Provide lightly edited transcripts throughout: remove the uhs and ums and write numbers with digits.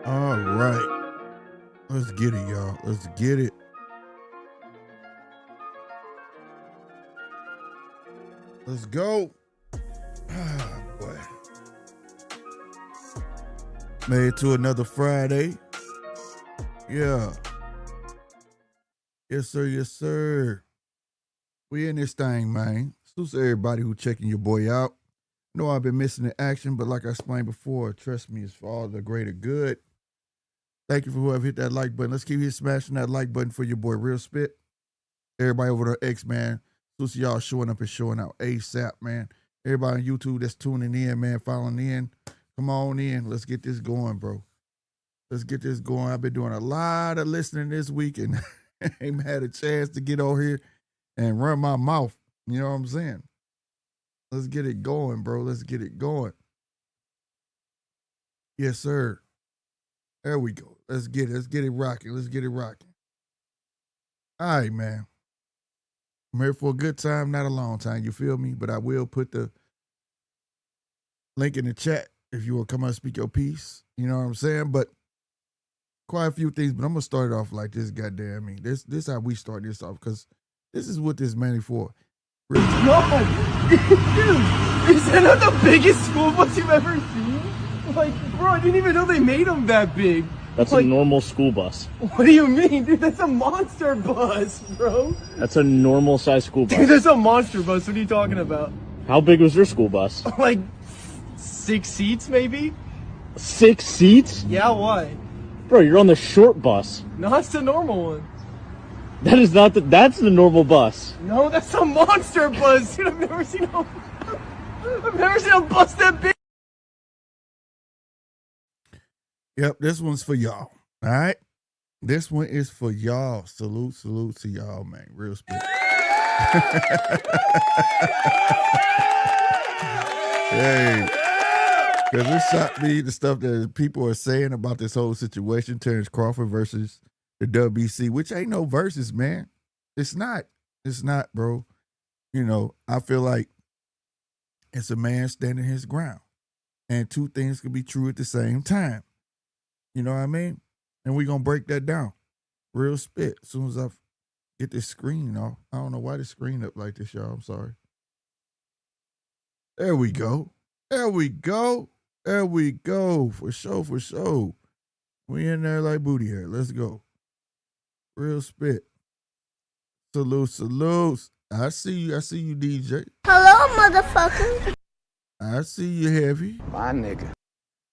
All right. Let's get it, y'all. Let's get it. Let's go. Ah, boy. Made it to another Friday. Yeah. Yes, sir. Yes, sir. We in this thing, man. Salute to everybody who checking your boy out. Know I've been missing the action, but like I explained before, trust me, it's for all the greater good. Thank you for whoever hit that like button. Let's keep smashing that like button for your boy Real Spit. Everybody over there, X, man. Salute to y'all showing up and showing out ASAP, man. Everybody on YouTube that's tuning in, man, following in. Come on in. Let's get this going, bro. Let's get this going. I've been doing a lot of listening this week and ain't had a chance to get over here and run my mouth. You know what I'm saying? Let's get it going, bro. Let's get it going. Yes, sir. There we go. Let's get it. Let's get it rocking. Let's get it rocking. All right, man. I'm here for a good time, not a long time. You feel me? But I will put the link in the chat if you will come out and speak your piece. You know what I'm saying? But quite a few things, but I'm going to start it off like this, goddamn. I mean, this how we start this off, because this is what this money for. God, dude, is that not the biggest school bus you've ever seen? Like, bro, I didn't even know they made them that big. That's like, a normal school bus. What do you mean, dude? That's a monster bus, bro. That's a normal size school bus. Dude, that's a monster bus. What are you talking about? How big was your school bus? Like 6 seats, maybe? 6 seats? Yeah, why? Bro, you're on the short bus. No, that's the normal one. That is not that's the normal bus. No, that's a monster bus. Dude, I've never seen a bus that big. Yep, this one's for y'all. All right? This one is for y'all. Salute to y'all, man. Real spit. Hey. Because it shocked me the stuff that people are saying about this whole situation, Terrence Crawford versus the WBC, which ain't no versus, man. It's not. It's not, bro. You know, I feel like it's a man standing his ground. And two things can be true at the same time. You know what I mean? And we're going to break that down. Real spit. As soon as I get this screen off. I don't know why the screen up like this, y'all. I'm sorry. There we go. There we go. There we go. For sure, for sure. We in there like booty hair. Let's go. Real spit. Salute, salutes. I see you, DJ. Hello, motherfucker. I see you, Heavy. My nigga.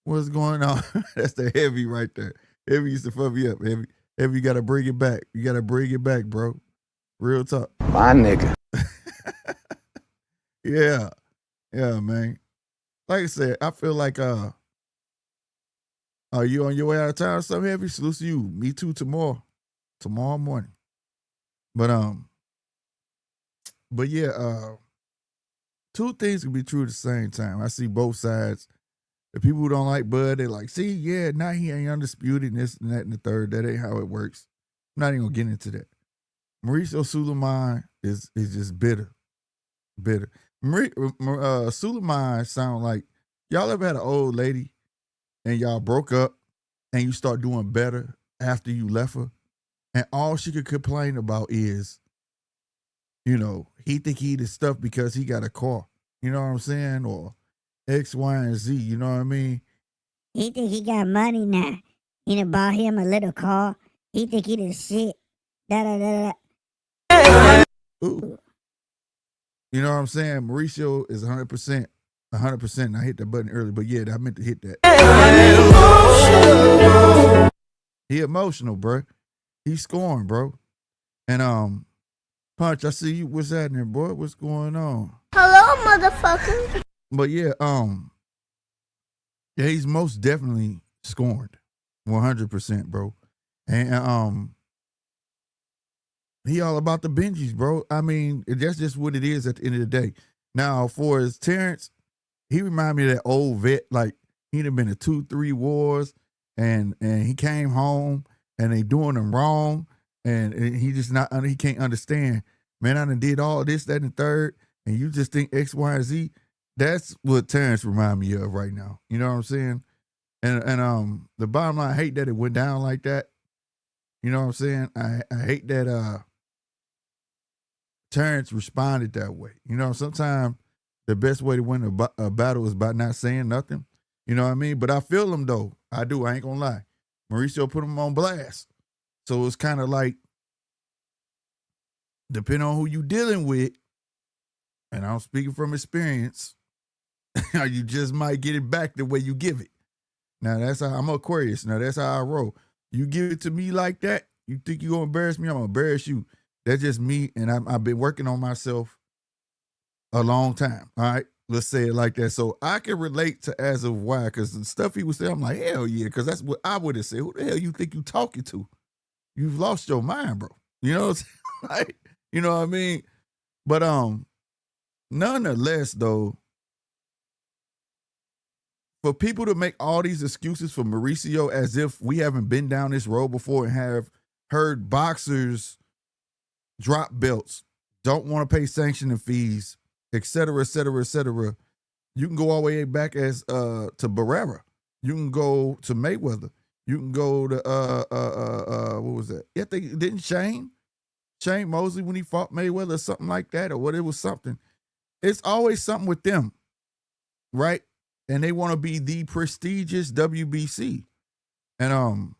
What's going on? That's the Heavy right there. Heavy used to fuck me up. Heavy, you gotta bring it back. You gotta bring it back, bro. Real talk. My nigga. Yeah. Yeah, man. Like I said, I feel like are you on your way out of town or something, Heavy? Salute to you. Me too tomorrow. Tomorrow morning. But yeah, two things can be true at the same time. I see both sides. The people who don't like Bud, they like, see, yeah, now he ain't undisputed, and this and that and the third. That ain't how it works. I'm not even gonna get into that. Mauricio Suleiman is just bitter. Bitter. Suleiman sound like, y'all ever had an old lady and y'all broke up and you start doing better after you left her, and all she could complain about is, you know, he think he the stuff because he got a car. You know what I'm saying? Or X, Y, and Z. You know what I mean? He think he got money now. He done bought him a little car. He think he the shit. Da da da da. Ooh. You know what I'm saying? Mauricio is 100%. 100%. I hit that button early, but yeah, I meant to hit that. He emotional, bro. He's scoring, bro. And Punch, I see you. What's happening, boy? What's going on? Hello, motherfucker. But yeah, yeah, he's most definitely scorned, 100%, bro. And he all about the Benjis, bro. I mean, that's just what it is at the end of the day. Now, for his Terrence, he remind me of that old vet. Like, he'd have been to 2-3 wars, and he came home, and they doing him wrong, and he just not, he can't understand. Man, I done did all this, that, and the third, and you just think X, Y, and Z. That's what Terrence remind me of right now. You know what I'm saying? And the bottom line, I hate that it went down like that. You know what I'm saying? I hate that Terrence responded that way. You know, sometimes the best way to win a battle is by not saying nothing. You know what I mean? But I feel him, though. I do. I ain't gonna lie. Mauricio put him on blast. So it's kind of like, depending on who you dealing with, and I'm speaking from experience, you just might get it back the way you give it. Now, that's how I'm Aquarius. Now, that's how I roll. You give it to me like that, you think you're going to embarrass me, I'm going to embarrass you. That's just me, and I've been working on myself a long time, all right? Let's say it like that. So I can relate to as of why, because the stuff he was saying, I'm like, hell yeah, because that's what I would have said. Who the hell you think you talking to? You've lost your mind, bro. You know what I'm saying? Like, you know what I mean? But nonetheless, though, for people to make all these excuses for Mauricio as if we haven't been down this road before and have heard boxers drop belts, don't want to pay sanctioning fees, et cetera, et cetera, et cetera. You can go all the way back as to Barrera. You can go to Mayweather. You can go to what was that? Yeah, didn't Shane Mosley when he fought Mayweather or something like that, or what, it was something. It's always something with them, right? And they want to be the prestigious WBC. And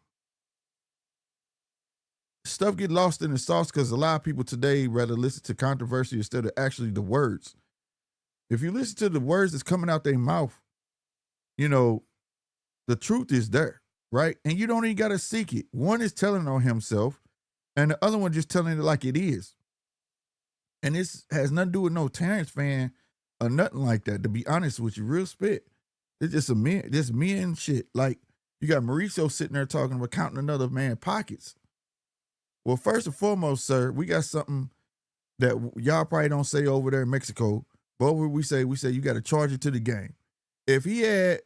stuff get lost in the sauce because a lot of people today rather listen to controversy instead of actually the words. If you listen to the words that's coming out their mouth, you know, the truth is there, right? And you don't even got to seek it. One is telling on himself, and the other one just telling it like it is. And this has nothing to do with no Terrence fan or nothing like that, to be honest with you, real spit. It's just men shit. Like, you got Mauricio sitting there talking about counting another man's pockets. Well, first and foremost, sir, we got something that y'all probably don't say over there in Mexico. But what we say you got to charge it to the game. If he had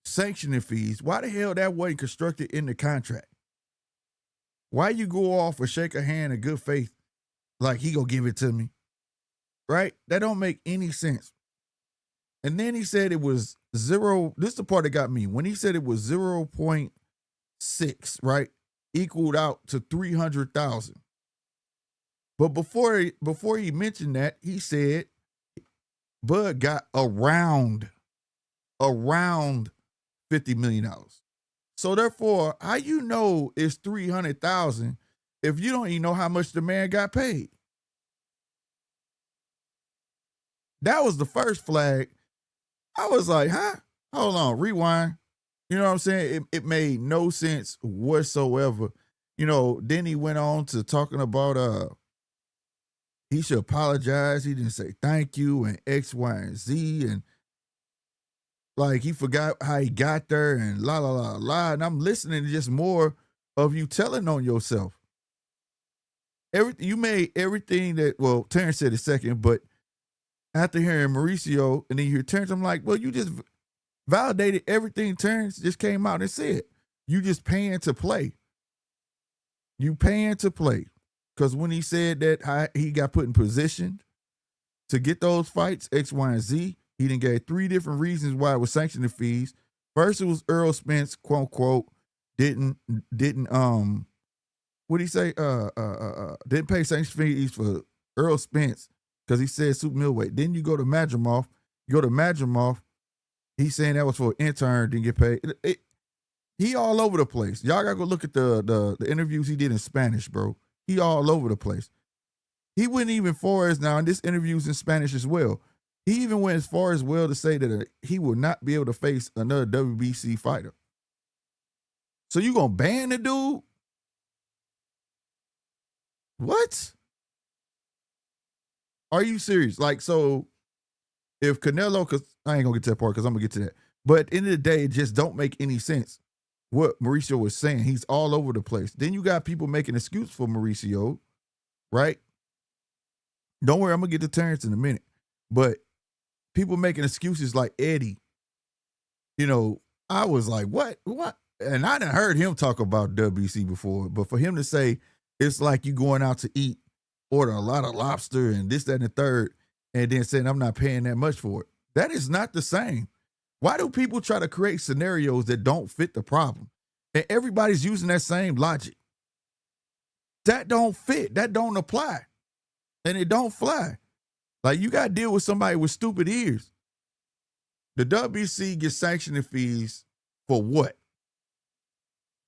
sanctioning fees, why the hell that wasn't constructed in the contract? Why you go off or shake a hand in good faith like he gonna give it to me? Right? That don't make any sense. And then he said it was zero. This is the part that got me. When he said it was 0.6, right? Equaled out to 300,000. But before he mentioned that, he said Bud got around $50 million. So therefore, how you know it's 300,000 if you don't even know how much the man got paid? That was the first flag. I was like, huh? Hold on, rewind. You know what I'm saying? It made no sense whatsoever. Then he went on to talking about he should apologize. He didn't say thank you and X, Y, and Z. And like he forgot how he got there and la, la, la, la. And I'm listening to just more of you telling on yourself. You made everything that, well, Terrence said a second, but after hearing Mauricio and then you hear Terrence, I'm like, well, you just validated everything Terrence just came out and said. You just paying to play. You paying to play. Because when he said that he got put in position to get those fights, X, Y, and Z, he done gave 3 different reasons why it was sanctioning fees. First, it was Earl Spence, quote unquote, didn't what did he say? Didn't pay sanction fees for Earl Spence because he said super middleweight. Then you go to Madrimov. He's saying that was for an intern, didn't get paid. He all over the place. Y'all gotta go look at the interviews he did in Spanish, bro. He all over the place. He went even far as now, and this interview's in Spanish as well. He even went as far as well to say that he will not be able to face another WBC fighter. So you gonna ban the dude? What? Are you serious? Like, so if Canelo, because I ain't gonna get to that part because I'm gonna get to that. But at the end of the day, it just don't make any sense. What Mauricio was saying, he's all over the place. Then you got people making excuses for Mauricio, right? Don't worry, I'm gonna get to Terrence in a minute. But people making excuses like Eddie, I was like, what? And I done heard him talk about WBC before, but for him to say it's like you going out to eat, order a lot of lobster and this, that, and the third, and then saying I'm not paying that much for it. That is not the same. Why do people try to create scenarios that don't fit the problem? And everybody's using that same logic. That don't fit. That don't apply. And it don't fly. Like, you got to deal with somebody with stupid ears. The WBC gets sanctioning fees for what?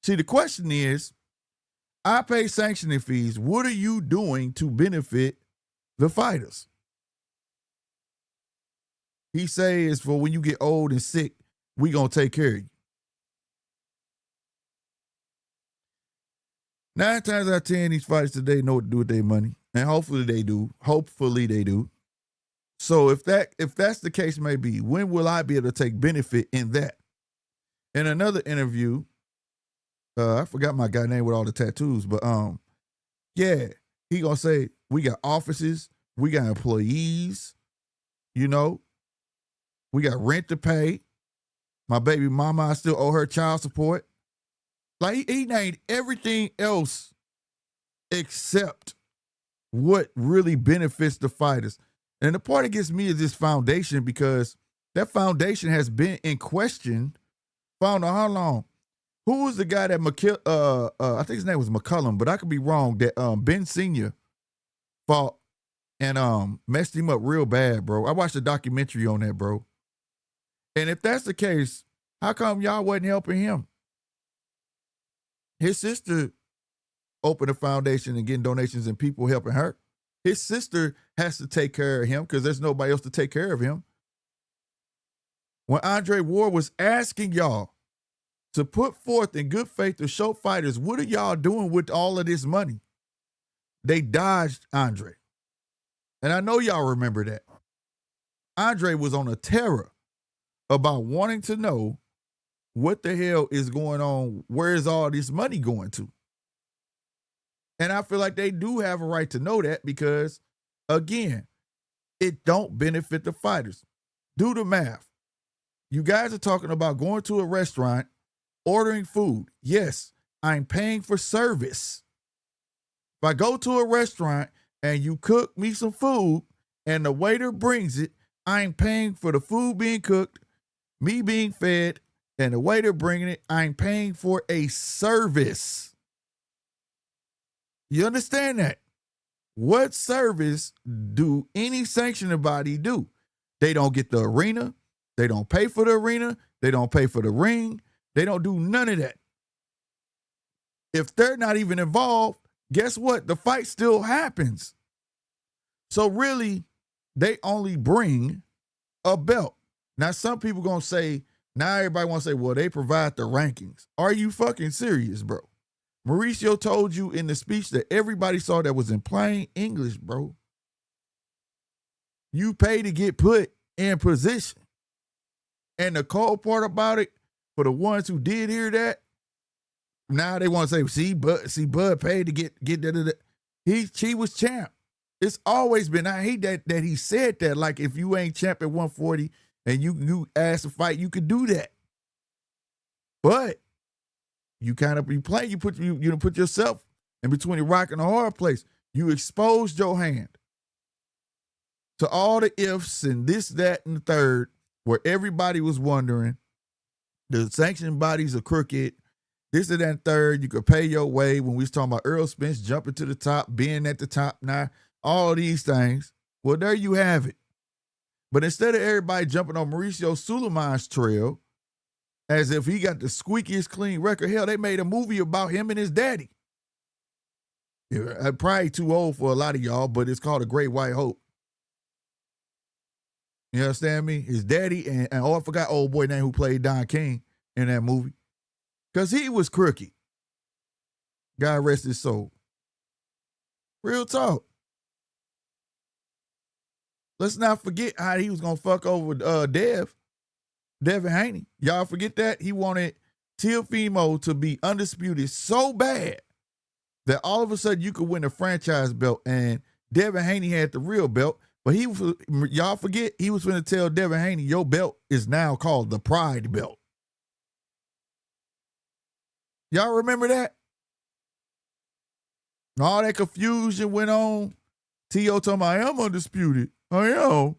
See, the question is, I pay sanctioning fees. What are you doing to benefit the fighters? He says for when you get old and sick, we gonna take care of you. 9 times out of 10, these fighters today know what to do with their money. And hopefully they do. So if that's the case may be, when will I be able to take benefit in that? In another interview, I forgot my guy name with all the tattoos, but yeah, he gonna say we got offices, we got employees, we got rent to pay. My baby mama, I still owe her child support. Like, he named everything else except what really benefits the fighters. And the part that gets me is this foundation, because that foundation has been in question for I don't know how long. Who was the guy that I think his name was McCullum, but I could be wrong, that Ben Sr. fought and messed him up real bad, bro. I watched a documentary on that, bro. And if that's the case, how come y'all wasn't helping him? His sister opened a foundation and getting donations and people helping her. His sister has to take care of him because there's nobody else to take care of him. When Andre Ward was asking y'all to put forth in good faith to show fighters, what are y'all doing with all of this money? They dodged Andre. And I know y'all remember that. Andre was on a terror about wanting to know what the hell is going on. Where is all this money going to? And I feel like they do have a right to know that because, again, it don't benefit the fighters. Do the math. You guys are talking about going to a restaurant, ordering food. Yes, I'm paying for service. If I go to a restaurant and you cook me some food and the waiter brings it, I'm paying for the food being cooked, me being fed, and the waiter bringing it. I'm paying for a service. You understand that? What service do any sanctioning body do? They don't get the arena. They don't pay for the arena. They don't pay for the ring. They don't do none of that. If they're not even involved, guess what? The fight still happens. So really, they only bring a belt. Now, some people going to say, now everybody want to say, well, they provide the rankings. Are you fucking serious, bro? Mauricio told you in the speech that everybody saw that was in plain English, bro. You pay to get put in position. And the cold part about it, for the ones who did hear that, now they want to say, Bud paid to get that. He was champ. It's always been, I hate that he said that, like if you ain't champ at 140 and you ask to fight, you could do that. But you kind of play, you put yourself in between a rock and a hard place. You exposed your hand to all the ifs and this, that, and the third, where everybody was wondering, the sanctioning bodies are crooked, this and that and third, you could pay your way. When we was talking about Earl Spence jumping to the top, being at the top now, all these things. Well, there you have it. But instead of everybody jumping on Mauricio Sulaiman's trail, as if he got the squeakiest clean record, hell, they made a movie about him and his daddy. Yeah, probably too old for a lot of y'all, but it's called A Great White Hope. You understand me? His daddy and I forgot old boy name who played Don King in that movie. Because he was crooked. God rest his soul. Real talk. Let's not forget how he was going to fuck over Devin Haney. Y'all forget that? He wanted Teofimo to be undisputed so bad that all of a sudden you could win a franchise belt, and Devin Haney had the real belt. But y'all forget, he was going to tell Devin Haney, your belt is now called the Pride belt. Y'all remember that? All that confusion went on. T.O. told me, I am undisputed. I am.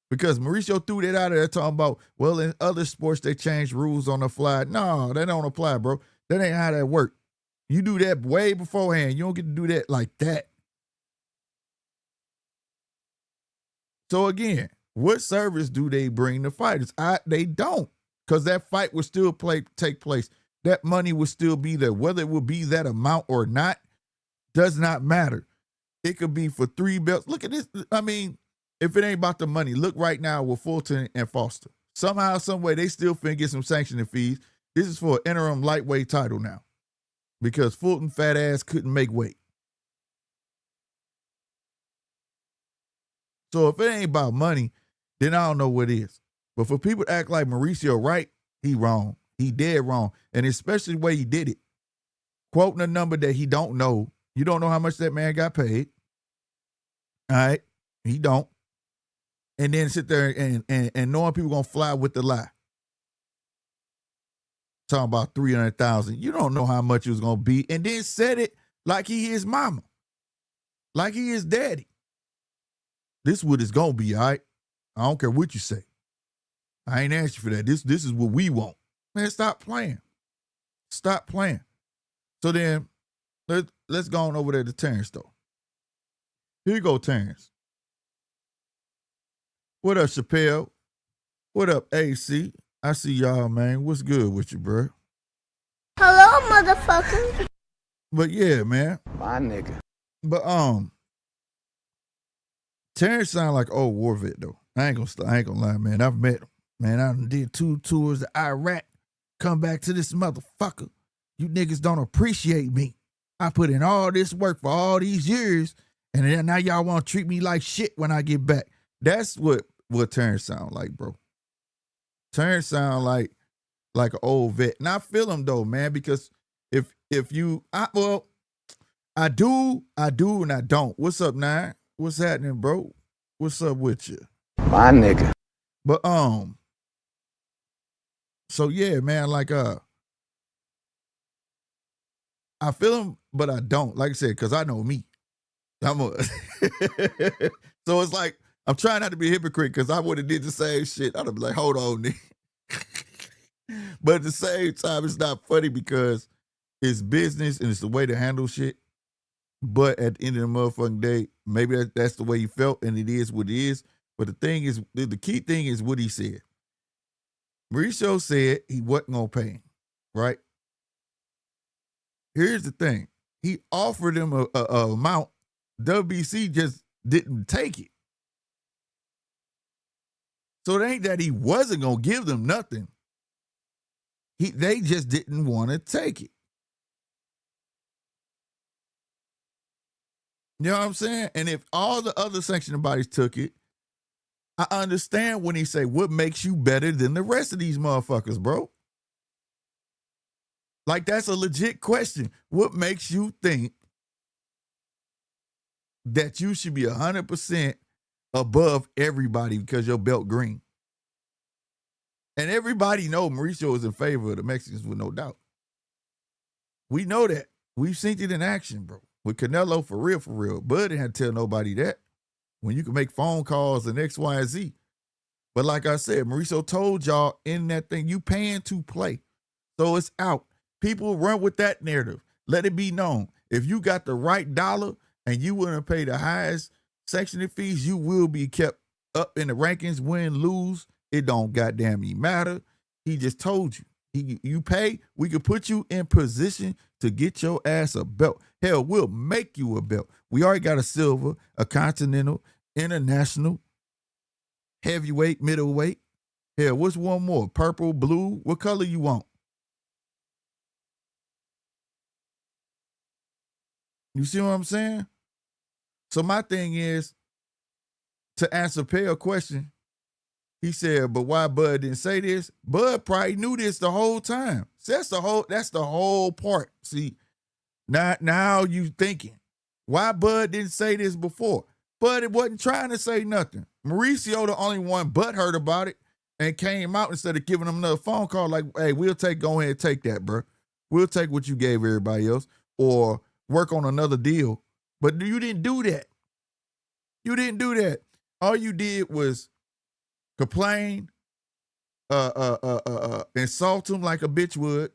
Because Mauricio threw that out of there talking about, well, in other sports, they change rules on the fly. No, that don't apply, bro. That ain't how that works. You do that way beforehand. You don't get to do that like that. So again, what service do they bring the fighters? They don't, because that fight would still take place. That money would still be there. Whether it would be that amount or not does not matter. It could be for 3 belts. Look at this. I mean, if it ain't about the money, look right now with Fulton and Foster. Somehow, some way, they still finna get some sanctioning fees. This is for an interim lightweight title now, because Fulton fat ass couldn't make weight. So if it ain't about money, then I don't know what is. But for people to act like Mauricio right, he wrong. He dead wrong. And especially the way he did it. Quoting a number that he don't know. You don't know how much that man got paid. All right? He don't. And then sit there and knowing people going to fly with the lie. Talking about 300,000. You don't know how much it was going to be. And then said it like he his mama. Like he his daddy. This is what it's going to be, all right? I don't care what you say. I ain't asked you for that. This is what we want. Man, stop playing. Stop playing. So then, let's go on over there to Terrence, though. Here you go, Terrence. What up, Chappelle? What up, AC? I see y'all, man. What's good with you, bro? Hello, motherfucker. But yeah, man. My nigga. But Terrence sound like old war vet, though. I ain't gonna lie, man. I've met him. Man, I did 2 tours to Iraq. Come back to this motherfucker. You niggas don't appreciate me. I put in all this work for all these years, and then now y'all want to treat me like shit when I get back. That's what Terrence sound like, bro. Terrence sound like an old vet. And I feel him, though, man, because if you, I do and I don't. What's up, Nine? What's happening, bro? What's up with you? My nigga. But so yeah, man, like I feel him, but I don't. Like I said, because I know me. I'm a so it's like I'm trying not to be a hypocrite because I would have did the same shit. I'd have been like, hold on, nigga. But at the same time, it's not funny because it's business and it's the way to handle shit. But at the end of the motherfucking day, maybe that's the way he felt, and it is what it is. But the thing is, the key thing is what he said. Mauricio said he wasn't gonna pay him, right? Here's the thing: he offered him a amount. WBC just didn't take it. So it ain't that he wasn't gonna give them nothing. They just didn't want to take it. You know what I'm saying? And if all the other sanctioning bodies took it, I understand when he say, what makes you better than the rest of these motherfuckers, bro? Like, that's a legit question. What makes you think that you should be 100% above everybody because your belt green? And everybody know Mauricio is in favor of the Mexicans with no doubt. We know that. We've seen it in action, bro. With Canelo, for real. Bud didn't have to tell nobody that. When you can make phone calls and X, Y, and Z. But like I said, Mauricio told y'all in that thing, you paying to play. So it's out. People run with that narrative. Let it be known. If you got the right dollar and you want to pay the highest sanctioning fees, you will be kept up in the rankings, win, lose. It don't goddamn matter. He just told you. You pay, we could put you in position to get your ass a belt. Hell, we'll make you a belt. We already got a silver, a continental, international, heavyweight, middleweight. Hell, what's one more? Purple, blue? What color you want? You see what I'm saying? So my thing is, to answer Pale's question, he said, but why Bud didn't say this? Bud probably knew this the whole time. See, that's the whole part. See, now you thinking, why Bud didn't say this before? Bud wasn't trying to say nothing. Mauricio, the only one Bud heard about it and came out instead of giving him another phone call like, hey, go ahead and take that, bro. We'll take what you gave everybody else or work on another deal. But you didn't do that. You didn't do that. All you did was complain, insult him like a bitch would.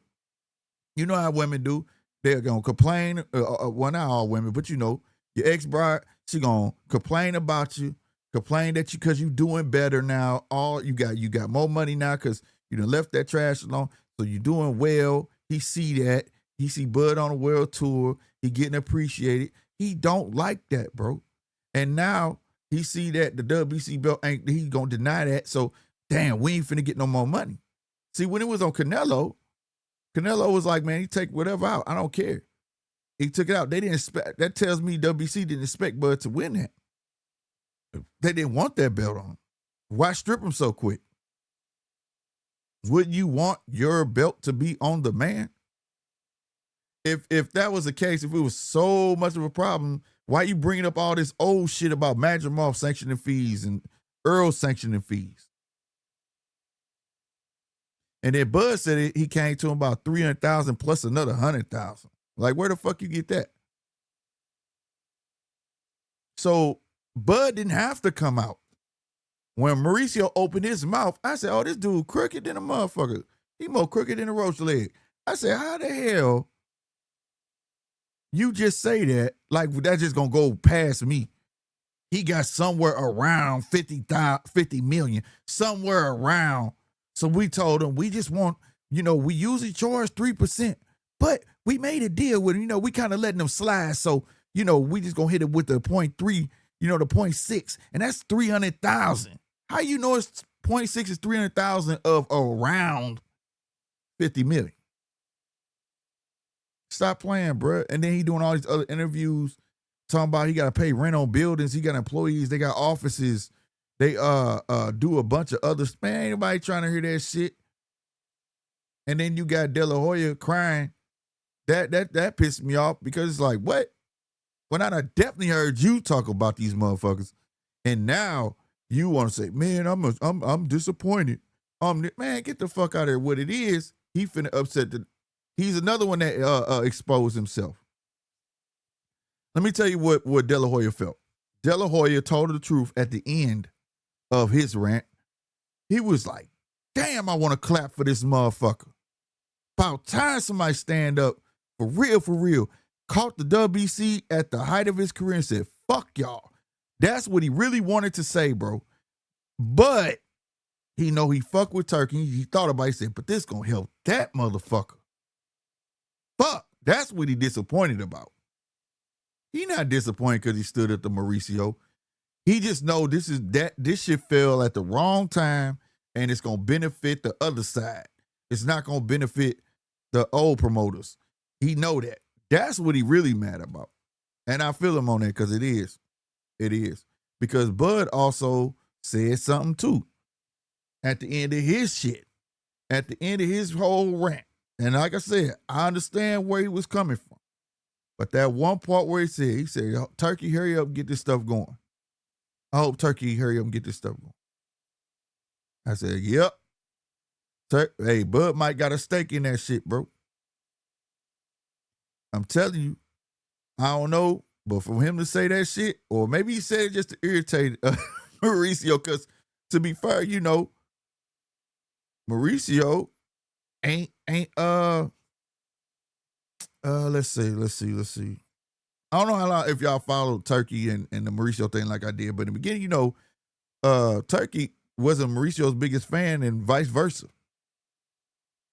You know how women do. They're gonna complain. Well, not all women, but you know, your ex-bride, she gonna complain about you, complain that because you doing better now. You got more money now because you done left that trash alone. So you doing well. He see that. He see Bud on a world tour. He getting appreciated. He don't like that, bro. And now he see that the WBC belt he gonna deny that. So damn, we ain't finna get no more money. See, when it was on Canelo was like, man, he take whatever out. I don't care. He took it out. They didn't expect. That tells me WBC didn't expect Bud to win that. They didn't want that belt on him. Why strip him so quick? Would you want your belt to be on the man? If that was the case, if it was so much of a problem, why you bringing up all this old shit about Madrimov sanctioning fees and Earl sanctioning fees? And then Bud said he came to him about 300,000 plus another 100,000. Like, where the fuck you get that? So Bud didn't have to come out. When Mauricio opened his mouth, I said, oh, this dude crooked than a motherfucker. He more crooked than a roach leg. I said, how the hell you just say that like that's just gonna go past me? He got somewhere around 50 million, somewhere around. So we told him, we just want, we usually charge 3%, but we made a deal with him. We kind of letting them slide. So, we just gonna hit it with the 0.3, the 0.6, and that's 300,000. How you know it's 0.6 is 300,000 of around 50 million? Stop playing, bro. And then he doing all these other interviews talking about he got to pay rent on buildings. He got employees. They got offices. They do a bunch of other. Man, ain't nobody trying to hear that shit. And then you got De La Hoya crying. That pissed me off because it's like, what? When I definitely heard you talk about these motherfuckers. And now You want to say, man, I'm disappointed. Man, get the fuck out of there. What it is, he finna upset he's another one that exposed himself. Let me tell you what De La Hoya felt. De La Hoya told the truth at the end of his rant. He was like, damn, I want to clap for this motherfucker. About time somebody stand up for real. Caught the WBC at the height of his career and said, fuck y'all. That's what he really wanted to say, bro. But he know he fucked with Turkey. He thought about it. He said, but this gonna help that motherfucker. Fuck. That's what he disappointed about. He not disappointed because he stood at the Mauricio. He just know this shit fell at the wrong time and it's gonna benefit the other side. It's not gonna benefit the old promoters. He know that. That's what he really mad about. And I feel him on that because it is. It is. Because Bud also said something too. At the end of his shit. At the end of his whole rant. And like I said, I understand where he was coming from. But that one part where he said, Turkey, hurry up and get this stuff going. I hope Turkey hurry up and get this stuff going. I said, yep. Hey, Bud might got a stake in that shit, bro. I'm telling you, I don't know, but for him to say that shit, or maybe he said it just to irritate Mauricio, because to be fair, you know, Mauricio ain't let's see. I don't know how long, if y'all followed Turkey and the Mauricio thing like I did, but in the beginning, you know, Turkey wasn't Mauricio's biggest fan and vice versa.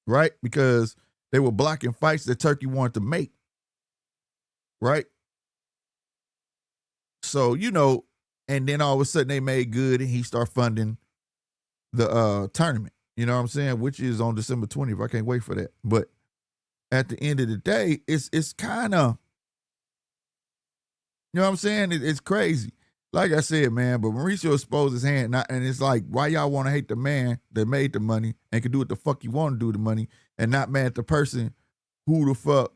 Right? Because they were blocking fights that Turkey wanted to make. Right? So, you know, and then all of a sudden they made good and he started funding the tournament. You know what I'm saying? Which is on December 20th. I can't wait for that. But at the end of the day, it's kind of, you know what I'm saying? It's crazy. Like I said, man, but Mauricio exposed his hand, and it's like, why y'all want to hate the man that made the money and can do what the fuck you want to do with the money and not mad at the person who the fuck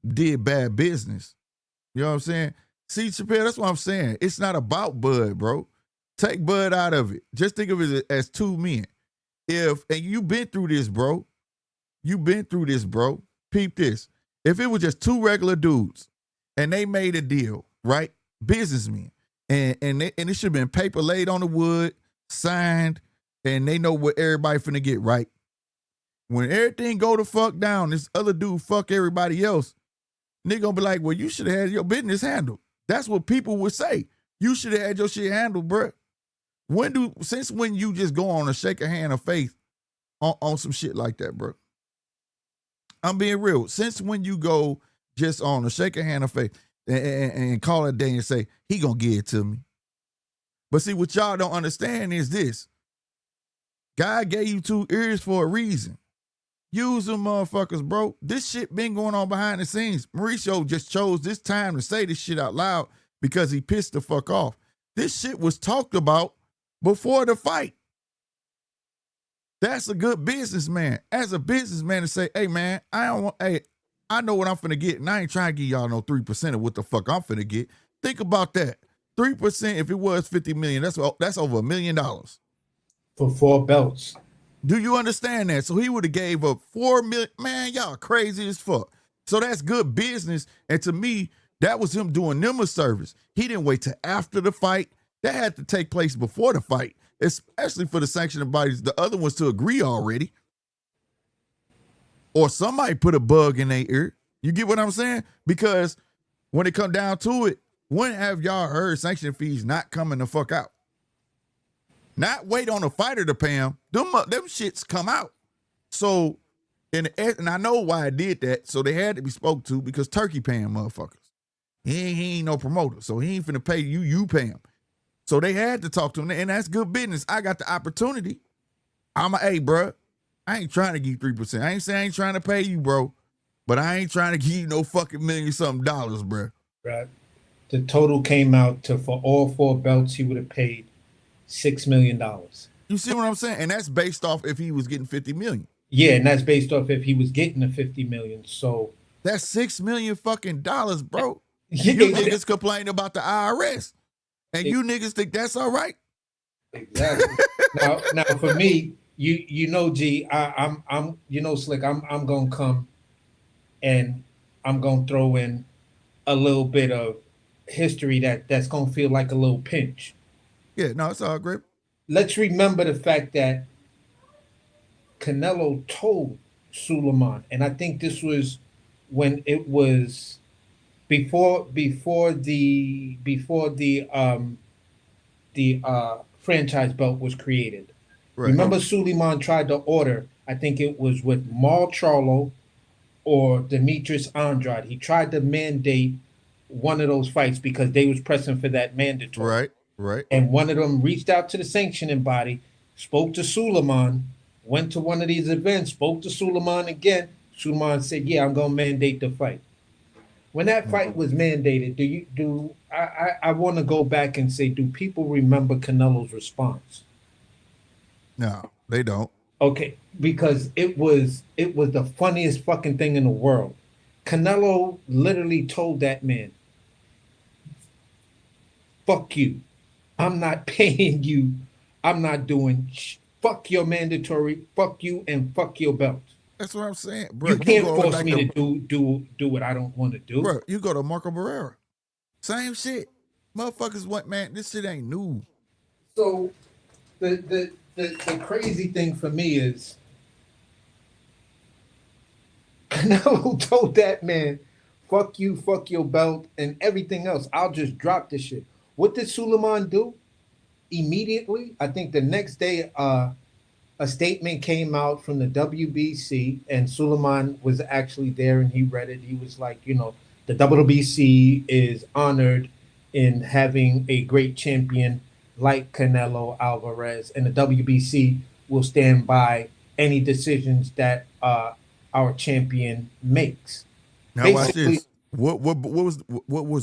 did bad business? You know what I'm saying? See, Chappelle, that's what I'm saying. It's not about Bud, bro. Take Bud out of it. Just think of it as two men. And you've been through this, bro. Peep this. If it was just two regular dudes and they made a deal, right? Businessmen. And it should have been paper laid on the wood, signed, and they know what everybody finna get, right? When everything go to fuck down, this other dude fuck everybody else, nigga gonna be like, well, you should have had your business handled. That's what people would say. You should have had your shit handled, bruh. Since when you just go on a shake a hand of faith on some shit like that, bro? I'm being real. Since when you go just on a shake a hand of faith and call it a day and say, he gonna give it to me. But see, what y'all don't understand is this. God gave you two ears for a reason. Use them motherfuckers, bro. This shit been going on behind the scenes. Mauricio just chose this time to say this shit out loud because he pissed the fuck off. This shit was talked about before the fight. That's a good businessman. As a businessman to say, hey man, I know what I'm finna get, and I ain't trying to give y'all no 3% of what the fuck I'm finna get. Think about that. 3%, if it was 50 million, that's over $1 million. For 4 belts. Do you understand that? So he would have gave up 4 million. Man, y'all crazy as fuck. So that's good business. And to me, that was him doing them a service. He didn't wait till after the fight. That had to take place before the fight, especially for the sanctioning bodies, the other ones to agree already. Or somebody put a bug in their ear. You get what I'm saying? Because when it come down to it, when have y'all heard sanction fees not coming the fuck out? Not wait on a fighter to pay them. Them shits come out. So, and I know why I did that. So they had to be spoke to because Turkey paying motherfuckers. He ain't no promoter. So he ain't finna pay you, you pay him. So they had to talk to him, and that's good business. I got the opportunity. Hey, bro, I ain't trying to give you 3%. I ain't saying I ain't trying to pay you, bro, but I ain't trying to give you no fucking $million-something, bro. Right. The total came out to, for all 4 belts, he would have paid $6 million. You see what I'm saying? And that's based off if he was getting 50 million. Yeah, and that's based off if he was getting the 50 million. So that's $6 million fucking dollars, bro. Yeah, You niggas complain about the IRS. And you niggas think that's all right? Exactly. now for me, you know, G, I'm you know, Slick, I'm gonna come and I'm gonna throw in a little bit of history that's gonna feel like a little pinch. Yeah, no, it's all great. Let's remember the fact that Canelo told Suleiman, and I think this was when it was before the franchise belt was created. Right. Remember, Suleiman tried to order, I think it was with Mal Charlo or Demetrius Andrade. He tried to mandate one of those fights because they was pressing for that mandatory. Right. And one of them reached out to the sanctioning body, spoke to Suleiman, went to one of these events, spoke to Suleiman again. Suleiman said, "Yeah, I'm gonna mandate the fight." When that fight was mandated, I want to go back and say, do people remember Canelo's response? No, they don't. Okay, because it was the funniest fucking thing in the world. Canelo literally told that man, "Fuck you. I'm not paying you. I'm not doing fuck your mandatory, fuck you, and fuck your belt. That's what I'm saying, bro. You can't go force like me to do what I don't want to do." Bro, you go to Marco Barrera. Same shit. Motherfuckers what, man, this shit ain't new. So the crazy thing for me is Canelo told that man, "Fuck you, fuck your belt, and everything else. I'll just drop this shit." What did Suleiman do? Immediately, I think the next day, a statement came out from the WBC, and Suleiman was actually there, and he read it. He was like, you know, the WBC is honored in having a great champion like Canelo Alvarez, and the WBC will stand by any decisions that our champion makes. Now watch this. What was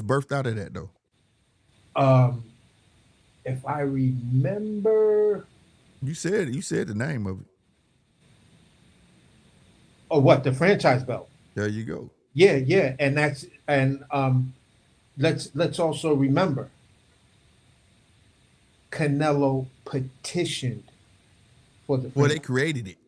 birthed out of that though? If I remember, you said the name of it. Oh, what, the franchise belt? There you go. Yeah, and let's also remember, Canelo petitioned for the. Well, they created it.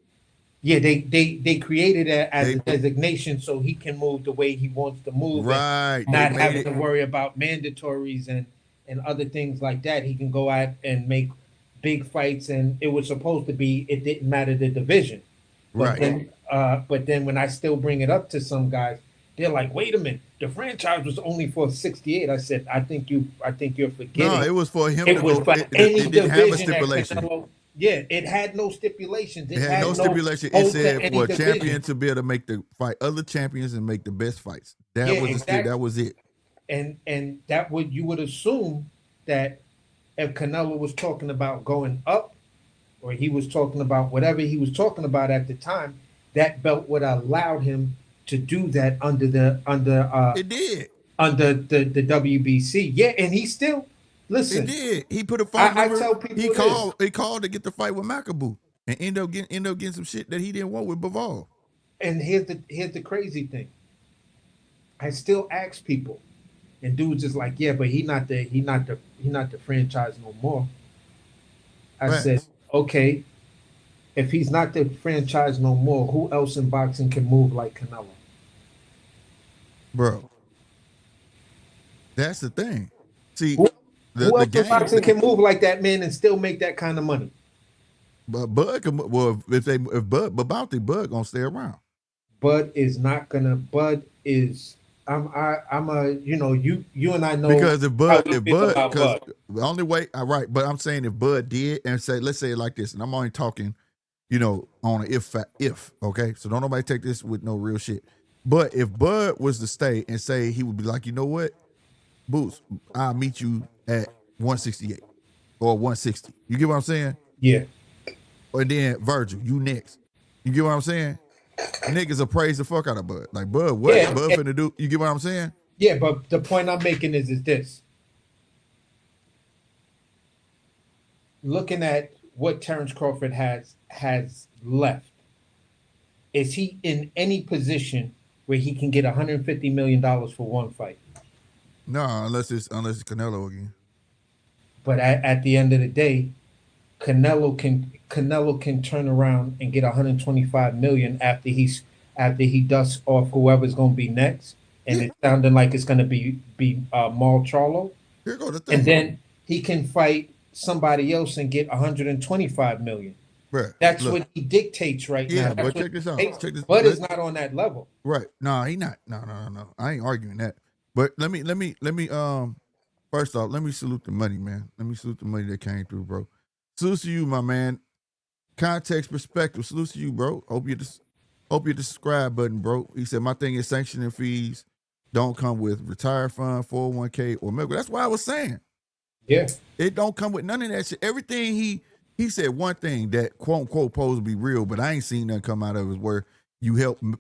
Yeah, they created it as a designation so he can move the way he wants to move, right? Not having to worry about mandatories and other things like that. He can go out and make big fights, and it was supposed to be. It didn't matter the division, but then when I still bring it up to some guys, they're like, "Wait a minute, the franchise was only for 68." I said, "I think you're forgetting." No, it was for him. It was for any it didn't have a division. stipulation. Yeah, it had no stipulations. It had no stipulation. It said for a champion to be able to make the fight other champions and make the best fights. That was it. And that would, you would assume that if Canelo was talking about going up, or he was talking about whatever he was talking about at the time, that belt would allow him to do that under the WBC. Yeah, and he still listen. He did. He put a fight. I tell people he called to get the fight with Makabu and end up getting some shit that he didn't want with Bivol. And here's the crazy thing. I still ask people, and dudes is like, "Yeah, but he not the franchise no more." I said, "Okay, if he's not the franchise no more, who else in boxing can move like Canelo?" Bro, that's the thing. See, who the else game, in boxing can move like that man and still make that kind of money? But Bud, if Bud gonna stay around. Bud is not gonna. Bud is. I'm a, you know, you and I know, because because the only way, right, but I'm saying if Bud did, and say, let's say it like this, and I'm only talking, you know, on an if, okay, so don't nobody take this with no real shit. But if Bud was to stay and say, he would be like, you know what, Boots, I'll meet you at 168 or 160. You get what I'm saying? Yeah. And then Virgil, you next. You get what I'm saying? Niggas will praise the fuck out of Bud. Like, Bud, what Bud finna do? You get what I'm saying? Yeah, but the point I'm making is this. Looking at what Terrence Crawford has left, is he in any position where he can get $150 million for one fight? No, unless it's Canelo again. But at the end of the day, Canelo can turn around and get 125 million after he dusts off whoever's going to be next, and it's sounding like it's going to be Maul Charlo, Here go the thing. and then he can fight somebody else and get 125 million. Bruh, That's look. what he dictates right Yeah, now. but That's check this what out. he dictates, Check this- but it's let- not on that level. Right. No, he not. No. I ain't arguing that. But let me first off, let me salute the money, man. Let me salute the money that came through, bro. Salute to you, my man. Context perspective. Salute to you, bro. Hope you the subscribe button, bro. He said my thing is sanctioning fees don't come with retire fund, 401k, or medical. That's what I was saying. Yeah. It don't come with none of that shit. Everything he said one thing that quote unquote supposed to be real, but I ain't seen nothing come out of it where you help them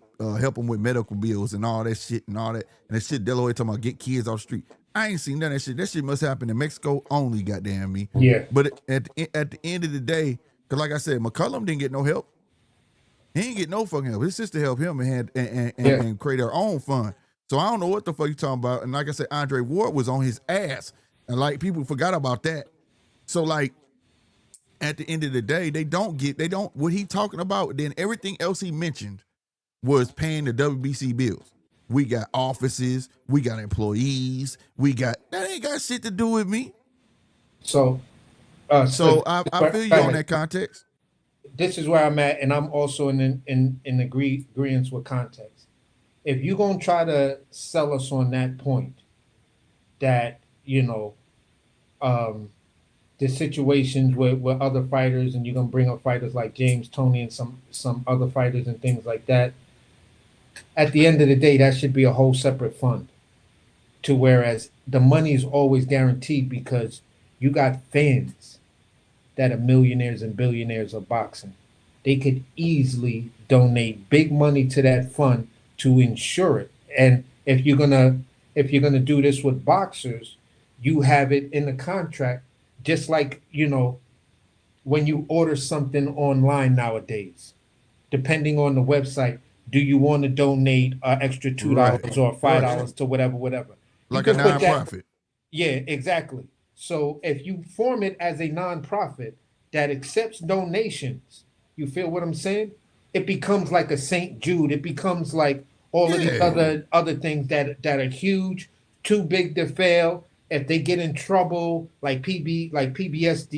with medical bills and all that shit and all that. And that shit Delaware talking about get kids off the street. I ain't seen none of that shit. That shit must happen in Mexico only, goddamn me. Yeah. But at the end of the day, because like I said, McCullum didn't get no help. He didn't get no fucking help. His sister helped him and create her own fund. So I don't know what the fuck you talking about. And like I said, Andre Ward was on his ass. And like people forgot about that. So like at the end of the day, they don't what he talking about. Then everything else he mentioned was paying the WBC bills. We got offices, we got employees, that ain't got shit to do with me. So I feel you on that context. This is where I'm at, and I'm also in agreement with context. If you're gonna try to sell us on that point, that the situations with other fighters, and you're gonna bring up fighters like James Toney and some other fighters and things like that. At the end of the day, that should be a whole separate fund. To whereas the money is always guaranteed because you got fans that are millionaires and billionaires of boxing. They could easily donate big money to that fund to insure it. And if you're gonna do this with boxers, you have it in the contract, just like when you order something online nowadays, depending on the website, do you want to donate extra $2 or $5 to whatever? Like a nonprofit. Yeah, exactly. So if you form it as a nonprofit that accepts donations, you feel what I'm saying? It becomes like a St. Jude. It becomes like all of these other things that are huge, too big to fail. If they get in trouble, like PBS,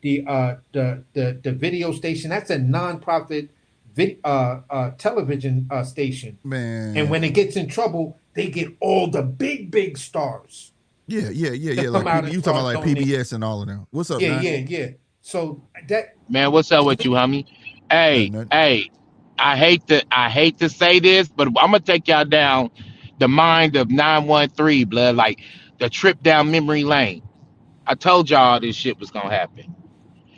the video station, that's a nonprofit television station. Man. And when it gets in trouble, they get all the big stars. Yeah. Like you talking about like PBS and all of them. What's up, man? Yeah. So that man, what's up with you, homie? Hey, I hate to say this, but I'm gonna take y'all down the mind of 913, blood, like the trip down memory lane. I told y'all this shit was gonna happen.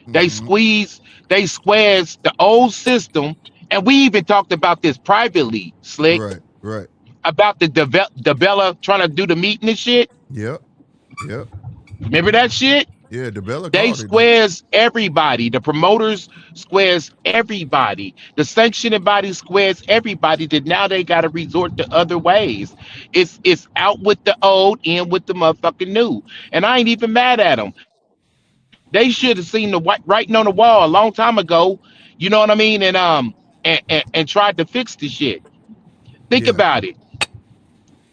They squeeze the old system, and we even talked about this privately, Slick. Right. About the DeBella trying to do the meeting and shit. Yep. Remember that shit? Yeah, DeBella. They squares everybody. The promoters squares everybody. The sanctioning body squares everybody. That now they got to resort to other ways. It's out with the old, in with the motherfucking new. And I ain't even mad at them. They should have seen the writing on the wall a long time ago. You know what I mean? And tried to fix the shit. Think about it.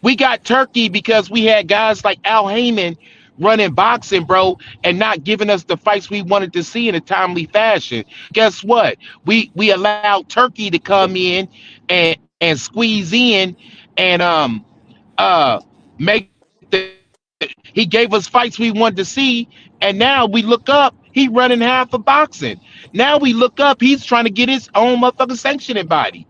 We got Turkey because we had guys like Al Heyman running boxing, bro, and not giving us the fights we wanted to see in a timely fashion. Guess what? We allowed Turkey to come in and squeeze in and make he gave us fights we wanted to see, and now we look up, he running half of boxing. Now we look up, he's trying to get his own motherfucking sanctioning body.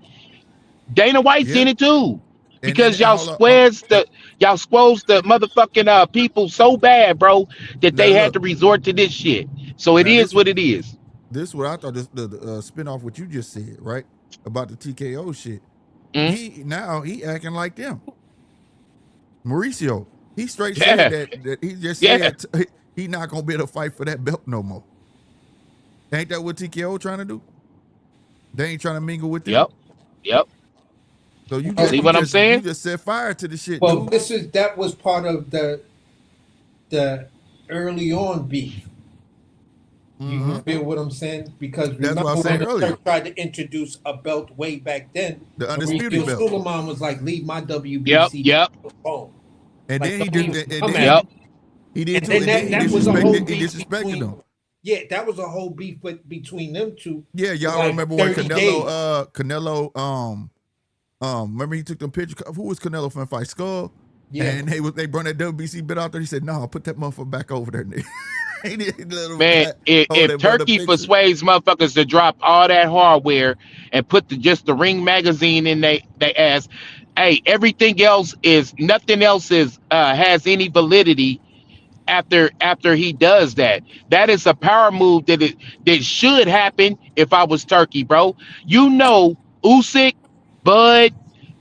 Dana White's in it too. Because y'all squares the motherfucking people so bad, bro, that they had to resort to this shit. So it is what it is. This is what I thought. The spinoff what you just said, right, about the TKO shit. He acting like them. Mauricio, he straight said that he just said he not gonna be able to fight for that belt no more. Ain't that what TKO trying to do? They ain't trying to mingle with them. Yep. So you see what I'm saying? You just set fire to the shit. Well, dude. that was part of the early on beef. You feel what I'm saying? Because Mm-hmm. That's what I remember was saying when earlier. Turk tried to introduce a belt way back then, The Mauricio undisputed belt. Suleiman was like, "Leave my Yep, WBC yep, alone." And Like, then he don't even did. And come then at yep. me. he did And too. then And then he that was a whole disrespected. He beef disrespected between. him. Yeah, that was a whole beef between them two. Yeah, for y'all like remember when 30 days. Canelo, remember he took them pictures. Who was Canelo from fight? Skull. Yeah. And they brought that WBC bit out there. He said, "No, put that motherfucker back over there, nigga." He didn't let him Man, hold if that brother Turkey picture. persuades motherfuckers to drop all that hardware and put just the Ring magazine in they ass, hey, everything else is nothing else is has any validity after he does that. That is a power move that should happen if I was Turkey, bro. You know, Usyk, Bud,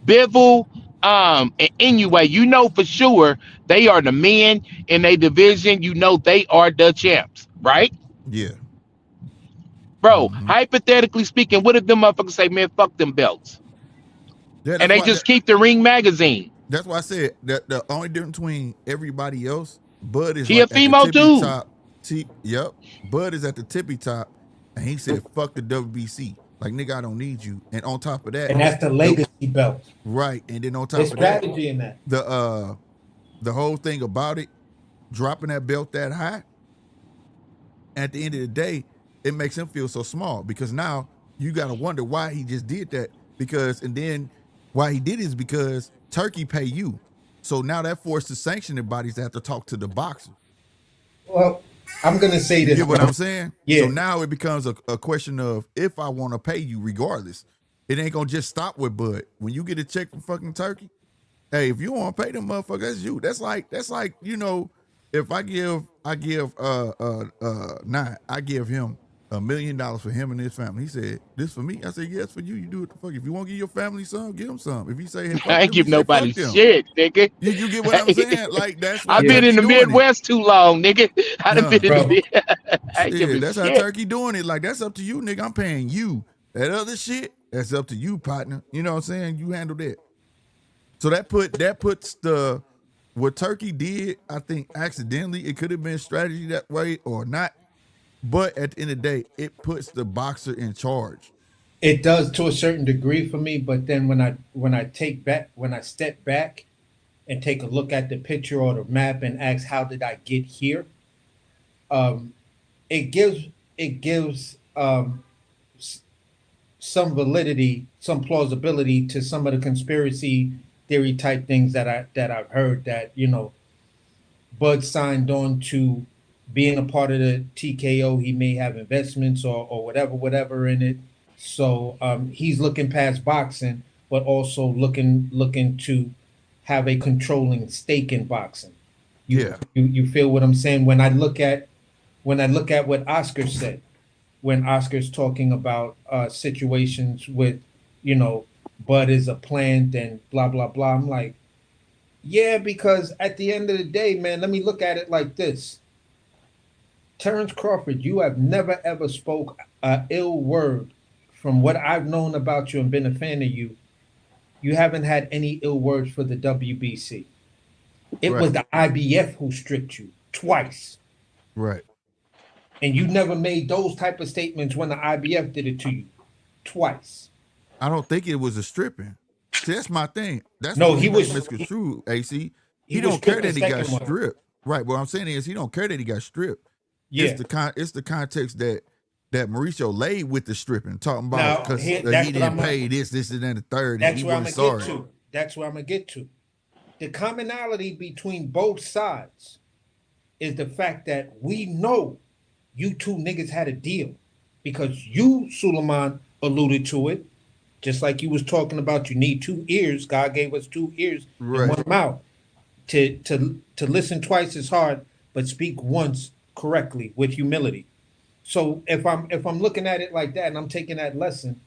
Bivol, and anyway, you know for sure they are the men in a division. You know they are the champs, right? Yeah. Bro, Mm-hmm. hypothetically speaking, what if them motherfuckers say, man, fuck them belts? Yeah, And they just keep the Ring magazine. that's why I said that the only difference between everybody else, Bud is like at the Tiafimo tippy too. top. Yep. Bud is at the tippy top, and he said, "Fuck the WBC." Like, nigga, I don't need you. And on top of that, And that's the legacy belt. right. And then on top There's of that, strategy in that. the whole thing about it, dropping that belt that high, at the end of the day, it makes him feel so small because now you gotta wonder why he just did that. And then why he did it is because Turkey pay you. So now that forces sanctioning bodies to have to talk to the boxer. Well, I'm gonna say You this. get what bro. I'm saying? Yeah. So now it becomes a question of if I want to pay you regardless. It ain't gonna just stop with Bud. When you get a check from fucking Turkey, hey, if you want to pay them motherfuckers, that's you. That's like, if I give I give him $1 million for him and his family. He said, "This for me?" I said, "Yes, for you. You do it the fuck. If you want to give your family some, give them some. If he say, hey, I fuck ain't them, you give say nobody fuck them." shit, nigga. You get what I'm saying? Like, that's why I've been in Turkey the doing it. Midwest too long, nigga. I done been in the Bro. Mid. I ain't Yeah, giving that's how shit. Turkey doing it. Like, that's up to you, nigga. I'm paying you. That other shit, that's up to you, partner. You know what I'm saying? You handle that. So that puts what Turkey did, I think accidentally. It could have been strategy that way or not. But at the end of the day, it puts the boxer in charge. It does to a certain degree for me, but then when I step back and take a look at the picture or the map and ask how did I get here, it gives some validity, some plausibility to some of the conspiracy theory type things that I've heard that Bud signed on to being a part of the TKO. He may have investments or whatever in it. So he's looking past boxing, but also looking to have a controlling stake in boxing. Yeah. You feel what I'm saying? When I look at what Oscar said, when Oscar's talking about situations with, Bud is a plant and blah blah blah. I'm like, yeah, because at the end of the day, man, let me look at it like this. Terrence Crawford, you have never ever spoke a ill word from what I've known about you and been a fan of you. You haven't had any ill words for the WBC. It was the IBF who stripped you twice. Right. And you never made those type of statements when the IBF did it to you twice. I don't think it was a stripping. See, that's my thing. That's No, what he was misconstrued, AC. he He was don't care stripped that the he got second one. stripped. Right. What I'm saying is he don't care that he got stripped. Yeah. It's the context that Mauricio laid with the stripping, talking Now, about because here- he that's what didn't I'm pay this, and then the third. And That's he where I'm wasn't gonna sorry. get to. That's where I'm gonna get to. The commonality between both sides is the fact that we know you two niggas had a deal because you, Suleiman, alluded to it. Just like you was talking about, you need 2 ears. God gave us 2 ears Right. and 1 mouth to listen twice as hard, but speak once correctly with humility. So if I'm looking at it like that and I'm taking that lesson,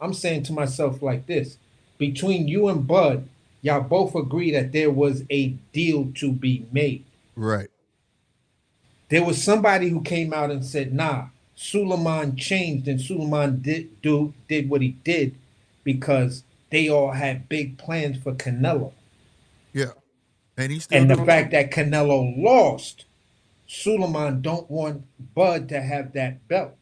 I'm saying to myself like this: between you and Bud, y'all both agree that there was a deal to be made. Right. There was somebody who came out and said, "Nah, Suleiman changed and Suleiman did what he did because they all had big plans for Canelo." Yeah. And he still And the do. fact that Canelo lost, Suleiman don't want Bud to have that belt.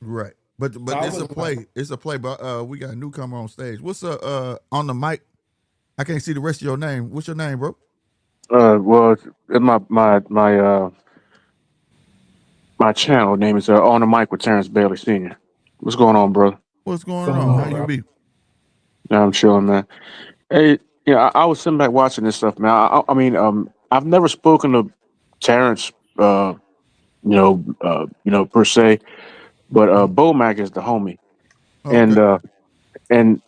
Right. But So I it's a was play. like, It's a play. But we got a newcomer on stage. What's on the mic? I can't see the rest of your name. What's your name, bro? Well, my channel name is On the Mic with Terrence Bailey Sr. What's going on, brother? What's going going on? on, How you bro? be? I'm chilling, man. Hey, I was sitting back watching this stuff, man. I mean, I've never spoken to Terrence, per se, but Mhm. Bomac is the homie, and Okay. and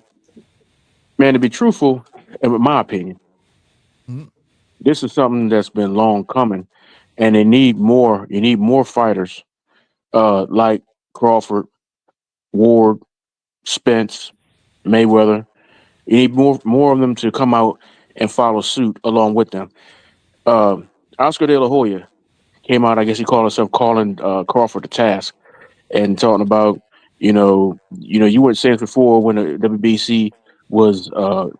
man, to be truthful, in my opinion, Mhm. this is something that's been long coming, and they need more. You need more fighters, like Crawford, Ward, Spence, Mayweather. You need more of them to come out and follow suit along with them. Uh, Oscar De La Hoya came out. I guess he called himself calling Crawford to task and talking about you weren't saying this before when the WBC was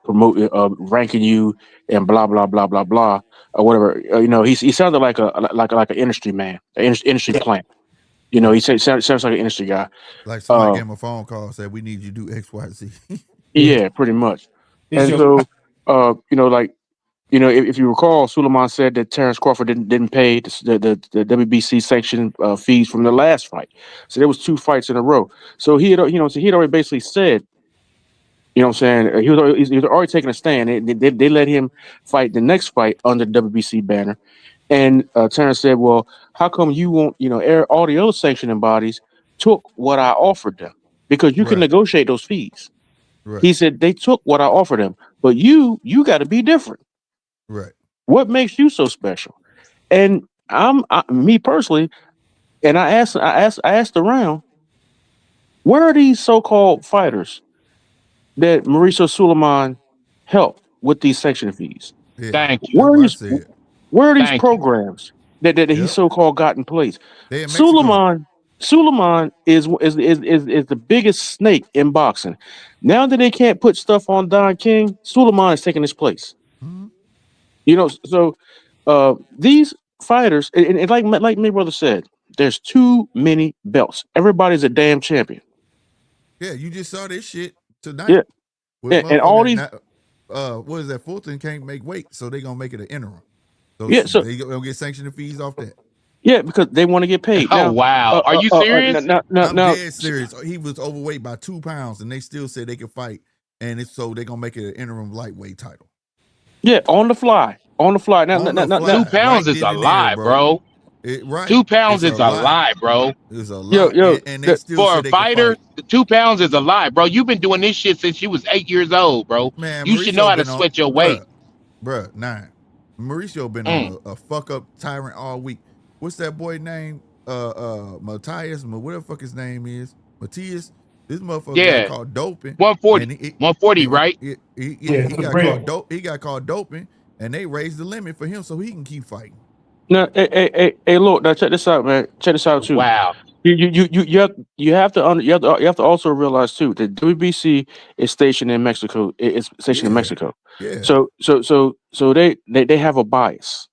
promoting ranking you and blah blah blah blah blah or whatever. He sounded like an industry man, an industry Yeah. plant. Right. He sounds like an industry guy. Like somebody Uh, gave him a phone call said we need you to do X, Y, Z. Yeah. yeah, pretty much. It's And your so, like if you recall, Suleiman said that Terrence Crawford didn't pay the WBC sanction fees from the last fight. So there was two fights in a row. So he had already basically said, you know what I'm saying, he was already taking a stand. They let him fight the next fight under the WBC banner. And Terrence said, well, how come you won't, all the other sanctioning bodies took what I offered them? Because you can Right. negotiate those fees. Right. He said they took what I offered them, but you got to be different. Right. What makes you so special? And me personally, and I asked around, where are these so-called fighters that Mauricio Suleiman helped with these sanction fees? Yeah. Thank you. That's Where are what I these said. where are these Thank you. programs that he Yep. so-called got in place? They in Mexico. Suleiman is the biggest snake in boxing. Now that they can't put stuff on Don King, Suleiman is taking his place. Mhm. So these fighters, and like my brother said, there's too many belts. Everybody's a damn champion. Yeah, you just saw this shit tonight Yeah, with and all motherfuckers. these, What is that? Fulton can't make weight, so they gonna make it an interim. So yeah, so they gonna get sanctioning fees off that. yeah, because they want to get paid Oh now. wow. Are you serious? I'm Now, dead serious. He was overweight by 2 pounds, and they still said they could fight, and it's so they gonna make it an interim lightweight title yeah, on the fly. on the Two fly, pounds right is then a and there, lie, bro. bro. Right, 2 pounds it's a is a lot. lie, bro. It's a Yo, lot, yo, and they the, still For a said they could fighter, fight. 2 pounds is a lie, bro. You've been doing this shit since you was 8 years old, bro. Man, You should know Mauricio how to been on, sweat your weight. bruh, 9. Mauricio been on Mm. a fuck up tyrant all week. What's that boy name? Matthias, whatever the fuck his name is, Matthias. This motherfucker got Yeah, caught doping, 140, and 140, right? yeah, he the got caught real. He got caught doping, and they raised the limit for him so he can keep fighting. now, hey, look, now check this out, man. Check this out too. Wow. You have to also realize too that WBC is stationed in Mexico. It's stationed in Yeah, Mexico. yeah, So they have a bias.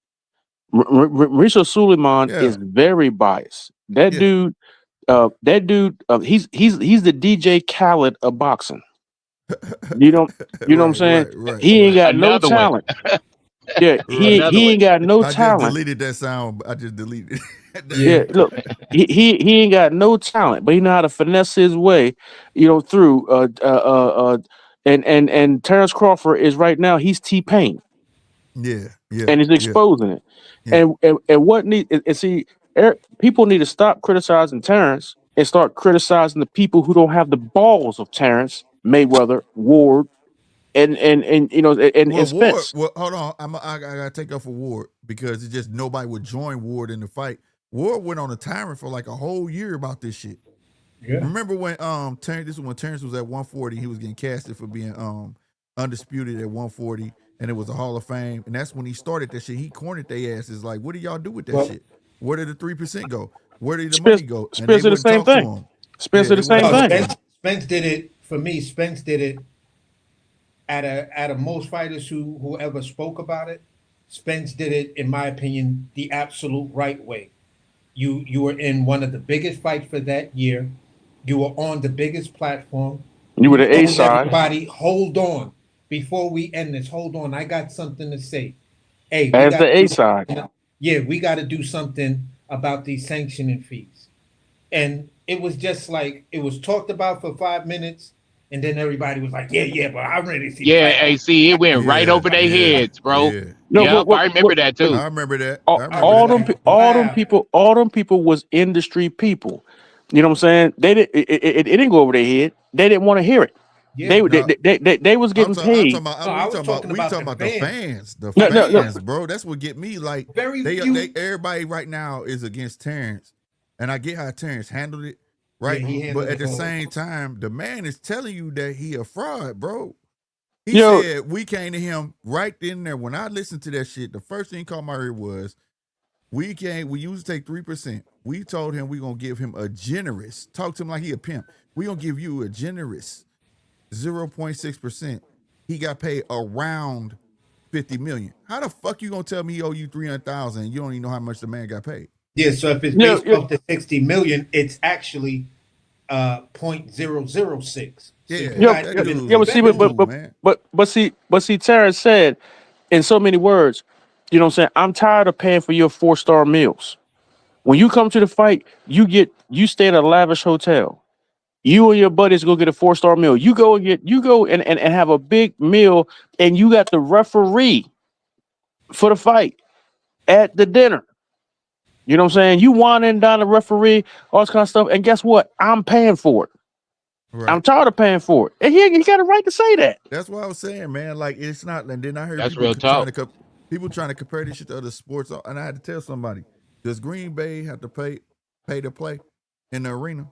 Mauricio Suleiman yeah, is very biased. yeah. He's the DJ Khaled of boxing. You know, you know what I'm Right, saying? right, right, He ain't right, got no Another one. talent. Yeah, he right. Another he one. ain't got no I just talent. deleted that sound. I just deleted Yeah. Yeah, it. look, he ain't got no talent, but he know how to finesse his way, through. And Terrence Crawford is right now. He's T-Pain, Yeah, yeah, and he's yeah, exposing it. yeah. And what need and see, people need to stop criticizing Terrence and start criticizing the people who don't have the balls of Terrence, Mayweather, Ward, and Well, Ward. Spence. Well, hold on. I gotta take up for Ward because it's just nobody would join Ward in the fight. Ward went on a tyrant for like a whole year about this shit. Yeah. Remember when this is when Terrence was at 140, he was getting casted for being undisputed at 140, and it was a Hall of Fame, and that's when he started that shit. He cornered their asses like, what do y'all do with that Well, shit? Where did the 3% go? Where did the Spence, money go? And they Spence did the wouldn't same talk to thing. him. Spence Yeah, did they the wouldn't same no, talk to thing. him. Spence did it for me. Spence did it out of most fighters who ever spoke about it. Spence did it, in my opinion, the absolute right way. You were in one of the biggest fights for that year. You were on the biggest platform. You were You the A told side everybody, hold on. Before we end this, hold on. I got something to say. Hey, we as got the to A do side. something. Yeah, we got to do something about these sanctioning fees. And it was just like it was talked about for 5 minutes, and then everybody was like, "Yeah, but I'm ready to see the Yeah, fight." AC, it went right Yeah, over their yeah, heads, bro. yeah. No, Yep, I remember that but too. I remember that. I all, I remember was all that. them like, "Wow." all them people was industry people. You know what I'm saying? They did it didn't go over their head. They didn't want to hear it. Yeah. No, They was getting I'm talking paid. about. No, I was talking We about talking the about the fans. fans. The No, no, no. fans, bro. That's what get me. Like Very they few. everybody right now is against Terrence, and I get how Terrence handled it, Yeah, right? he But handled at it the all. same time, the man is telling you that he a fraud, bro. He Yo, said we came to him right then and there. When I listened to that shit, the first thing caught my ear was we used to take 3%. We told him we gonna give him a generous, talk to him like he a pimp. We gonna give you a generous 0.6%. He got paid around 50 million. How the fuck you gonna tell me he owe you 300,000 and you don't even know how much the man got paid? Yeah, so if it's yo, based yo, off the 60 million, it's actually 0.006. So Yeah, you yo, got that yo, even dude's yo, a but see, better news. fool, man. but see, Terrence said in so many words, you know what I'm saying? I'm tired of paying for your 4-star meals. When you come to the fight, you stay at a lavish hotel. You and your buddies go get a 4-star meal. You go and have a big meal, and you got the referee for the fight at the dinner. You know what I'm saying? You want in down the referee, all this kind of stuff. And guess what? I'm paying for it. I'm Right. tired of paying for it. And he got a right to say that. That's what I was saying, man. Like it's not. And then I heard That's people real trying talk. to people trying to compare this shit to other sports, and I had to tell somebody: does Green Bay have to pay to play in the arena?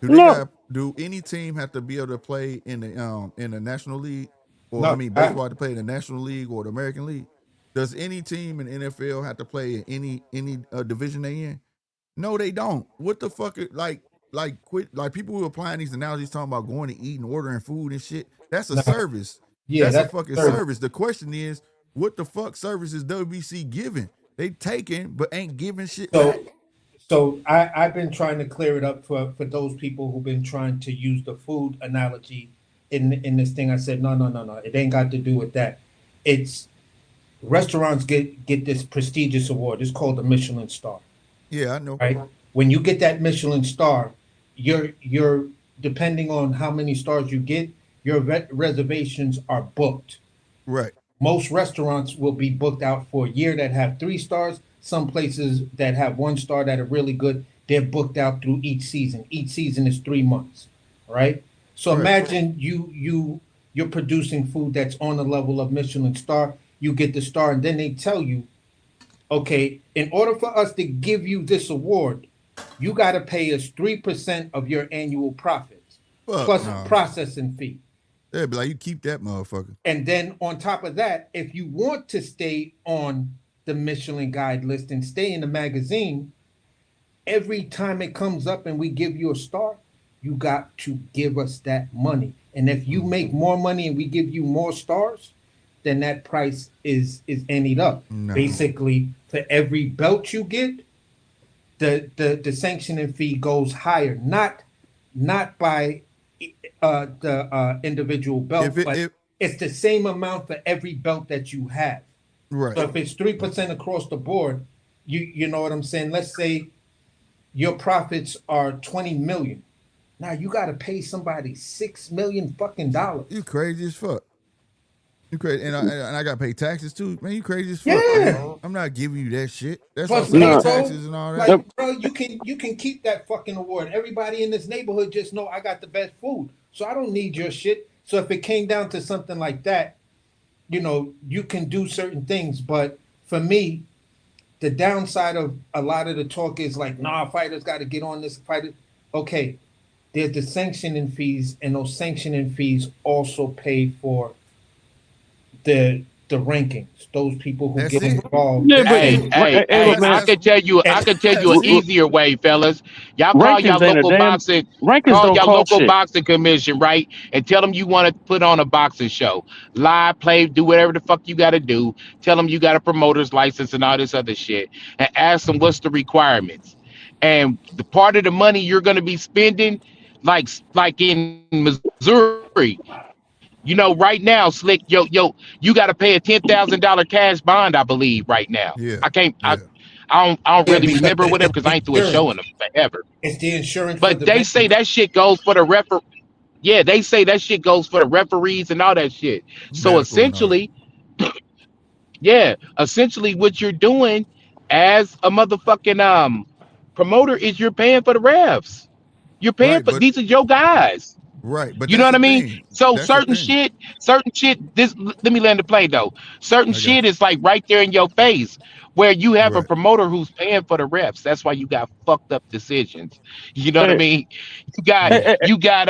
No. Do any team have to be able to play in the National League, or I No, mean baseball have to play in the National League or the American League? Does any team in NFL have to play in any division they in? No, they don't. What the fuck? Quit. Like people who are applying these analogies talking about going to eat and ordering food and shit. That's a no. service. Yeah, That's a that's fucking service. service. The question is, what the fuck service is WBC giving? They taking but ain't giving shit back. So, so I've been trying to clear it up for those people who've been trying to use the food analogy in this thing. I said, no. It ain't got to do with that. It's restaurants get this prestigious award. It's called the Michelin star, Yeah, I know. right? When you get that Michelin star, you're depending on how many stars you get, your reservations are booked. Right. Most restaurants will be booked out for a year that have 3 stars. Some places that have 1 star that are really good, they're booked out through each season. Each season is 3 months, right? So Right. imagine you're producing food that's on the level of Michelin star. You get the star, and then they tell you, okay, in order for us to give you this award, you got to pay us 3% of your annual profits Fuck plus no. processing fee. They'd be like, you keep that motherfucker. And then on top of that, if you want to stay on the Michelin guide list and stay in the magazine, every time it comes up and we give you a star, you got to give us that money. And if you make more money and we give you more stars, then that price is ended up. No. Basically, for every belt you get, the sanctioning fee goes higher, not by the individual belt, If it but if it's the same amount for every belt that you have. right. So if it's 3% across the board, you know what I'm saying? Let's say your profits are 20 million. Now you got to pay somebody 6 million fucking dollars. You crazy as fuck. You crazy, and I got to pay taxes too, man. You crazy as fuck. Yeah. Man. I'm not giving you that shit. That's Plus outside of No. taxes and all that. like, bro, you can keep that fucking award. Everybody in this neighborhood just know I got the best food, so I don't need your shit. So if it came down to something like that, you know, you can do certain things. But for me, the downside of a lot of the talk is like, nah, fighters got to get on this fighter. Okay, there's the sanctioning fees, and those sanctioning fees also pay for the the rankings. Those people who That's get it. involved. Yeah, but That's Hey, it. hey, hey, look, hey! man, I can tell you, I can tell you an That's it. easier way, fellas. Y'all call y'all rankings ain't a local damn. boxing, Rankings call don't y'all cost local shit. boxing commission, right? And tell them you want to put on a boxing show, live, play, do whatever the fuck you got to do. Tell them you got a promoter's license and all this other shit, and ask them what's the requirements. And the part of the money you're going to be spending, like in Missouri, right now, Slick, you got to pay a $10,000 cash bond, I believe, right now. I Yeah. can't, Yeah. I don't really Yeah, remember because whatever because I ain't through a show in them insurance. forever. It's the insurance for But the they say venue. that shit goes for the refer. Yeah, they say that shit goes for the referees and all that shit. So Medical and all that. essentially, yeah, essentially what you're doing as a motherfucking promoter is you're paying for the refs. You're paying Right. for But these are your guys. right. But You know that's what the I mean? thing. So That's the thing. certain shit. This let me land the plane though. Certain I got shit is like right there in your face, where you you. have a Right. promoter who's paying for the refs. That's why you got fucked up decisions. You know what I Hey, mean? You got Yeah. hey, you got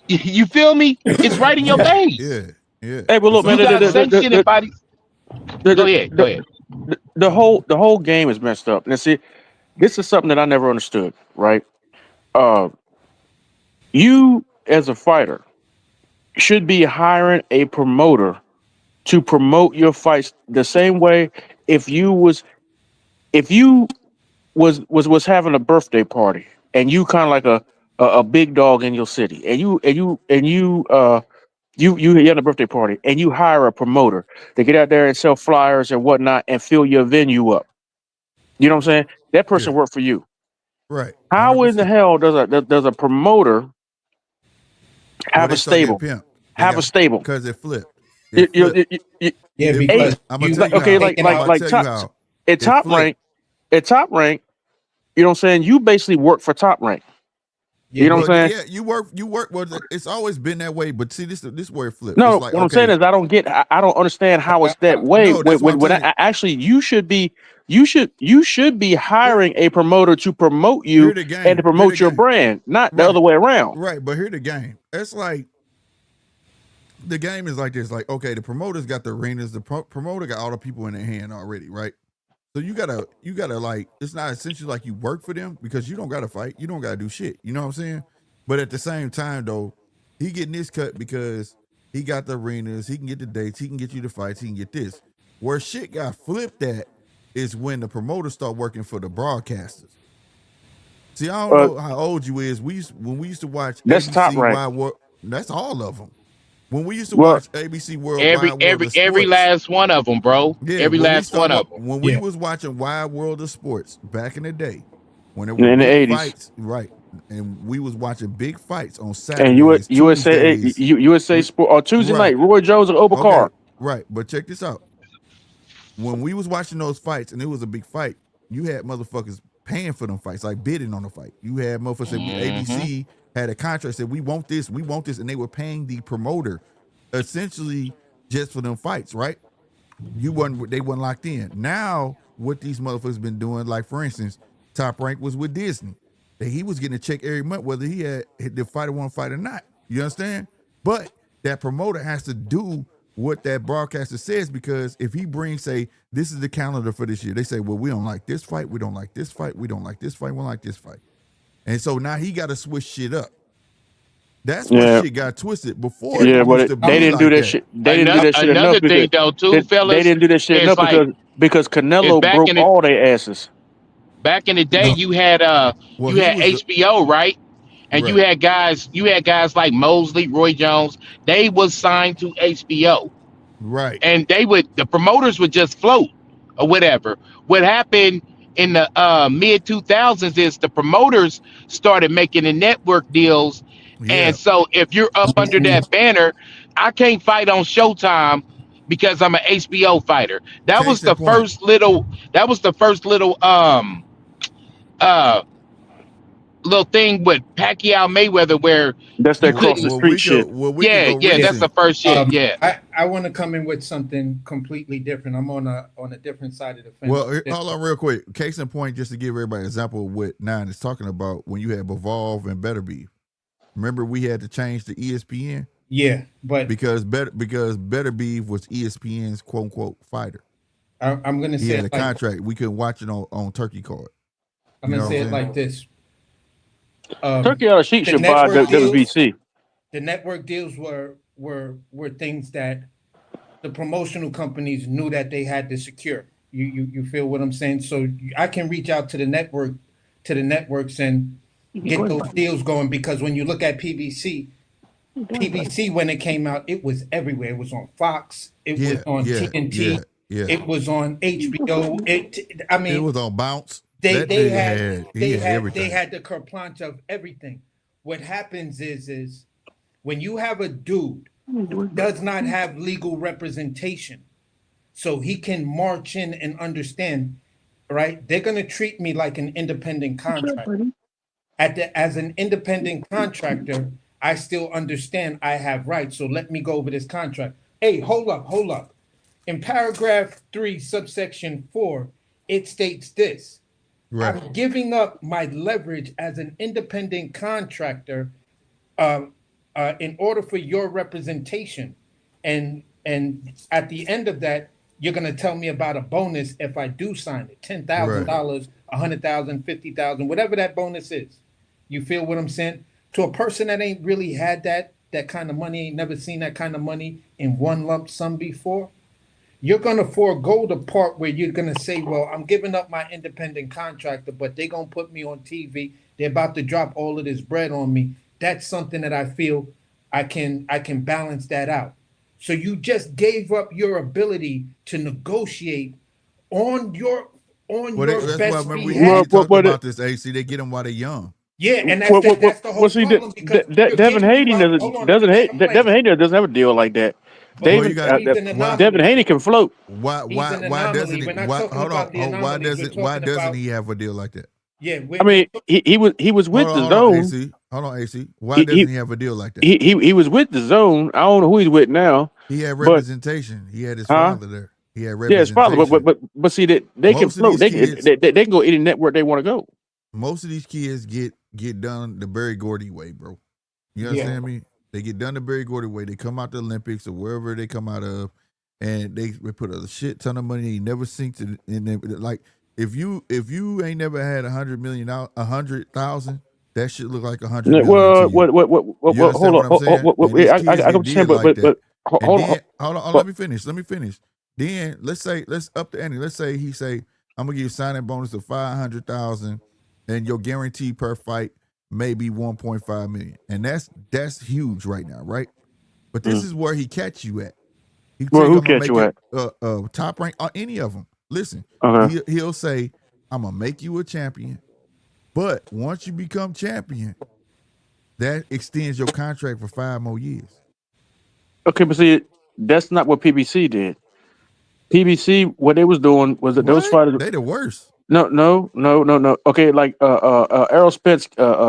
you feel me? It's right in your Yeah. face. Yeah. Yeah. hey, well, It's look, man, You all got about sanctioning bodies. the, Go the, ahead. Go the, ahead. the whole game is messed up. Now, see, this is something that I never understood. Right? Uh, you as a fighter should be hiring a promoter to promote your fights the same way if you was having a birthday party and you kind of like a big dog in your city and you had a birthday party and you hire a promoter to get out there and sell flyers and whatnot and fill your venue up. You know what I'm saying? That yeah. person worked for you. Right. How in the 100%. hell does a promoter Well, have a they start get stable? pimped. They Have a got stable? because it flipped. It You, you, flipped. you, you, you, Yeah, It hey, flipped. because I'm gonna you tell you okay, how. like taking I'm like out. gonna like tell you top how at it top flipped. rank at top rank. You know what I'm saying? You basically work for top rank. Yeah, You know what Well, I'm saying? yeah, you work. You work. Well, it's always been that way. But see, this where it flipped. It's No, like what I'm saying okay, is I don't understand how it's that way. no, When that's what I'm when, when telling you. actually you should be Here, hiring a promoter to promote here you the and to game. Here the promote your game. brand, not the Right, other way around. right. But here the game. It's like the game is like this. Like okay, the promoters got the arenas. The promoter got all the people in their hand already. Right. So you gotta like. It's not essentially like you work for them because you don't gotta fight. You don't gotta do shit. You know what I'm saying? But at the same time though, he getting this cut because he got the arenas. He can get the dates. He can get you the fights. He can get this. Where shit got flipped at is when the promoters start working for the broadcasters. See, I don't Uh, know how old you is. When we used to watch that's top ABC rank. Wide World. That's all of them. When we used to Well, watch ABC World Every Wide World every of every Sports. last one of them, bro. Yeah, Every last one of them. when we yeah. was watching Wide World of Sports back in the day, when there were in the big '80s, fights, right? And we was watching big fights on and Saturdays, Tuesdays. USA We Sport on Tuesday right, night, Roy Jones and okay, Obakar. right. But check this out: when we was watching those fights, and it was a big fight, you had motherfuckers paying for them fights, like bidding on the fight. You had motherfuckers said we Hmm. ABC had a contract said we want this, and they were paying the promoter essentially just for them fights, right? They weren't locked in. Now what these motherfuckers been doing, like for instance, Top Rank was with Disney. That he was getting a check every month, whether he had the fighter want to fight or not. You understand? But that promoter has to do what that broadcaster says because if he brings, say, this is the calendar for this year, they say, well, we don't like this fight, we don't like this fight, we don't like this fight, we don't like this fight. And so now he got to switch shit up. That's where Yeah, shit got twisted. Before it yeah, didn't but used to they be didn't do like that that. shit. They didn't do that shit enough Another because thing though, too, they fellas, didn't do that shit is enough like because is Canelo broke all their asses. back in the day No. Well, you he had was the HBO, right? And right, you had guys like Mosley, Roy Jones. They was signed to HBO, right. and the promoters would just float or whatever. What happened in the mid 2000s is the promoters started making the network deals, Yeah. and so if you're up under that banner, I can't fight on Showtime because I'm an HBO fighter. Case in point. That was the first uh little thing with Pacquiao Mayweather where That's you that Well, cross the couldn't. well, street shit. we could go Yeah, Yeah. that's the recent. first shit. Yeah. I want to come in with something completely different. I'm on a different side of the fence. Well, hold on real quick. Case in point, just to give everybody an example of what Nine is talking about when you had Evolve and Better Be. Remember we had to change the ESPN? Yeah, but because Better Beef was ESPN's quote unquote fighter. I'm gonna He say had it a like contract. We couldn't watch it on Turkey Card. I'm You gonna know say what it I'm like this. Turkey out of sheep The should buy network deals, WBC. the network deals were things that the promotional companies knew that they had to secure. You feel what I'm saying? So I can reach out to the networks and get those deals going because when you look at PBC when it came out, it was everywhere. It was on Fox, it was saying? on Yeah, TNT, yeah. it was on HBO. I It mean, was on Bounce. they That they nigga had had he they had had they everything. had the carte blanche of everything. What happens is when you have a dude who does not have legal representation, so he can march in and understand, right? They're gonna treat me like an independent contractor. As an independent contractor, I still understand I have rights. So let me go over this contract. Hey, hold up. In paragraph 3, subsection 4, it states this. Right. I'm giving up my leverage as an independent contractor in order for your representation. And at the end of that, you're gonna tell me about a bonus if I do sign it. Right. $10,000, 100,000, 50,000, whatever that bonus is. You feel what I'm saying? To a person that ain't really had that kind of money, ain't never seen that kind of money in one lump sum before, you're gonna forego the part where you're gonna say, "Well, I'm giving up my independent contractor, but they're gonna put me on TV. They're about to drop all of this bread on me." That's something that I feel I can balance that out. So you just gave up your ability to negotiate on your on Well, your that's why best remember Well, we behalf. talked about this. AC, they get them while they're young. Yeah, and that's the whole see, problem because you're Devin getting me Haney while hold on, let me land my Devin plane. Haney doesn't have a deal like that. But Well, you David got he's an why Devin anomaly. Haney can float. He's an why doesn't anomaly. it We're not why talking hold on about the anomalies. We're why talking doesn't about he have a deal like that? yeah. I mean, he was with the Hold on, zone. AC. Hold on, AC. Why He doesn't he, he have a deal like that? he was with the zone. I don't know who he's with now, He had but representation. He had his huh? father there. He had Yeah, it's probably. representation. But see that they can Most of float. these kids, They can go any network they want to go. most of these kids get done the Berry Gordy way, bro. You Yeah. understand me? They get done the Berry Gordy way. They come out the Olympics or wherever they come out of, and they put a shit ton of money. They never sink to in there. Like if you ain't never had $100,000, 100,000, that shit look like 100,000 to Well, you. You hold understand on. what I'm saying? And these I kids got get what you're saying, did like that. but hold And on. then hold on, let me finish. Let me finish. Then let's up the ante. Let's say he say I'm gonna give you a signing bonus of 500,000, and your guarantee per fight may be 1.5 million, and that's huge right now, right? But this is where he catch you at. He tell Well, you who I'm gonna catch make you it at? top rank or any of them. Listen, Okay. he'll say I'm gonna make you a champion, but once you become champion, that extends your contract for 5 more years. Okay, but see, that's not what PBC did. PBC, what they was doing was that those What? fighters. They the worst. No. Okay, like Errol Spence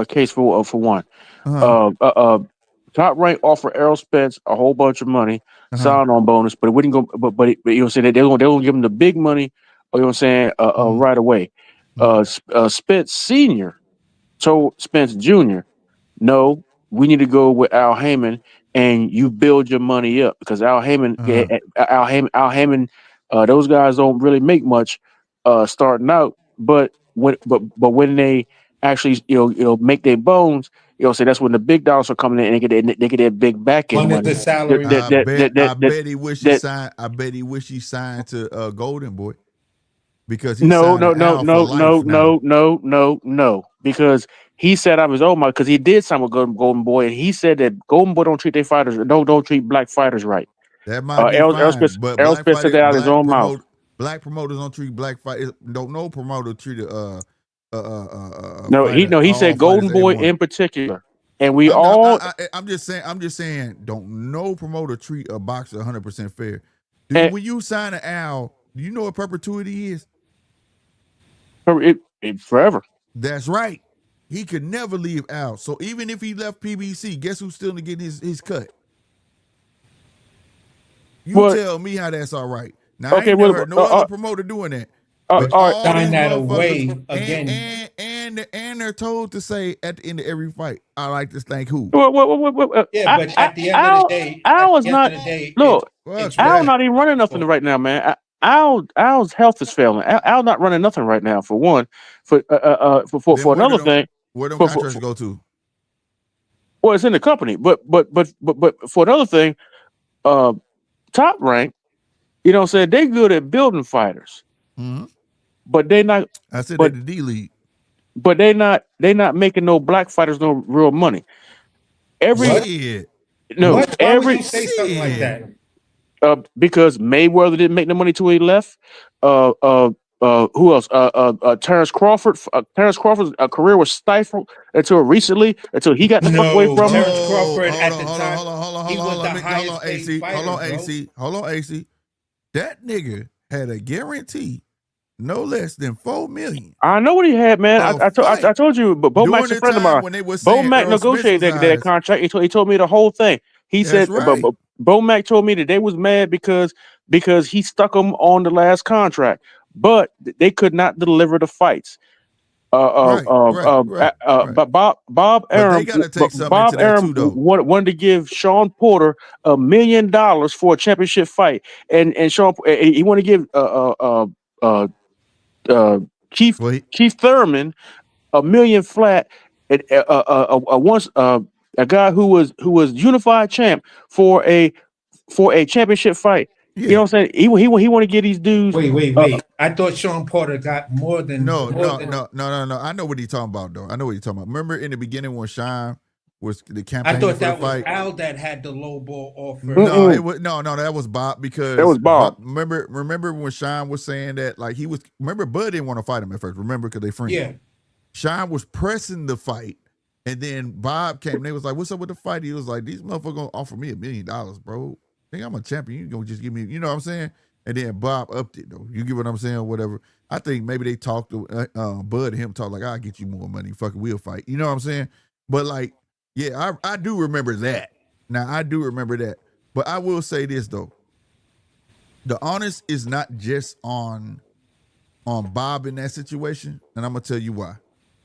case for one. Uh-huh. Uh, uh, uh, Top Rank offered Errol Spence a whole bunch of money, Uh-huh. sign on bonus, but it wouldn't go. But you know, what I'm saying they're gonna give him the big money. You know what I'm saying? Mhm. Right away. Mhm. Spence Senior told Spence Junior, "No, we need to go with Al Heyman, and you build your money up because Uh-huh. Al Heyman, those guys don't really make much starting out, but when they actually make their bones, say that's when the big dollars are coming in and they get that big back end One is money. the salary. I bet he wish he That signed. I bet he wish he signed to Golden Boy because he No, signed no, to no, Al for no, life no, now. no, no, no, no. Because he said out of his own mouth, because he did sign with Golden Boy, and he said that Golden Boy don't treat their fighters, don't treat black fighters right. That might be fine, but Errol Spence said that out of his own mouth. black promoters don't treat black fighters. Don't no promoter treat No, fighter he all said fighters Golden Boy A1. in particular, and we all I'm just saying. Don't no promoter treat a boxer 100% fair. Dude, and when you sign an Al, do you know what perpetuity is? it forever. That's right. He could never leave Al. So even if he left PBC, guess who's still getting his cut? You Well, tell me how that's all right. Now I okay, ain't never well, heard no other promoter doing that. But But you all right, all sign these that motherfuckers away again. and they're told to say at the end of every fight, I like to thank who? Yeah, but at the end of the day, Al is not. Look, it's Al that. not even running nothing right now, man. Al's health is failing. Al not running nothing right now. For one, for Then where another do them, thing, where them for, contracts go to? well, it's in the company. But for another thing, Top Rank, you know, what I'm saying they good at building fighters, Mm-hmm. but they not. I said But at the D League. but they not making no black fighters no real money. Shit. What? Why would you Every say something like that? because Mayweather didn't make no money till he left. Who else? Terrence Crawford. Terrence Crawford's career was stifled until recently, until he got the fuck away from him. Terrence Crawford hold at on, the hold on, time, hold on, hold on, he hold on, was the highest paid AC. fighter, Hold on, bro. AC. Hold on, AC. That nigga had a guarantee no less than $4 million. I know what he had, man. I told you, but Bo Mac's a friend of mine. When they were Bo saying Mac Earl Smith negotiated was that eyes. contract. He told me the whole thing. He That's said, right. Bo Mac told me that they was mad because he stuck them on the last contract, but they could not deliver the fights. Right. But Bob But Arum, they gotta take something into that too, though. wanted to give Sean Porter $1 million for a championship fight, and Sean he wanted to give Keith Thurman $1 million flat, and once a guy who was unified champ for a championship fight. Yeah. You know what I'm saying? He want to get these dudes. Wait. I thought Sean Porter got more than No. I know what he's talking about, though. I know what he's talking about. Remember in the beginning when Sean was the campaign I thought for that the fight? was Al that had the low ball offer. No, it was no, that was Bob, because that was Bob. Remember when Sean was saying that, like, he was, remember Bud didn't want to fight him at first. Remember, because they friends. Yeah. Sean was pressing the fight, and then Bob came and they was like, "What's up with the fight?" He was like, "These motherfuckers gonna offer me $1 million, bro. I think I'm a champion. You gonna just give me, you know what I'm saying?" And then Bob upped it, though. You get what I'm saying, or whatever. I think maybe they talked to Bud and him talk like, "I'll get you more money. Fucking, we'll fight." You know what I'm saying? But like, yeah, I do remember that. Now I do remember that. But I will say this though: the honest is not just on Bob in that situation, and I'm gonna tell you why.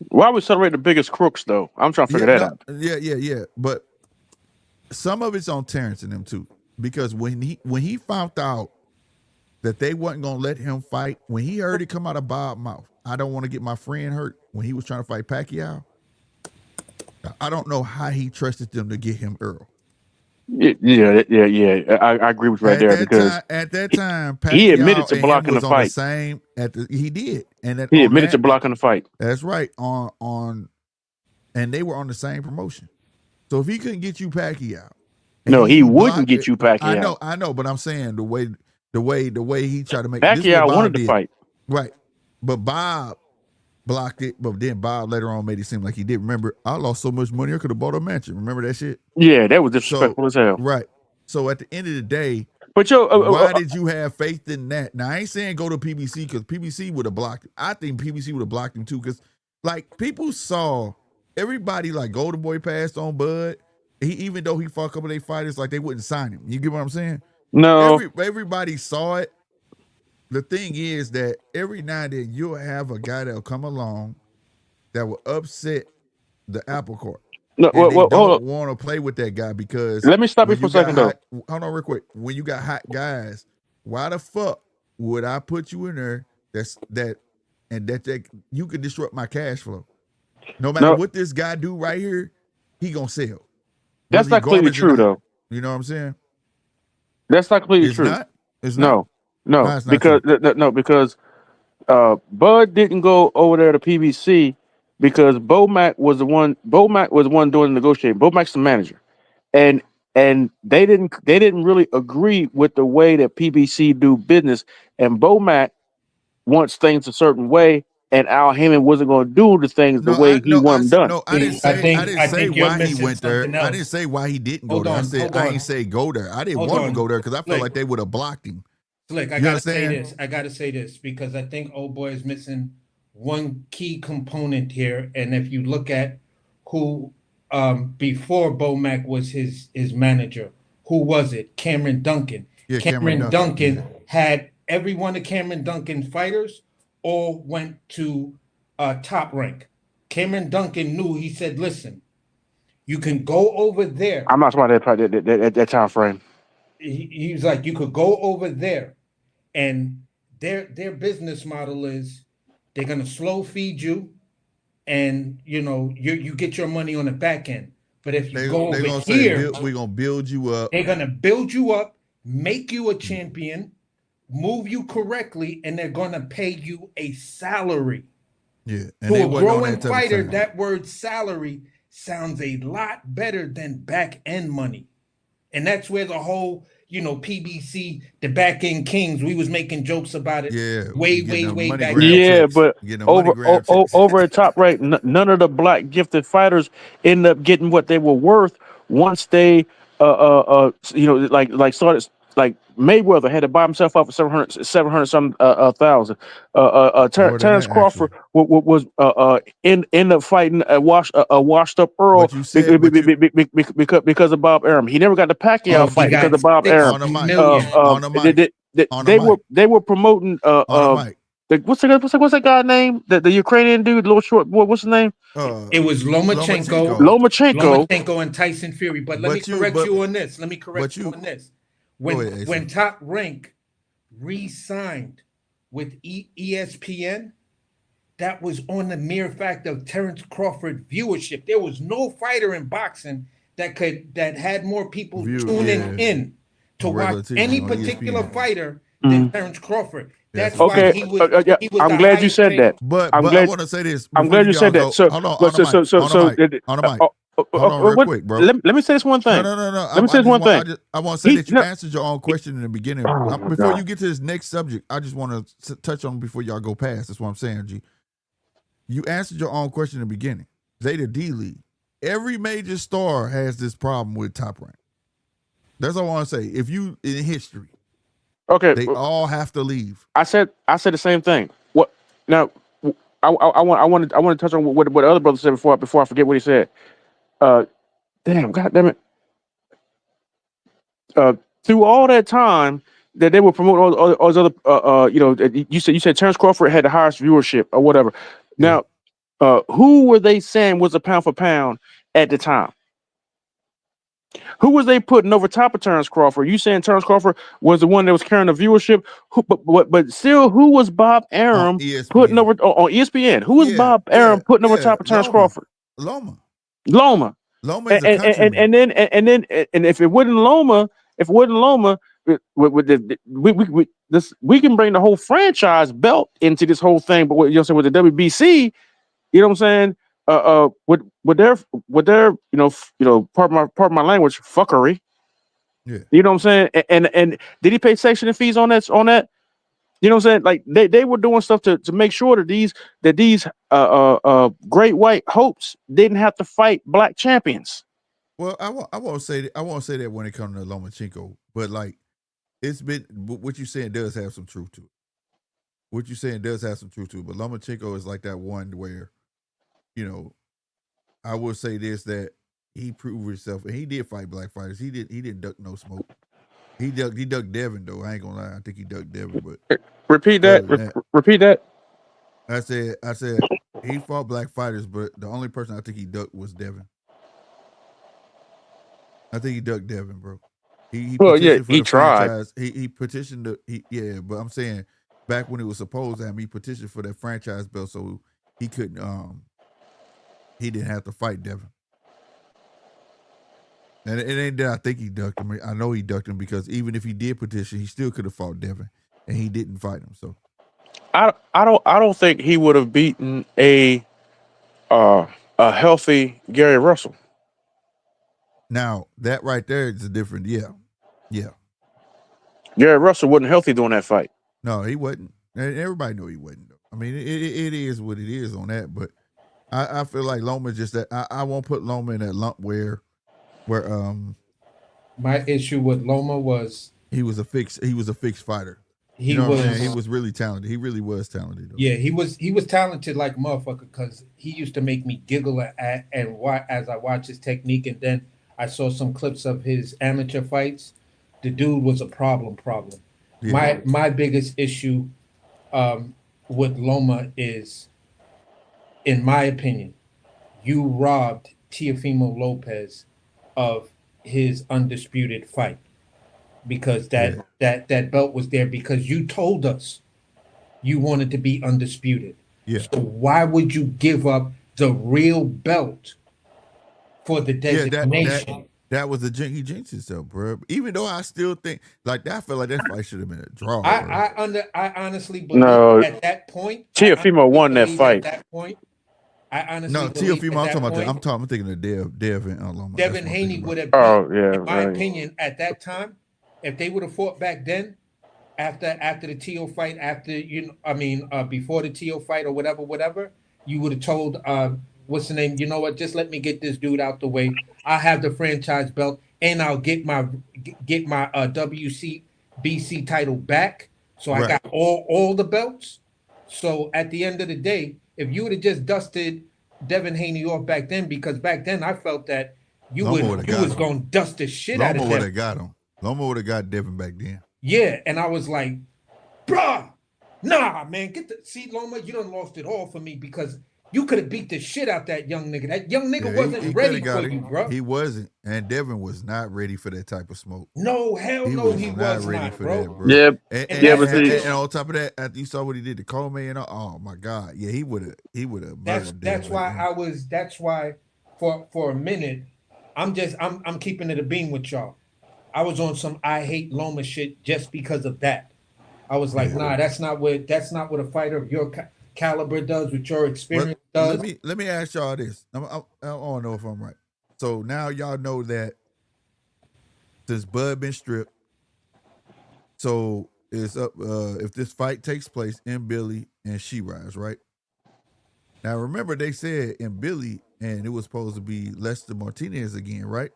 Why we celebrate the biggest crooks though? I'm trying to figure that out. Yeah. But some of it's on Terrence and them too, because when he found out that they wasn't gonna let him fight, when he heard it come out of Bob's mouth, "I don't want to get my friend hurt," when he was trying to fight Pacquiao, I don't know how he trusted them to get him Earl. Yeah. I agree with you right there, because at that time, Pacquiao he admitted to and blocking him was the on fight. the same he did, and then He admitted to blocking the fight. That's right, on and they were on the same promotion. So if he couldn't get you Pacquiao, no, he wouldn't get you Pacquiao. I know, but I'm saying the way he tried to make Pacquiao wanted to fight, right? But Bob blocked it. But then Bob later on made it seem like he did. Remember, I lost so much money I could have bought a mansion. Remember that shit? Yeah, that was disrespectful as hell. Right. So at the end of the day, but why did you have faith in that? Now I ain't saying go to PBC, because PBC would have blocked him. I think PBC would have blocked him too, because like people saw everybody, like Golden Boy passed on Bud. Even though he fought a couple of their fighters, like they wouldn't sign him. You get what I'm saying? No. Everybody saw it. The thing is that every now and then you'll have a guy that'll come along that will upset the apple cart. No, and they don't want to play with that guy, because let me stop you for a second though. Hold on real quick. When you got hot guys, why the fuck would I put you in there that you could disrupt my cash flow? No matter what this guy do right here, he gonna sell. That's not completely true though. You know what I'm saying? That's not completely true. It's not. No, it's not because Bud didn't go over there to PBC because Bo Mac was the one doing the negotiating. Bo Mac's the manager, and they didn't really agree with the way that PBC do business. And Bo Mac wants things a certain way, and Al Heyman wasn't going to do the things the way he wanted them done. No, I didn't say why he went there. Else. I didn't say why he didn't go there. I said I ain't say go there. I didn't want him to go there because I felt like they would have blocked him. Slick, I gotta say this because I think old boy is missing one key component here. And if you look at who before Bo Mac was his manager, who was it? Cameron Duncan. Yeah, Cameron Duncan had every one of Cameron Duncan fighters all went to Top Rank. Cameron Duncan knew. He said, "Listen, you can go over there." I'm not talking about that time frame. He was like, "You could go over there, and their business model is they're gonna slow feed you, and you get your money on the back end. But if you go They over gonna say here, we're gonna build you up. they're gonna build you up, make you a champion, move you correctly, and they're gonna pay you a salary." Yeah, and To they a wasn't on growing that type fighter, of time. that word salary sounds a lot better than back end money. And that's where the whole, PBC, the back end kings, we was making jokes about it Yeah, way, you getting way, them way money back grab then. Yeah, checks. but Getting them money grab checks. over at Top Rank, none of the black gifted fighters end up getting what they were worth once they started, like Mayweather had to buy himself up for 700 some thousand. More than Terrence that, actually. Crawford was end up fighting a washed up Earl But you said, because of Bob Arum. He never got the Pacquiao And he fight because got of Bob Arum. on the mic, $6 million. on the mic, on the mic, They were promoting on the mic. what's that guy name? The Ukrainian dude, little short boy. What's his name? It was Lomachenko, Lomachenko. and Tyson Fury. But let me But you- correct but- you on this. Let me correct but you you- on this. Go ahead, Asa. When Top Rank re-signed with ESPN, that was on the mere fact of Terrence Crawford viewership. There was no fighter in boxing that had more people tuning in to On regular watch TV, any on particular ESPN. fighter than Terrence Crawford. That's Okay, why he was. He was I'm the glad you highest said paid- that. But I'm I glad- want to say this. I'm before glad you said y'all that. So, hold on, but on the mic, on the mic, on the mic. Hold on, real quick, bro. Let me say this one thing. No. Let me say this one thing. I want to say He- that you no- answered your own question in the beginning. Oh, my Before God. you get to this next subject, I just want to touch on before y'all go past. That's what I'm saying, G. You answered your own question in the beginning. Zeta D League. Every major star has this problem with Top Rank. That's all I want to say. If you in history, Okay, they all have to leave. I said the same thing. What now? I want to touch on what the other brother said before I forget what he said. Damn, God damn it. Through all that time that they were promoting all those other, you said Terrence Crawford had the highest viewership or whatever. Now, who were they saying was a pound for pound at the time? Who was they putting over top of Terrence Crawford? You saying Terrence Crawford was the one that was carrying the viewership? But still, who was Bob Arum ESPN. putting over on ESPN? Who was Bob Arum putting over top of Terrence Crawford? Loma. Loma. Loma is a countryman. And if it wasn't Loma, we can bring the whole franchise belt into this whole thing. But with the WBC, you know what I'm saying? With their part of my language, fuckery. Yeah. You know what I'm saying? And did he pay section fees on that? You know what I'm saying? Like they were doing stuff to make sure that these great white hopes didn't have to fight black champions. Well, I won't say that when it comes to Lomachenko, but like it's been what you saying does have some truth to it. What you saying does have some truth to it, but Lomachenko is like that one where, I will say this, that he proved himself, and he did fight black fighters. He didn't duck no smoke. He ducked Devin though. I ain't gonna lie. I think he ducked Devin, but repeat that. Repeat that. I said he fought black fighters, but the only person I think he ducked was Devin. I think he ducked Devin, bro. He petitioned for the tried. franchise. He petitioned but I'm saying back when it was supposed to happen, he petitioned for that franchise belt so he couldn't he didn't have to fight Devin. And it ain't that I think he ducked him. I know he ducked him because even if he did petition, he still could have fought Devin, and he didn't fight him. So I don't think he would have beaten a healthy Gary Russell. now that right there is a different, yeah. Gary Russell wasn't healthy during that fight. No, he wasn't. And everybody knew he wasn't. Though. I mean, it is what it is on that. But I feel like Loma just that I won't put Loma in that lump where my issue with Loma was he was a fixed fighter. He was really talented. He really was talented. Though. Yeah, he was talented like a motherfucker because he used to make me giggle as I watched his technique, and then I saw some clips of his amateur fights. The dude was a problem. Yeah. My biggest issue with Loma is, in my opinion, you robbed Teofimo Lopez of his undisputed fight because that belt was there because you told us you wanted to be undisputed. Yeah. So why would you give up the real belt for the designation? That was a he jinxed himself, bro. Even though I still think like that, I feel like that fight should have been a draw. I honestly believe No, at that point, Teofimo won that fight. At that point, I honestly No, believe Teofimo. at that point, I'm thinking of Dev and Loma. Devin Haney would have. Oh yeah, in my right. opinion, at that time, if they would have fought back then, after the Teo fight, before the Teo fight or whatever, you would have told what's the name? You know what? Just let me get this dude out the way. I have the franchise belt, and I'll get my WBC title back. So I got all the belts. So at the end of the day, if you would have just dusted Devin Haney off back then, because back then I felt that you was going to dust the shit out of Loma him. would have got him. Loma would have got Devin back then. Yeah, and I was like, bruh, nah, man, see, Loma, you done lost it all for me because you could have beat the shit out that young nigga. That young nigga wasn't ready for you, bro. He wasn't, and Devin was not ready for that type of smoke. No, hell no, he was not, bro. That, bro. Yeah, and on top of that, after you saw what he did to Coleman, and oh my God, yeah, he would have. That's why for a minute, I'm keeping it a beam with y'all. I was on some I hate Loma shit just because of that. I was like, nah, that's not what a fighter of your caliber does, with your experience does. Let me ask y'all this. I want to know if I'm right. So now y'all know that since Bud been stripped, so it's up if this fight takes place in Billy and Shiraz, right? Now remember they said in Billy and it was supposed to be Lester Martinez again, right?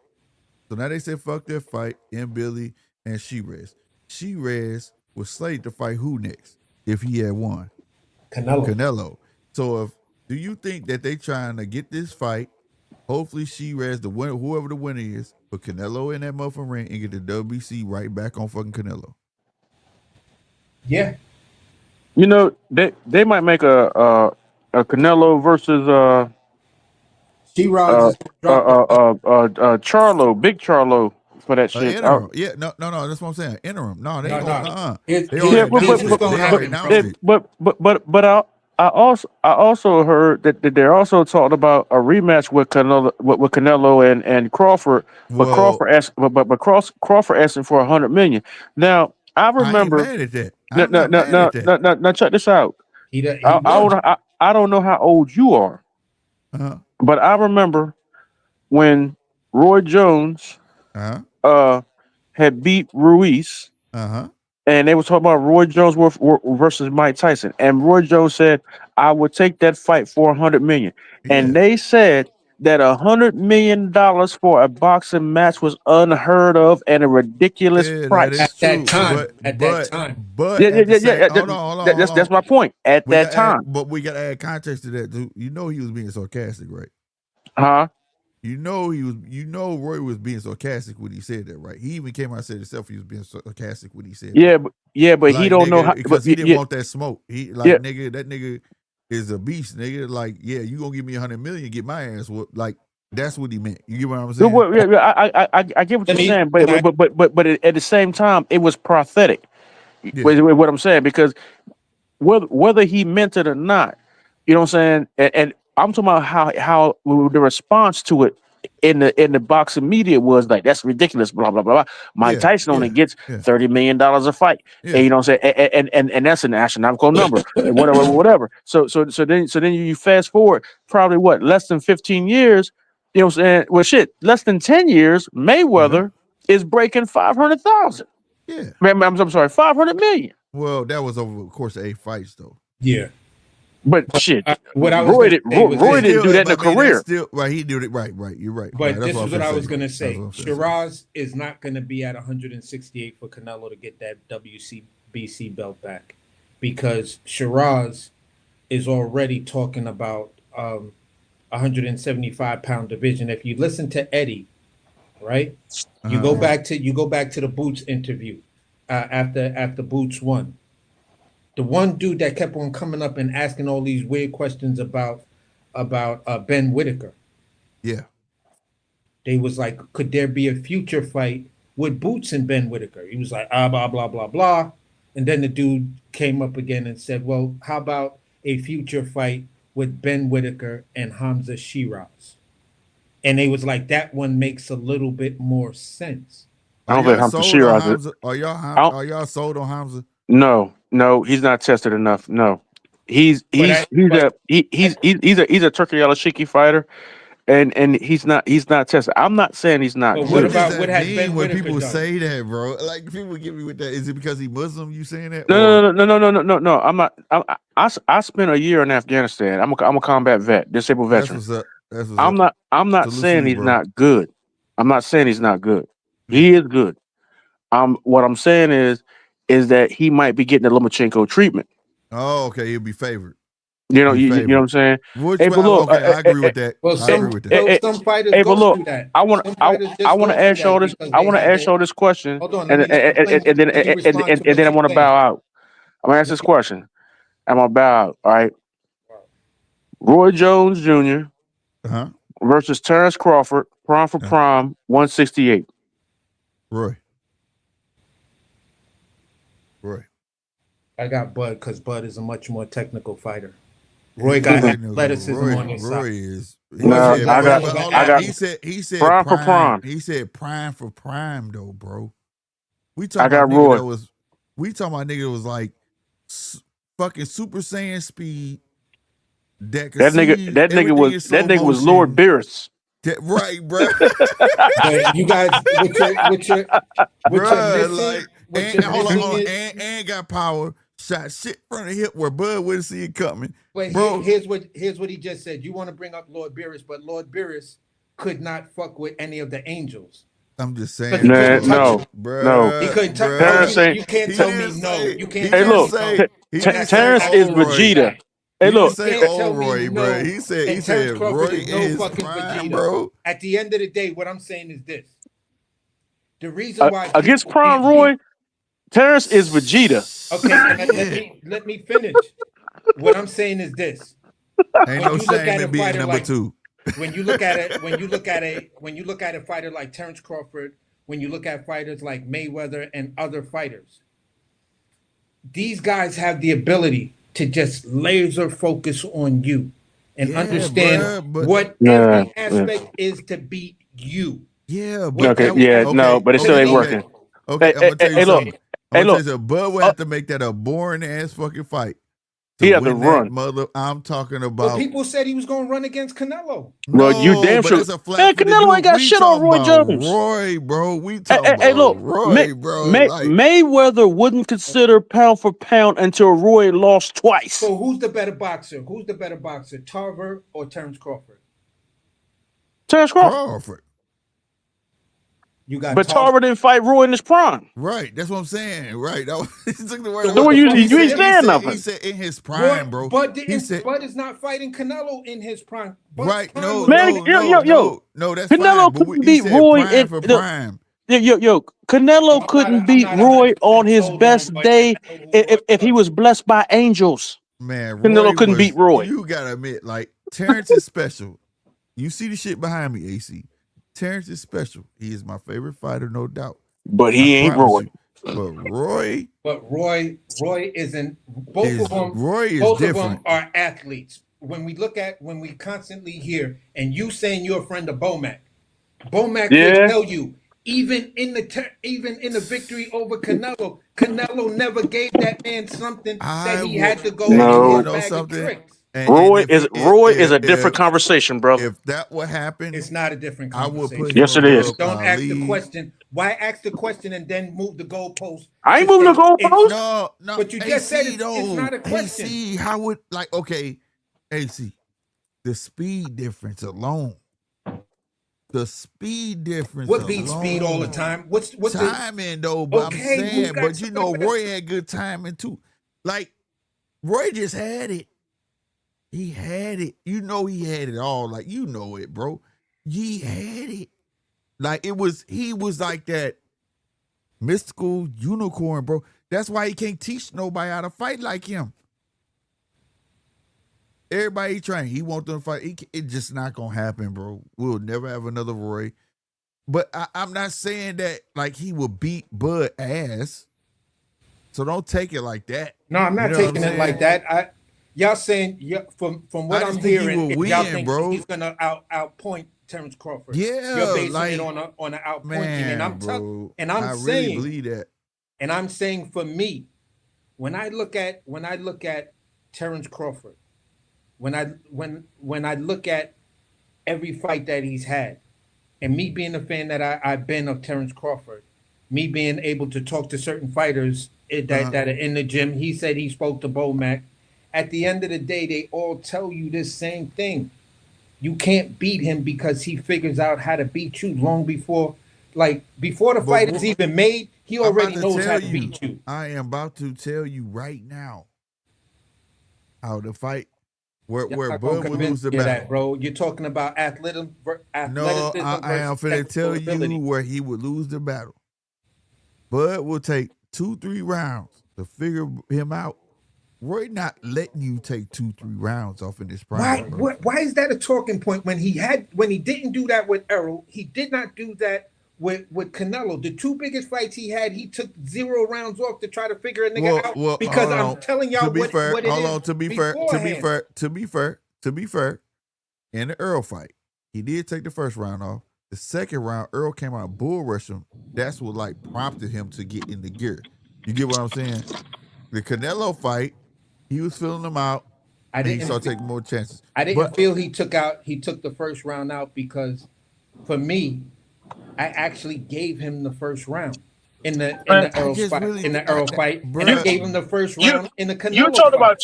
So now they said fuck that fight in Billy and Shiraz. Shiraz was slated to fight who next if he had won? Canelo. So do you think that they trying to get this fight? Hopefully Shiraz, the winner, whoever the winner is, put Canelo in that motherfucking ring and get the WBC right back on fucking Canelo. Yeah. You know, they might make a Canelo versus Shiraz Charlo, Big Charlo for that shit. Interim. Yeah, no, that's what I'm saying. Interim. No, they But I also heard that they're also talking about a rematch with Canelo and Crawford, but Crawford asking for $100 million. Now I remember. I ain't mad at that. Now check this out. I don't know how old you are, but I remember when Roy Jones had beat Ruiz, and they were talking about Roy Jones versus Mike Tyson, and Roy Jones said, "I would take that fight for $100 million." And they said that $100 million for a boxing match was unheard of and a ridiculous price at that time. But hold on. That's my point. At that time, but we got to add context to that, dude. You know he was being sarcastic, right? Huh? You know Roy was being sarcastic when he said that, right? He even came out and said himself he was being sarcastic when he said but like, he don't know how, because he didn't want that smoke. He nigga, that nigga is a beast, nigga. Like, yeah, you gonna give me $100 million, get my ass whooped. Like, that's what he meant. You get what I'm saying? I get what you're saying, but at the same time, it was prophetic. With what I'm saying, because whether he meant it or not, you know what I'm saying, and I'm talking about how the response to it in the boxing media was like, that's ridiculous, blah blah blah. Mike Tyson only gets $30 million a fight, and you know what I'm saying, and that's an astronomical number, and whatever. So then you fast forward probably less than 15 years, you know what I'm saying? Well, shit, less than 10 years, Mayweather is breaking 500,000. Yeah, I'm sorry, 500 million. Well, that was over the course of 8 fights, though. Yeah. But shit, Roy didn't do that in a career. Right, he did it right. You're right. But this is what I was gonna say. Shiraz is not gonna be at 168 for Canelo to get that WBC belt back, because Shiraz is already talking about 175-pound division. If you listen to Eddie, right, you go back to the Boots interview after Boots won. The one dude that kept on coming up and asking all these weird questions about Ben Whitaker, Yeah. They was like, could there be a future fight with Boots and Ben Whitaker? He was like, blah, blah, blah, blah. And then the dude came up again and said, well, how about a future fight with Ben Whitaker and Hamza Shiraz? And they was like, that one makes a little bit more sense. I Are don't think y'all Hamza sold on Shiraz. Hamza? Are y'all sold on Hamza? No, he's not tested enough. No, he's a Turkey Yalashiki fighter, and he's not tested. I'm not saying he's not But What what good. about does what that has mean Ben when Whitaker people done? say that, bro? Like people get me with that. Is it because he Muslim? You saying that? No. I'm not. I spent a year in Afghanistan. I'm a combat vet, disabled That's veteran. what's up. That's what's I'm up. not. I'm not Salute to saying you, he's bro. not good. I'm not saying he's not good. He is good. What I'm saying is that he might be getting the Lomachenko treatment. Oh, okay. He'll be favored. You know, Be you know what I'm favored. saying? Which Hey, but look, okay, I agree with that. Well, I agree some with that. well, some fighters hey, but go look, through that. I want Some fighters I just want go to through ask y'all that this. because I they want to have ask the. y'all this question, Hold on, let and me explain. Let me respond to what then I you're want to saying. bow out. I'm gonna ask this question. I'm gonna bow out. All right. Roy Jones Jr. Uh-huh. versus Terrence Crawford, prime for prime, 168. Roy. I got Bud because Bud is a much more technical fighter. Roy got athleticism on his Roy side. is. He No, said, I got but hold I on. got He said prime for prime. He said prime for prime though, bro. We I talking got about nigga Roy. that was. We talking about nigga that was like fucking Super Saiyan speed. That could see everything in slow that nigga was Lord motion. Beerus. Right, bro. But you guys, what you're Bruh, missing, like, what and you're hold missing on, is. and got power, shot shit from the hip where Bud wouldn't see it coming, But bro. here's what he just said. You want to bring up Lord Beerus, but Lord Beerus could not fuck with any of the angels. I'm just Because he saying, couldn't touch No, him. no. He couldn't touch. No, Terrence ain't. you can't he tell me didn't no. say, You he can't Hey, tell didn't me look, no. say, he And didn't that's not say Terrence how is you old Roy. Vegeta. react. Hey, He didn't look. say Can't tell old me Roy, bro. no. He And said Terrence Crawford Roy is in no his fucking prime, Vegeta. bro. At the end of the day, what I'm saying is this: the reason why Against people Prime can't beat. Roy, Terrence is Vegeta. Okay, and Shit. let me finish. What I'm saying is this: Ain't when no you look shame at in a being fighter number like two. when you look at it, when you look at a fighter like Terrence Crawford, when you look at fighters like Mayweather and other fighters, these guys have the ability to just laser focus on you and Yeah, understand bro. But what Nah, every aspect is to beat you. yeah, What but okay, that every yeah, aspect. no, okay, but it still ain't working. okay. Hey, I'm hey, gonna tell you hey, look, something. I'm hey, gonna tell you look. something. Bud would Uh, have to make that a boring ass fucking fight to he had to win that run. mother. I'm talking But about. people said he was going to run against Canelo. Well, you No, damn but sure. that's a flat Man, footed Canelo dude. ain't got We shit on talking Roy about Jones. Roy, bro. We Hey, talking hey, about look, Roy, bro. Like, Mayweather wouldn't consider pound for pound until Roy lost twice. So who's the better boxer? Who's the better boxer, Tarver or Terrence Crawford? Terrence Crawford. Crawford. You got But Tarver. Tarver didn't fight Roy in his prime. Right. That's what I'm saying. Right. That was, he took the word So out. what So the fuck is you the ain't saying difference? He nothing. said in his Roy, prime, bro. Bud He said, is not fighting Canelo in his prime. Bud's right. prime No, was Man, no, yo. no, no, no. That's fine. Canelo But couldn't he beat said Roy prime in for prime. Canelo couldn't I'm beat not Roy on 100% his sold on best Bud day Canelo who Roy if he was. was blessed by angels. Man, Canelo Roy couldn't beat was, Roy. you gotta admit, like, Terrence is special. You see the shit behind me, AC. Terrence is special. He is my favorite fighter, no doubt. But I he ain't promise Roy. you. But Roy But Roy isn't. Both of them. Roy is Both of them different. are athletes. When we constantly hear, and you saying you're a friend of Bomac will Yeah. tell you, even in the victory over Canelo never gave that man something that I he will, had to go and you in want his to know bag of something? tricks. And if he Roy is a different conversation, brother. if that would happen, It's not a different I would put conversation. him Yes, it is. above Don't ask the Ali. question. Why ask the question and then move the goalpost I to ain't moving the say it's? goalpost. No, But you just said AC it's though. not a question. AC, how would like okay, AC, the speed difference alone. The speed difference What beats speed all the alone. time? What's the Timing though, but I'm okay? Who saying, got but some you of the know, best? Roy had good timing too. Like Roy just had it. He had it. You know he had it all. Like you know it, bro. He had it. Like he was like that mystical unicorn, bro. That's why he can't teach nobody how to fight like him. Everybody he trained, he want them to fight. It's just not gonna happen, bro. We'll never have another Roy. But I'm not saying that like he will beat Bud ass. So don't take it like that. No, I'm not taking it like that. Y'all saying from what I'm hearing, y'all think he's gonna outpoint Terrence Crawford. Yeah, you're basing like, it on an outpointing, man, and I'm I saying, really believe that. And I'm saying for me, when I look at Terrence Crawford, when I look at every fight that he's had, and me being a fan that I've been of Terrence Crawford, me being able to talk to certain fighters that are in the gym, he said he spoke to Bomac. At the end of the day, they all tell you this same thing. You can't beat him because he figures out how to beat you long before the fight is even made. He already knows how to beat you. I am about to tell you right now how the fight where Bud will lose the battle. That, bro. You're talking about athleticism. No, I am finna tell you where he would lose the battle. Bud will take 2-3 rounds to figure him out. Roy not letting you take 2-3 rounds off in this prime. Why is that a talking point when he didn't do that with Errol? He did not do that with Canelo. The two biggest fights he had, he took 0 rounds off to try to figure a nigga out. Because I'm telling y'all what it is. To be fair, in the Earl fight, he did take the first round off. The second round, Earl came out bull rush him. That's what like prompted him to get in the gear. You get what I'm saying? The Canelo fight, he was filling them out. He started taking more chances. I didn't feel he took the first round out because, for me, I actually gave him the first round in the Earl fight, and I gave him the first round in the Canelo You talked about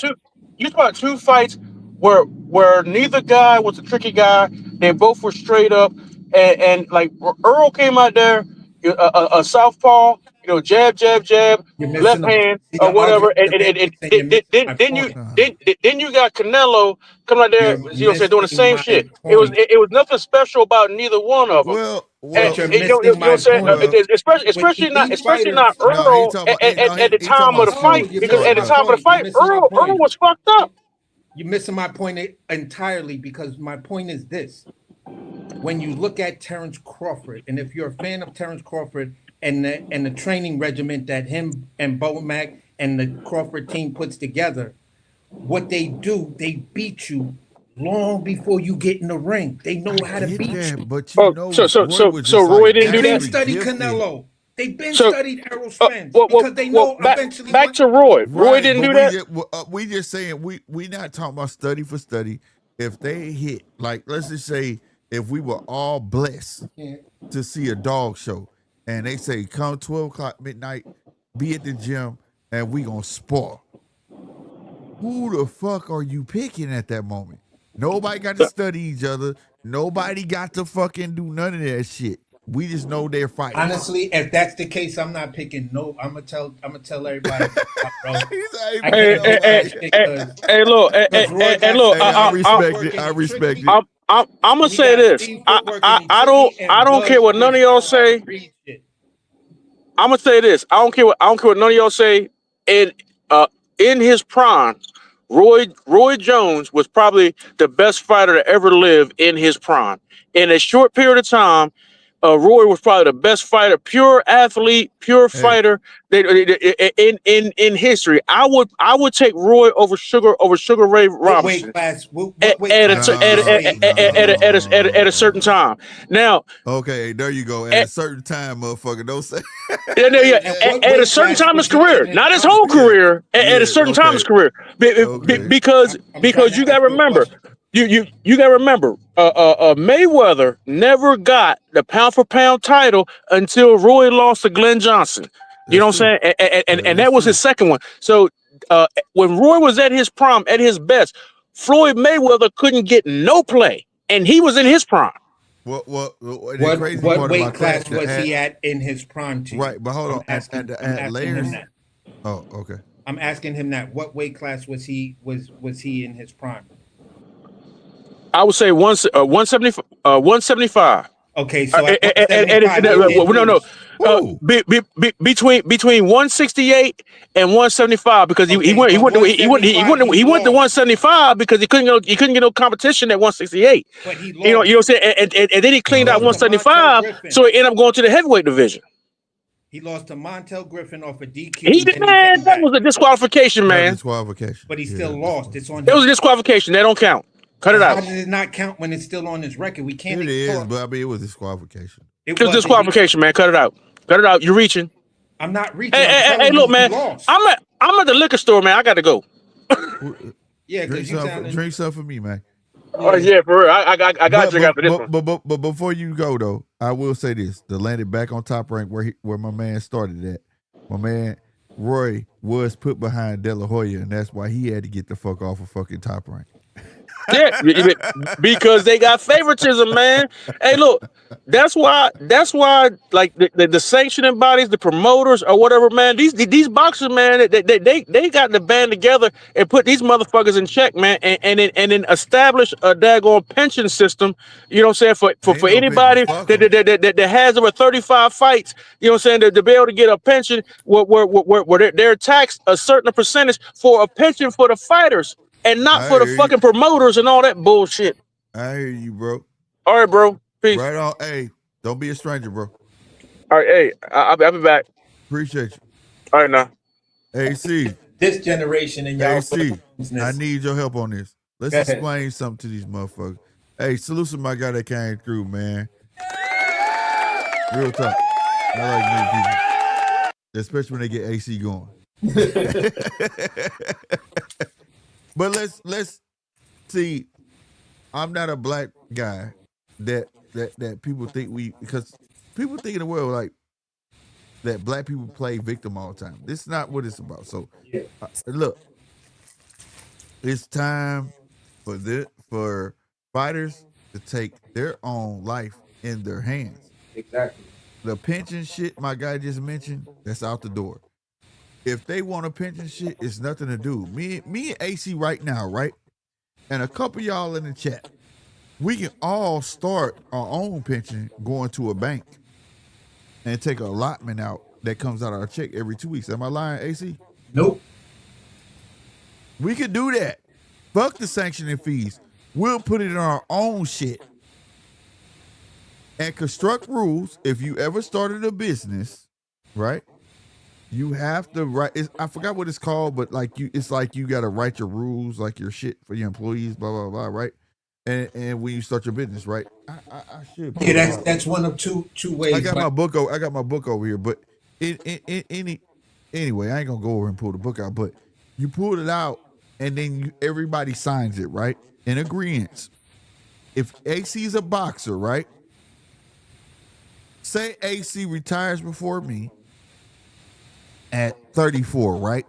two fights where neither guy was a tricky guy. They both were straight up, and like Earl came out there, a southpaw, jab, left hand or whatever, and then you got Canelo coming out there, doing the same shit. It was nothing special about neither one of them. Well, especially not Earl at the time of the fight, because at the time of the fight, Earl was fucked up. You're missing my point entirely, because my point is this. When you look at Terrence Crawford, and if you're a fan of Terrence Crawford and the training regimen that him and Bomac and the Crawford team puts together, what they do, they beat you long before you get in the ring. They know how to beat you. But so Roy didn't do that. They've studied Canelo. They've been studied Errol Spence because they know eventually. Back to Roy. Roy didn't do that. We just saying we not talking about study for study. If they hit, like, let's just say, if we were all blessed to see a dog show, and they say come 12 o'clock midnight, be at the gym, and we gonna spar. Who the fuck are you picking at that moment? Nobody got to study each other. Nobody got to fucking do none of that shit. We just know they're fighting. Honestly, if that's the case, I'm not picking no. I'm gonna tell everybody, bro. Look. I respect it. I'm gonna say this. I don't care what none of y'all say. I'm gonna say this. I don't care what none of y'all say. In his prime, Roy Jones was probably the best fighter to ever live in his prime. In a short period of time, Roy was probably the best fighter, pure athlete, pure fighter in history. I would take Roy over Sugar Ray Robinson at a certain time. Now, okay, there you go. At a certain time, motherfucker, don't say. At a certain time in his career, not his whole career. At a certain time in his career, because you got to remember. You got to remember, Mayweather never got the pound for pound title until Roy lost to Glenn Johnson. You know what I'm saying? And that was his second one. So when Roy was at his prime, at his best, Floyd Mayweather couldn't get no play, and he was in his prime. What weight class was he at in his prime? Right, but hold on. At layers. Oh, okay. I'm asking him that. What weight class was he in his prime? I would say 175. Okay, so And, at and, 175, he did no, no. lose. Woo. Between 168 and 175 because he Okay, went he but went to, he went he 175 went he he went to lost, 175 because he couldn't get no competition at 168. but he You know what I'm lost. saying, and then he He cleaned out lost to Montel 175, Griffin. so he ended up going to the heavyweight division. He lost to Montel Griffin off a DQ, He and then he man, came that back. was a disqualification, That man. disqualification. But he Yeah, still that lost. It's on It was his. a disqualification. That don't count. Cut it How out. does it not count when it's still on his record? We can't It is, ignore. but I mean, it was disqualification. It It was wasn't. disqualification, man. Cut it out. Cut it out. You're reaching. I'm not reaching. Hey, I'm hey, telling hey, you, look, he man. lost. I'm at the liquor store, man. I got to go. Yeah, Drink because you something, sound. drink something for me, man. Oh yeah, for real. I got to drink after this one. But before you go though, I will say this: to land it back on Top Rank where my man started at. My man Roy was put behind De La Hoya, and that's why he had to get the fuck off of fucking Top Rank. Yeah, because they got favoritism, man. Hey, look, that's why, like the sanctioning bodies, the promoters or whatever, man. These boxers, man, they got to band together and put these motherfuckers in check, man, and then establish a daggone pension system. You know what I'm saying for Ain't no anybody pension, fuck 'em. that has over 35 fights. You know what I'm saying to be able to get a pension where they're taxed a certain percentage for a pension for the fighters. And not I for the hear you. fucking promoters and all that bullshit. I hear you, bro. All right, bro. Peace. Right on. Hey, don't be a stranger, bro. All right, hey, I'll be back. Appreciate you. All right, now. AC, This generation and y'all. AC, I need your help on this. Let's Go ahead. explain something to these motherfuckers. Hey, salute to my guy that came through, man. Real talk. I like new people, especially when they get AC going. But let's see. I'm not a black guy that people think because people think in the world like that black people play victim all the time. This is not what it's about. So look, it's time for fighters to take their own life in their hands. Exactly. The pension shit my guy just mentioned, that's out the door. If they want a pension shit, it's nothing to do. Me and AC right now, right? And a couple of y'all in the chat, we can all start our own pension going to a bank and take an allotment out that comes out of our check every 2 weeks. Am I lying, AC? Nope. We could do that. Fuck the sanctioning fees. We'll put it in our own shit and construct rules. If you ever started a business, right? You have to write. I forgot what it's called, but it's like you got to write your rules, like your shit for your employees, blah blah blah, right? And when you start your business, right? I should. Yeah, that's one of two ways. I got my book. I got my book over here, but anyway, I ain't gonna go over and pull the book out. But you pulled it out, and then everybody signs it, right? In agreement. If AC is a boxer, right? Say AC retires before me at 34, right?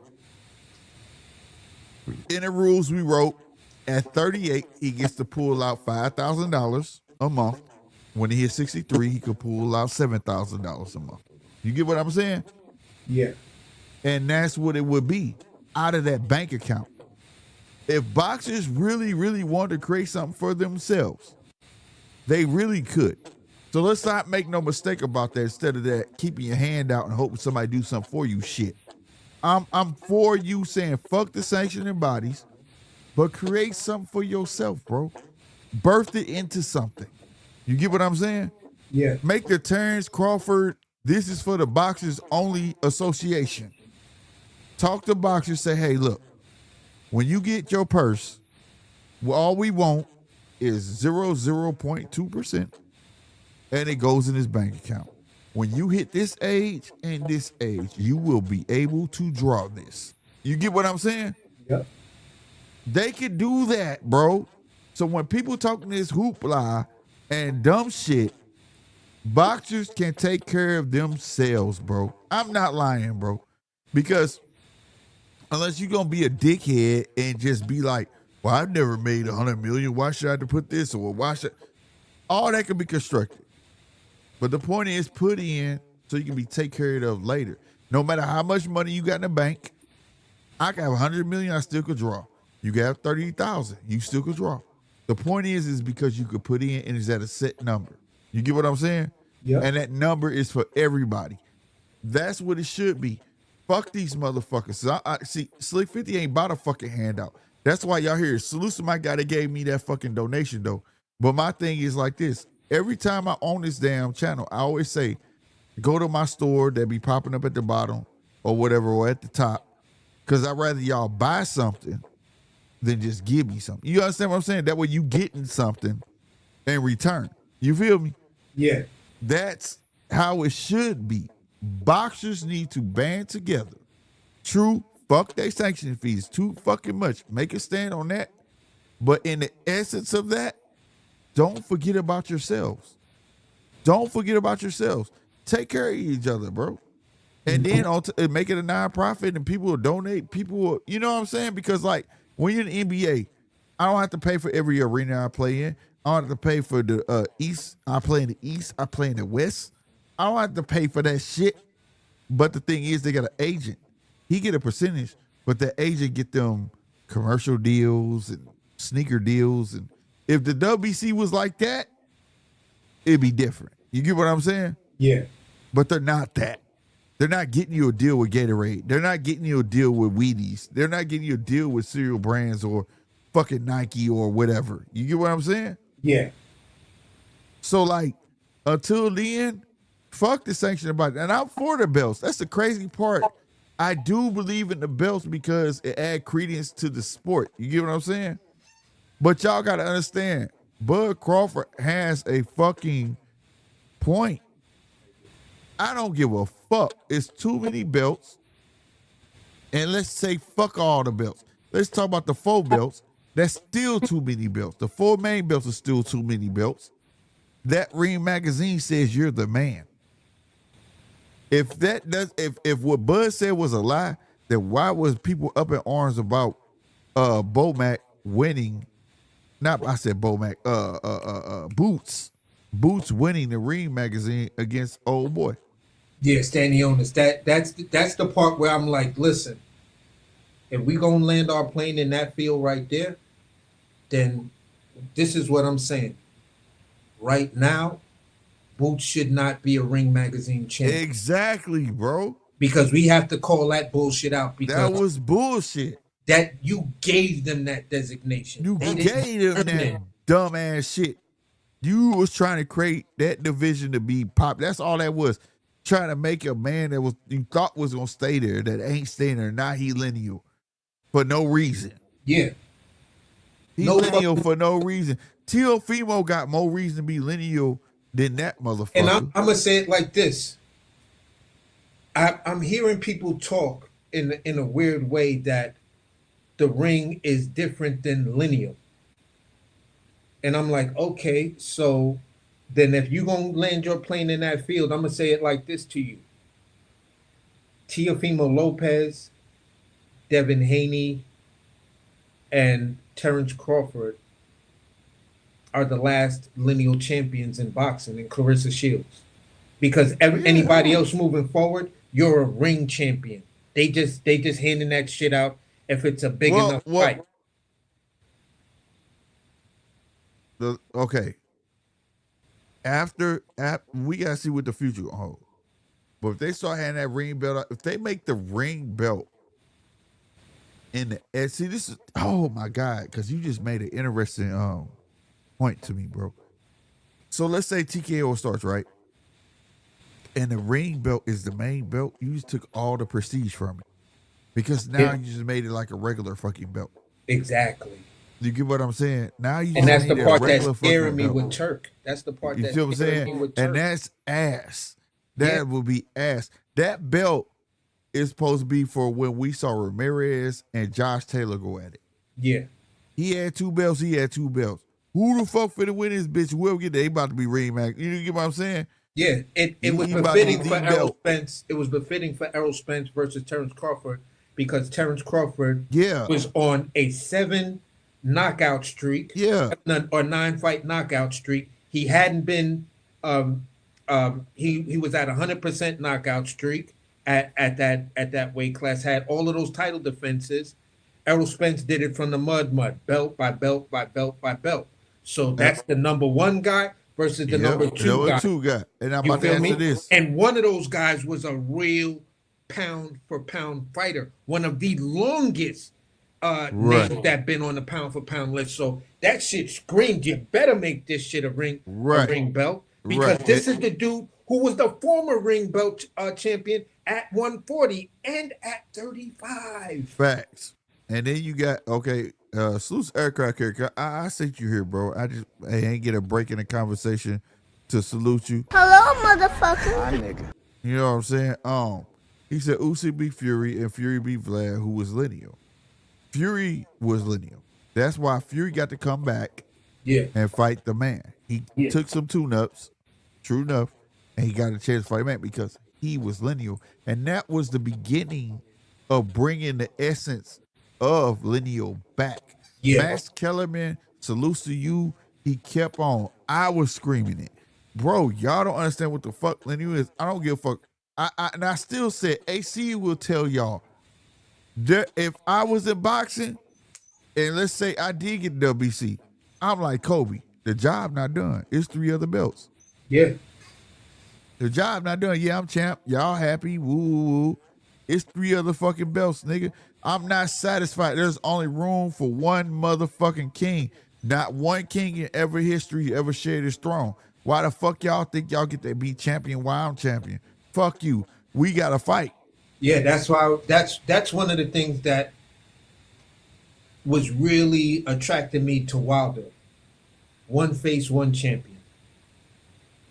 In the rules we wrote, at 38, he gets to pull out $5,000 a month. When he hits 63, he could pull out $7,000 a month. You get what I'm saying? Yeah. And that's what it would be out of that bank account. If boxers really, really want to create something for themselves, they really could. So let's not make no mistake about that. Instead of that, keeping your hand out and hoping somebody do something for you shit. I'm for you saying fuck the sanctioning bodies, but create something for yourself, bro. Birth it into something. You get what I'm saying? Yeah. Make the Terrence Crawford, this is for the boxers only association. Talk to boxers, say, hey, look, when you get your purse, well, all we want is 0.2%, and it goes in his bank account. When you hit this age and this age, you will be able to draw this. You get what I'm saying? Yep. They could do that, bro. So when people talking this hoopla and dumb shit, boxers can take care of themselves, bro. I'm not lying, bro. Because unless you're going to be a dickhead and just be like, well, I've never made 100 million. Why should I have to put this? Or why should... All that can be constructed. But the point is put in so you can be taken care of later. No matter how much money you got in the bank, I can have 100 million, I still could draw. You can have 30,000, you still could draw. The point is because you could put in and it's at a set number. You get what I'm saying? Yeah. And that number is for everybody. That's what it should be. Fuck these motherfuckers. So I see, Slick 50 ain't bought a fucking handout. That's why y'all hear. Salute to my guy that gave me that fucking donation though. But my thing is like this. Every time I own this damn channel, I always say, go to my store that be popping up at the bottom or whatever, or at the top. Because I'd rather y'all buy something than just give me something. You understand what I'm saying? That way you getting something in return. You feel me? Yeah. That's how it should be. Boxers need to band together. True, fuck they sanctioning fees too fucking much. Make a stand on that. But in the essence of that, don't forget about yourselves. Don't forget about yourselves. Take care of each other, bro. And then make it a nonprofit and people will donate. People will, you know what I'm saying? Because like when you're in the NBA, I don't have to pay for every arena I play in. I don't have to pay for the East. I play in the East. I play in the West. I don't have to pay for that shit. But the thing is, they got an agent. He get a percentage, but the agent get them commercial deals and sneaker deals. And if the WBC was like that, it'd be different. You get what I'm saying? Yeah. But they're not that. They're not getting you a deal with Gatorade. They're not getting you a deal with Wheaties. They're not getting you a deal with cereal brands or fucking Nike or whatever. You get what I'm saying? Yeah. So like, until then, fuck the sanction about it. And I'm for the belts. That's the crazy part. I do believe in the belts because it adds credence to the sport. You get what I'm saying? But y'all got to understand, Bud Crawford has a fucking point. I don't give a fuck. It's too many belts. And let's say fuck all the belts. Let's talk about the 4 belts. That's still too many belts. The 4 main belts are still too many belts. That Ring magazine says you're the man. If what Bud said was a lie, then why was people up in arms about Bomac winning? Not I said Bomac, Boots winning the Ring magazine against old boy. Yeah, Stanionis. That's the part where I'm like, listen, if we gonna land our plane in that field right there, then this is what I'm saying. Right now, Boots should not be a Ring magazine champion. Exactly, bro. Because we have to call that bullshit out. Because that was bullshit. That you gave them that designation. You gave them that dumbass shit. You was trying to create that division to be pop. That's all that was. Trying to make a man that was you thought was gonna stay there that ain't staying there. Now he lineal for no reason. Yeah. He lineal for no reason. Teofimo got more reason to be lineal than that motherfucker. And I'm gonna say it like this. I'm hearing people talk in a weird way that the Ring is different than lineal. And I'm like, okay, so then if you're going to land your plane in that field, I'm going to say it like this to you. Teofimo Lopez, Devin Haney, and Terrence Crawford are the last lineal champions in boxing, and Clarissa Shields. Because anybody else moving forward, you're a Ring champion. They just handing that shit out if it's a big enough fight. Okay. After we gotta see what the future holds. But if they start having that Ring belt, if they make the Ring belt in the see, this is oh my God, because you just made an interesting point to me, bro. So let's say TKO starts, right? And the Ring belt is the main belt. You just took all the prestige from it. Because now you just made it like a regular fucking belt. Exactly. You get what I'm saying? Now you and just that's the part that's scaring me with Turk. That's the part you that's feel what I'm scaring saying? me with Turk. And that's ass. That will be ass. That belt is supposed to be for when we saw Ramirez and Josh Taylor go at it. Yeah. He had 2 belts. He had 2 belts. Who the fuck finna win this bitch? Whoever get there, they about to be Ring Mac. You get what I'm saying? Yeah, it was befitting for Errol Spence. It was befitting for Errol Spence versus Terrence Crawford because Terrence Crawford was on a 7 knockout streak. Yeah. Or 9 fight knockout streak. He hadn't been he was at 100% knockout streak at that weight class, had all of those title defenses. Errol Spence did it from the mud, belt by belt by belt by belt. So that's the number 1 guy. versus the number two guy. And I'm You about to feel answer me? this. And one of those guys was a real pound for pound fighter, one of the longest names that been on the pound for pound list. So that shit screamed, you better make this shit a ring belt. Because this is the dude who was the former ring belt champion at 140 and at 35. Facts. And then you got, Sluice Aircraft Carrier. I sent you here, bro. I ain't get a break in the conversation to salute you. Hello, motherfucker. You know what I'm saying? He said Usyk beat Fury and Fury beat Vlad, who was lineal. Fury was lineal. That's why Fury got to come back and fight the man. He took some tune-ups, true enough, and he got a chance to fight the man because he was lineal. And that was the beginning of bringing the essence of lineal back. Max Kellerman, salute to you. He kept on. I was screaming it. Bro, y'all don't understand what the fuck lineal is. I don't give a fuck. And I still said, AC will tell y'all that if I was in boxing, and let's say I did get WBC, I'm like Kobe. The job not done. It's 3 other belts. Yeah. The job not done. Yeah, I'm champ. Y'all happy. Woo, woo, woo. It's 3 other fucking belts, nigga. I'm not satisfied. There's only room for one motherfucking king. Not one king in ever history ever shared his throne. Why the fuck y'all think y'all get to be champion while I'm champion? Fuck you. We gotta fight. Yeah, that's why that's one of the things that was really attracting me to Wilder. One face, one champion.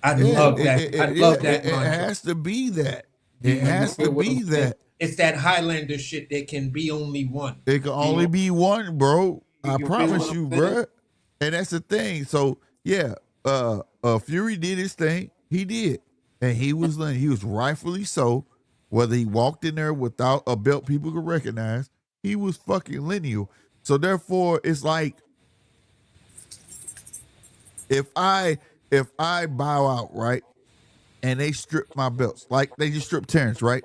I love that. I love that. It has to be that. It has to be that. It's that Highlander shit. There can be only one. It can only be one, bro. I promise you, bro. And that's the thing. So yeah, Fury did his thing. He did, and he was rightfully so. Whether he walked in there without a belt people could recognize, he was fucking lineal. So therefore, it's like if I bow out, right, and they strip my belts, like they just stripped Terrence, right?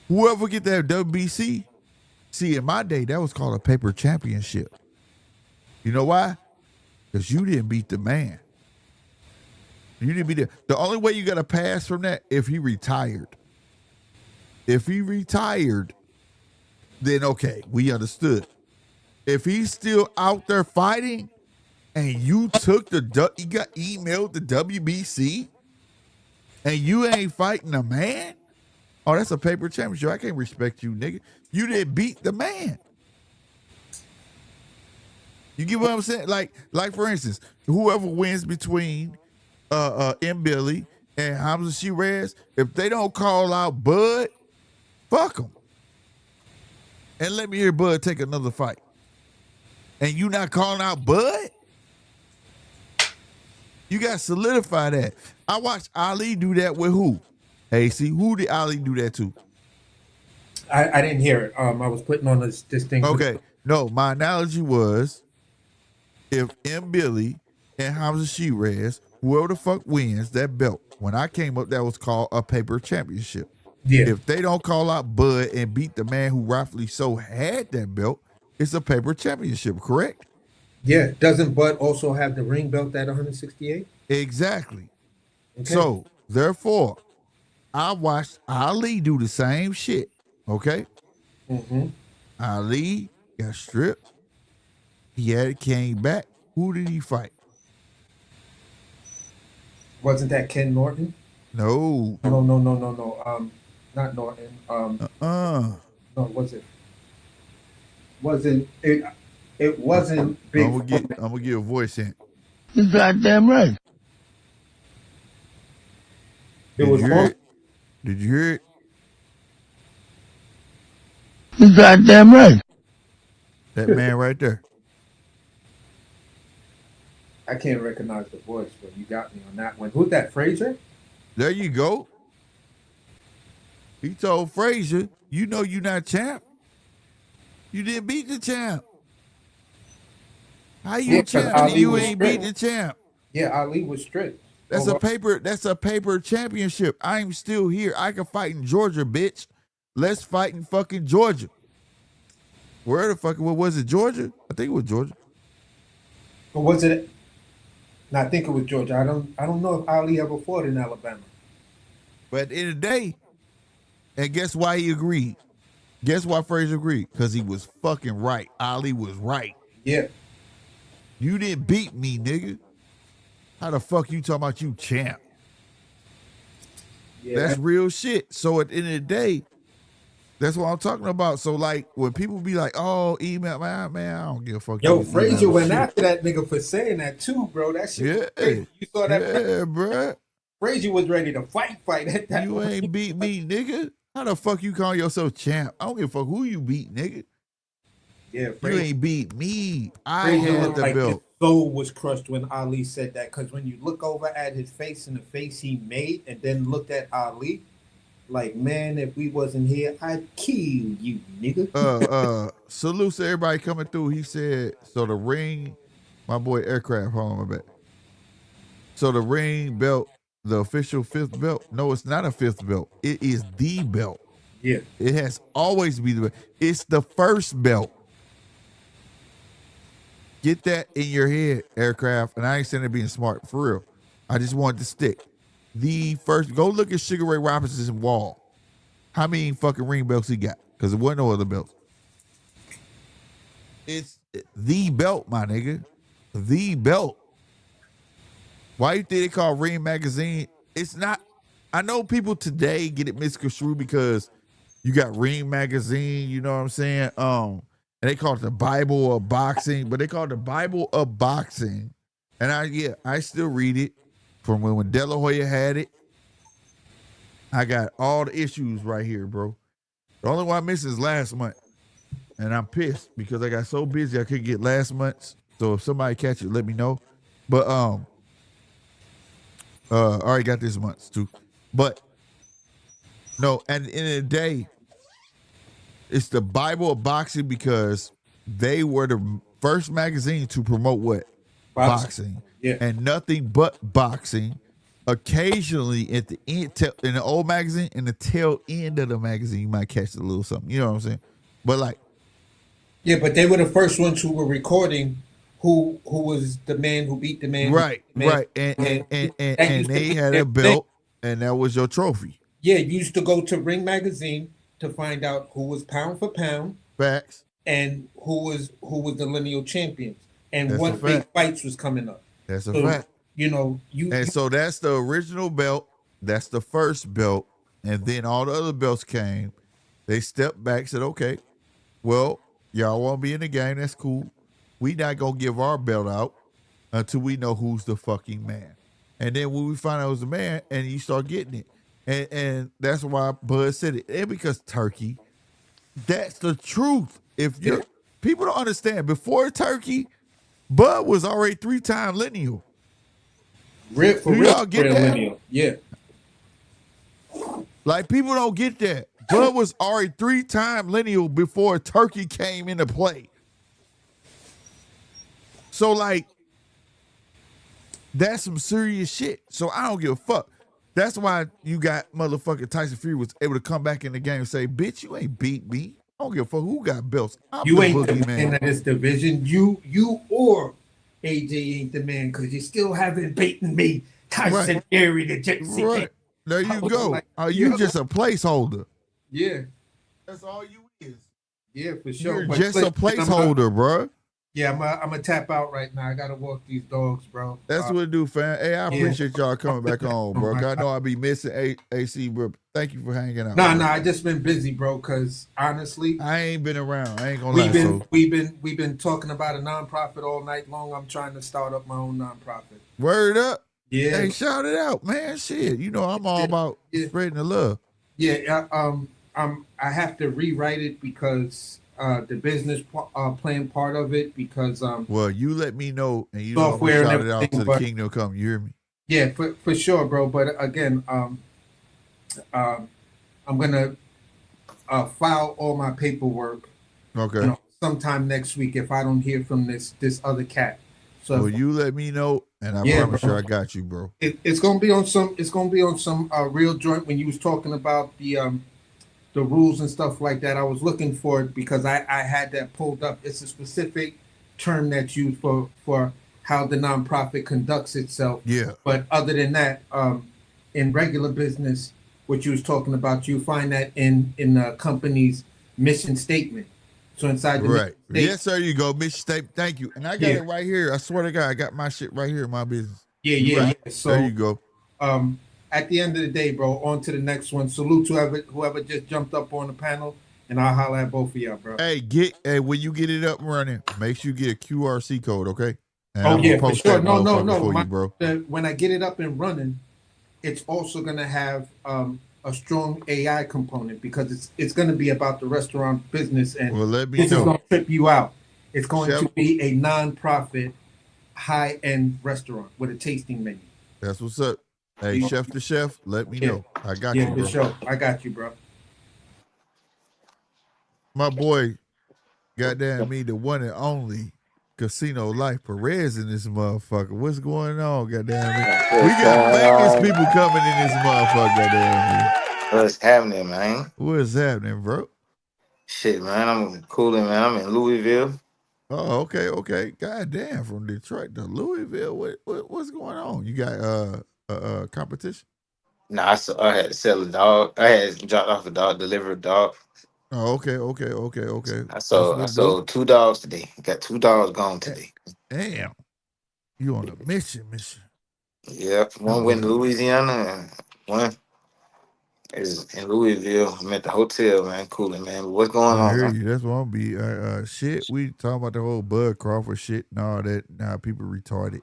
Whoever get that WBC, see, in my day, that was called a paper championship. You know why? Because you didn't beat the man. You didn't beat the only way you got to pass from that if he retired. If he retired, then okay, we understood. If he's still out there fighting and you took you got emailed the WBC and you ain't fighting a man, oh, that's a paper championship. I can't respect you, nigga. You didn't beat the man. You get what I'm saying? Like for instance, whoever wins between M. Billy and Hamza Shiraz, if they don't call out Bud, fuck them. And let me hear Bud take another fight. And you not calling out Bud? You got to solidify that. I watched Ali do that with who? Hey, see, who did Ali do that to? I didn't hear it. I was putting on this thing. Okay. No, my analogy was if M. Billy and Hamza Shiraz, whoever the fuck wins that belt, when I came up, that was called a paper championship. Yeah. If they don't call out Bud and beat the man who rightfully so had that belt, it's a paper championship, correct? Yeah. Doesn't Bud also have the ring belt at 168? Exactly. Okay. So, therefore, I watched Ali do the same shit, okay? Mm-hmm. Ali got stripped. He came back. Who did he fight? Wasn't that Ken Norton? No. No. Not Norton. No, was it? Wasn't it? It wasn't big. I'm gonna get a voice hint. You goddamn right. It was. Did you hear it? You goddamn right. That man right there. I can't recognize the voice, but you got me on that one. Who's that? Frazier? There you go. He told Frazier, you know you not champ. You didn't beat the champ. How you champ and you ain't beat the champ? Yeah, Ali was strict. That's a paper championship. I'm still here. I can fight in Georgia, bitch. Let's fight in fucking Georgia. Where the fuck, what was it, Georgia? I think it was Georgia. Or was it? No, I think it was Georgia. I don't know if Ali ever fought in Alabama. But at the end of the day, and guess why he agreed? Guess why Frazier agreed? Because he was fucking right. Ali was right. Yeah. You didn't beat me, nigga. How the fuck you talking about you champ? Yeah. That's real shit. So at the end of the day, that's what I'm talking about. So like when people be like, "Oh, email, man, I don't give a fuck." Yo, you Frazier email went shit. after that nigga for saying that too, bro. That shit was crazy. You saw that? Yeah, bruh. Frazier was ready to fight at that You point. ain't beat me, nigga. How the fuck you call yourself champ? I don't give a fuck who you beat, nigga. Yeah, You Frazier, ain't beat me. I Frazier held looked the like his belt. soul was crushed when Ali said that. Because when you look over at his face and the face he made, and then looked at Ali, like, man, if we wasn't here, I'd kill you, nigga. Salute to everybody coming through. He said, so the ring, my boy Aircraft, hold on my back. So the ring belt, the official fifth belt. No, it's not a fifth belt. It is the belt. Yeah. It has always been the belt. It's the first belt. Get that in your head, Aircraft. And I ain't saying it being smart, for real. I just wanted to stick. The first, go look at Sugar Ray Robinson's wall. How many fucking ring belts he got? Because there wasn't no other belts. It's the belt, my nigga. The belt. Why you think they call Ring Magazine? It's not. I know people today get it misconstrued because you got Ring Magazine, you know what I'm saying? And they call it the Bible of boxing, but they call it the Bible of boxing. And I still read it from when De La Hoya had it. I got all the issues right here, bro. The only one I missed is last month. And I'm pissed because I got so busy I couldn't get last month's. So if somebody catch it, let me know. But I already got this month's too. But no, at the end of the day, it's the Bible of boxing because they were the first magazine to promote what? Boxing. Yeah. And nothing but boxing. Occasionally at the end, in the old magazine, in the tail end of the magazine, you might catch a little something. You know what I'm saying? But like, Yeah, but they were the first ones who were recording who was the man who beat the man. right, the man, right. And they had a belt, and that was your trophy. Yeah, you used to go to Ring Magazine to find out who was pound for pound Facts. and who was the lineal champions and That's a what big fact. fights was coming up. That's a So, fact. You know, So that's the original belt. That's the first belt. And then all the other belts came. They stepped back, said, okay, well, y'all want to be in the game. That's cool. We not going to give our belt out until we know who's the fucking man. And then when we find out who's the man, and you start getting it. And that's why Bud said it. And because Turkey, that's the truth. If you people don't understand, before Turkey, Bud was already 3-time lineal. For Do real, y'all get that? lineal. Yeah. Like, people don't get that. Bud was already 3-time lineal before Turkey came into play. So, like, that's some serious shit. So I don't give a fuck. That's why you got motherfucking Tyson Fury was able to come back in the game and say, bitch, you ain't beat me. I don't give a fuck who got belts. I'm You the ain't the boogeyman. man of this division. You or AJ ain't the man because you still haven't beaten me. Tyson Fury, the Gypsy Right. King. There you I was go. like, You just a placeholder. Yeah. That's all you is. Yeah, for sure. You're But just a listen, placeholder, bro. Yeah, I'm gonna tap out right now. I gotta walk these dogs, bro. That's what it do, fam. Hey, I appreciate y'all coming back on, bro. I know I be missing AC, bro. Thank you for hanging out. Nah, bro. I just been busy, bro. Cause honestly, I ain't been around. I ain't gonna lie. we've been talking about a nonprofit all night long. I'm trying to start up my own nonprofit. Word up. Yeah. Hey, shout it out, man. Shit. You know I'm all about spreading the love. Yeah. I have to rewrite it because the business plan part of it because Well, you let me know, and you know I'm software gonna and shout it out everything, to the but- kingdom come. You hear me? Yeah, for sure, bro. But again, I'm gonna file all my paperwork. Okay. Sometime next week if I don't hear from this other cat. So Well, you let me know, and I promise you I got you, bro. it's gonna be on some. It's gonna be on some real joint. When you was talking about the rules and stuff like that, I was looking for it because I had that pulled up. It's a specific term that's used for how the nonprofit conducts itself. Yeah. But other than that, in regular business, what you was talking about, you find that in the company's mission statement. So inside the Right. mission Yes, sir. You go, Mission Statement. Thank you. And I got Yeah. it right here. I swear to God, I got my shit right here in my business. Yeah. Right. So there you go. At the end of the day, bro, on to the next one. Salute to whoever just jumped up on the panel, and I'll holler at both of y'all, bro. Hey, when you get it up and running, make sure you get a QRC code, okay? And Oh I'm yeah, gonna for post sure. that No. motherfucker for you, bro. When I get it up and running, it's also gonna have a strong AI component because it's gonna be about the restaurant business, and Well, let me this is know. gonna trip you out. It's going Chef- to be a non-profit, high-end restaurant with a tasting menu. That's what's up. Hey, Yeah. chef to chef, let me Yeah. know. I got Yeah, you, for bro. sure. I got you, bro. My boy, goddamn me, the one and only Casino Life Perez in this motherfucker. What's going on, goddamn me? We got famous people coming in this motherfucker, goddamn me. What's happening, man? What is happening, bro? Shit, man, I'm cooling, man. I'm in Louisville. Oh, okay. Goddamn, from Detroit to Louisville. What's going on? You got competition? Nah, I had to sell a dog. I had dropped off a dog, deliver a dog. Oh, okay. I That's sold what it do. 2 dogs today. Got 2 dogs gone today. Damn, you on a mission. Yep. Oh, One went to yeah. Louisiana and one is in Louisville. I'm at the hotel, man. Cooling, man. But what's going I on, hear man? you. That's what I'm be. Shit, we talking about the whole Bud Crawford shit and all that. Now people retarded.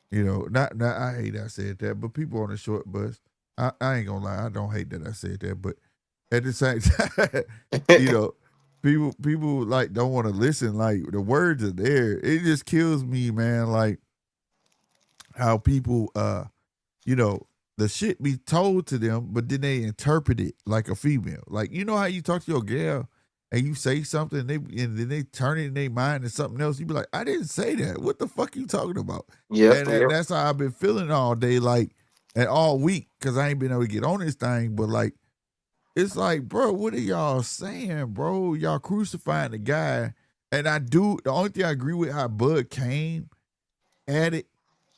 You know, not. I hate I said that, but people on the short bus. I ain't gonna lie. I don't hate that I said that, but at the same time, you know, people like don't want to listen. Like the words are there. It just kills me, man. Like how people, you know, the shit be told to them, but then they interpret it like a female. Like, you know how you talk to your gal and you say something and then they turn it in their mind to something else. You be like, I didn't say that. What the fuck you talking about? Yep. And that's how I've been feeling all day, like, and all week, because I ain't been able to get on this thing. But like, it's like, bro, what are y'all saying, bro? Y'all crucifying the guy. And the only thing I agree with how Bud came at it,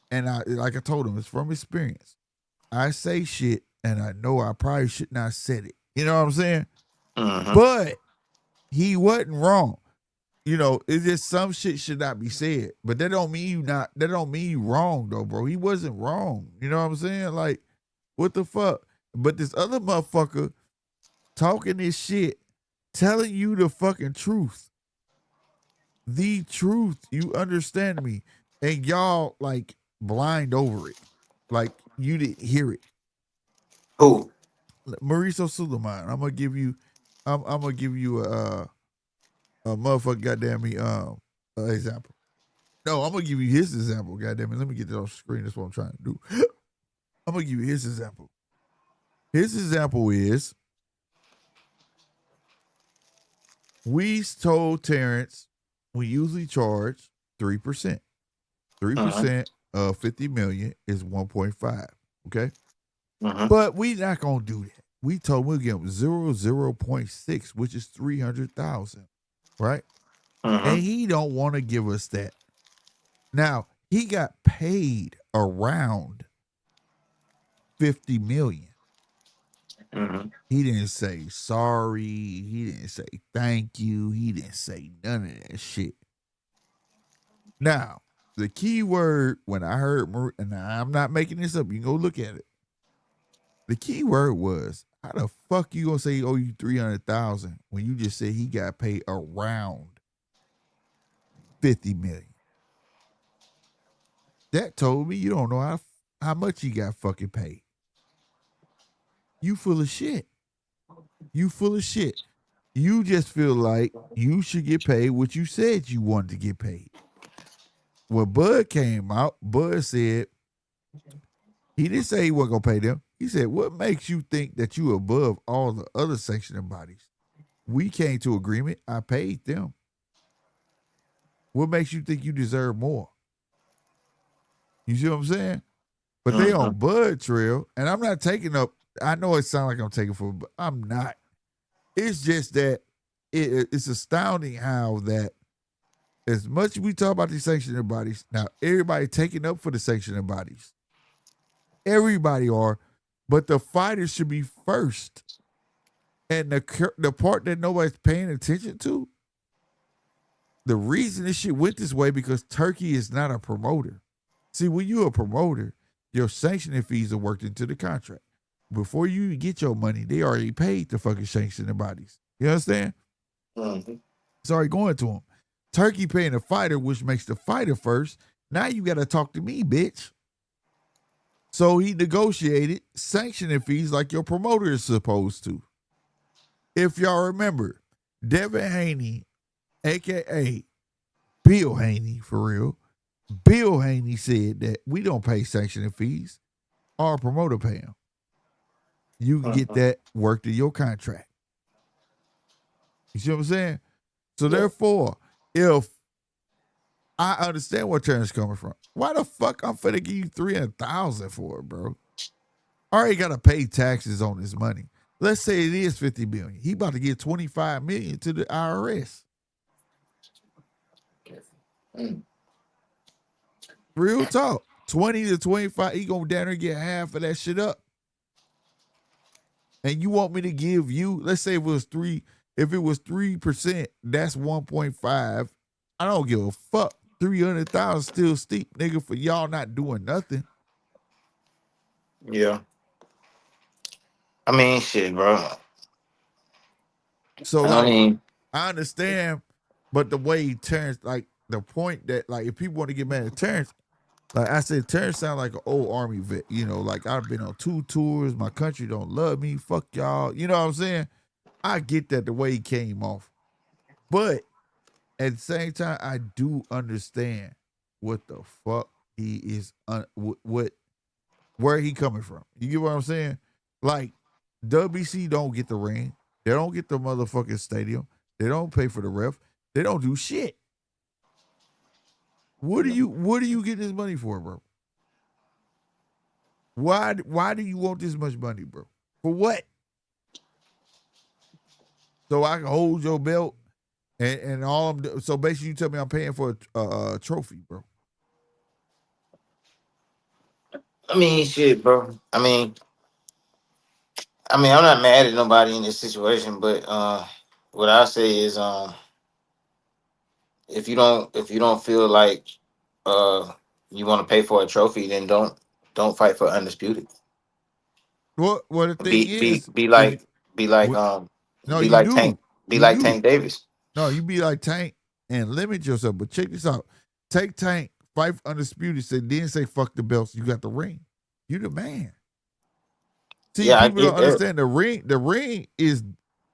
and like I told him, it's from experience. I say shit, and I know I probably should not said it. You know what I'm saying? Mhm. But he wasn't wrong. You know, it's just some shit should not be said. But that don't mean you wrong though, bro. He wasn't wrong. You know what I'm saying? Like, what the fuck? But this other motherfucker talking this shit, telling you the fucking truth. The truth. You understand me? And y'all like blind over it. Like you didn't hear it. Who? Mauricio Suleiman. I'm gonna give you a motherfucker goddamn me example. No, I'm gonna give you his example, goddamn it. Let me get this off screen. That's what I'm trying to do. I'm gonna give you his example. His example is we told Terrence we usually charge 3%. 3% of 50 million is 1.5. Okay. But we not gonna do that. We told him we'll give him 0.6, which is 300,000, right? And he don't want to give us that. Now he got paid around 50 million. He didn't say sorry. He didn't say thank you. He didn't say none of that shit. Now the key word when I heard, and I'm not making this up. You can go look at it. The key word was, how the fuck you gonna say he owe you 300,000 when you just said he got paid around 50 million? That told me you don't know how much he got fucking paid. You full of shit. You full of shit. You just feel like you should get paid what you said you wanted to get paid. When Bud came out, Bud said, he didn't say he wasn't gonna pay them. He said, what makes you think that you above all the other sanctioning bodies? We came to agreement. I paid them. What makes you think you deserve more? You see what I'm saying? But they on Bud trail, and I'm not taking up. I know it sounds like I'm taking for, but I'm not. It's just that it's astounding how that as much as we talk about these sanctioning bodies, now everybody taking up for the sanctioning bodies. Everybody are, but the fighters should be first. And the part that nobody's paying attention to, the reason this shit went this way because Turkey is not a promoter. See, when you're a promoter, your sanctioning fees are worked into the contract. Before you get your money, they already paid the fucking sanctioning bodies. You understand? Mm-hmm. It's already going to them. Turkey paying the fighter, which makes the fighter first. Now you got to talk to me, bitch. So he negotiated sanctioning fees like your promoter is supposed to. If y'all remember, Devin Haney, a.k.a. Bill Haney, for real, Bill Haney said that we don't pay sanctioning fees. Our promoter pay them. You can get that worked in your contract. You see what I'm saying? So therefore, if I understand where Terrence coming from, why the fuck I'm finna give you $300,000 for it, bro? I already gotta pay taxes on this money. Let's say it is $50 million. He about to get $25 million to the IRS. Real talk. 20 to 25, he gonna down there get half of that shit up. And you want me to give you, let's say it was 3%, that's 1.5. I don't give a fuck. 300,000 still steep, nigga, for y'all not doing nothing. Yeah. I mean, shit, bro. So I like, mean, I understand, but the way Terrence, like the point that, like, if people want to get mad at Terrence, like I said, Terrence sound like an old army vet. You know, like I've been on 2 tours. My country don't love me. Fuck y'all. You know what I'm saying? I get that the way he came off, but at the same time, I do understand what the fuck he is, where he coming from. You get what I'm saying? Like WBC don't get the ring. They don't get the motherfucking stadium. They don't pay for the ref. They don't do shit. What do you get this money for, bro? Why do you want this much money, bro? For what? So I can hold your belt and all I'm so basically you tell me I'm paying for a trophy, bro. I mean, shit, bro. I mean, I'm not mad at nobody in this situation, but what I say is, if you don't feel like you want to pay for a trophy, then don't fight for undisputed. Well, the thing Be be is, be if like be like what, no, be you like do, Tank be like Tank Davis. No, you be like Tank and limit yourself. But check this out: take Tank, fight for undisputed, then say fuck the belts. You got the ring. You the man. See, Yeah, I people don't get that. understand the ring. The ring is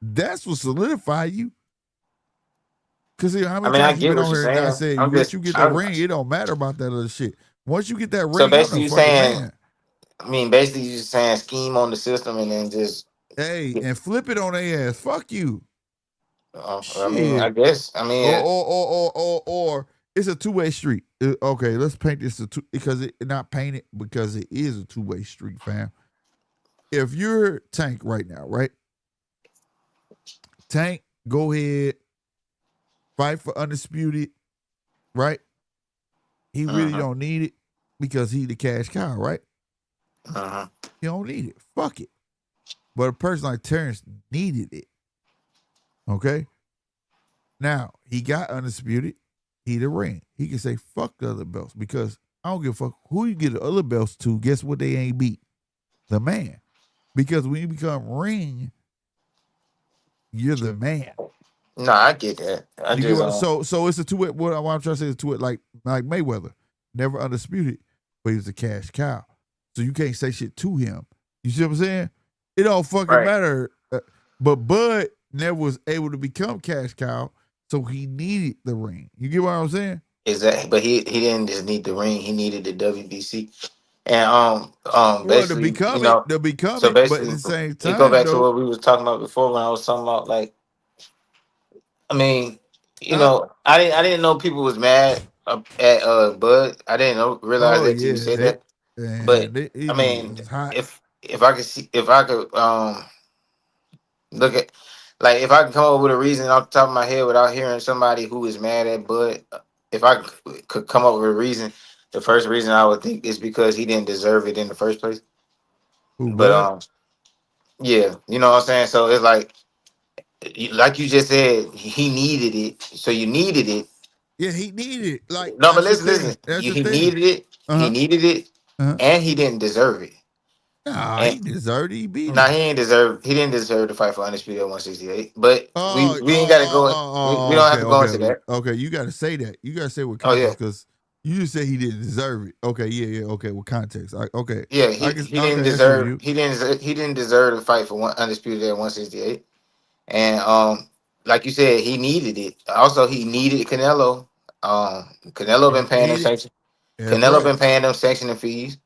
that's what solidify you. Cause how I many mean, I times you get been what on you're here and I saying. said I'm once just you get the ring, it don't matter about that other shit. Once you get that so ring, I'm the basically you fucking saying. man. I mean, basically you just saying scheme on the system and then just. Hey, and flip it on their ass. Fuck you. I mean, I Shit. guess. I mean, Or it's a two-way street. Okay, let's paint this because it not paint it because it is a two-way street, fam. If you're Tank right now, right? Tank, go ahead, fight for undisputed, right? He really don't need it because he the cash cow, right? He don't need it. Fuck it. But a person like Terrence needed it. Okay? Now, he got undisputed. He the ring. He can say fuck the other belts because I don't give a fuck who you get the other belts to. Guess what they ain't beat? The man. Because when you become ring, you're the man. No, I get that. I You just get what, so it's a two-way. What I'm trying to say is two-way, like Mayweather, never undisputed, but he was a cash cow. So you can't say shit to him. You see what I'm saying? It don't fucking matter. But Bud never was able to become cash cow, so he needed the ring. You get what I'm saying? exactly, but he didn't just need the ring; he needed the WBC, and Well, to basically, become you it, know, but so at basically, the same you go time, back to though, what we was talking about before when I was talking about like, I mean, I didn't know people was mad at Bud. I didn't realize oh that till you yeah, said that. But he I mean, was hot. if I could look at like if I can come up with a reason off the top of my head without hearing somebody who is mad at Bud, if I could come up with a reason, the first reason I would think is because he didn't deserve it in the first place. Who, But Bud? yeah, you know what I'm saying. So it's like you just said, he needed it. So you needed it. Yeah, he needed it. Like, No, but that's the listen. thing. That's the He thing. needed it. He Uh-huh. needed it, Uh-huh. and he didn't deserve it. Nah, And he deserved it. He beat nah, him. he ain't deserve. He didn't deserve to fight for undisputed at 168. But Oh, we ain't got to go. We don't have okay, to go okay, into okay. that. Okay, you got to say that. You got to say with Oh yeah, context because you just said he didn't deserve it. Okay, yeah, okay, with context. Okay, yeah. okay, I see with you. He didn't deserve to fight for one undisputed at 168. And like you said, he needed it. Also, he needed Canelo. Canelo He been paying them needed. sanction. That's Canelo right. been paying them sanctioning fees.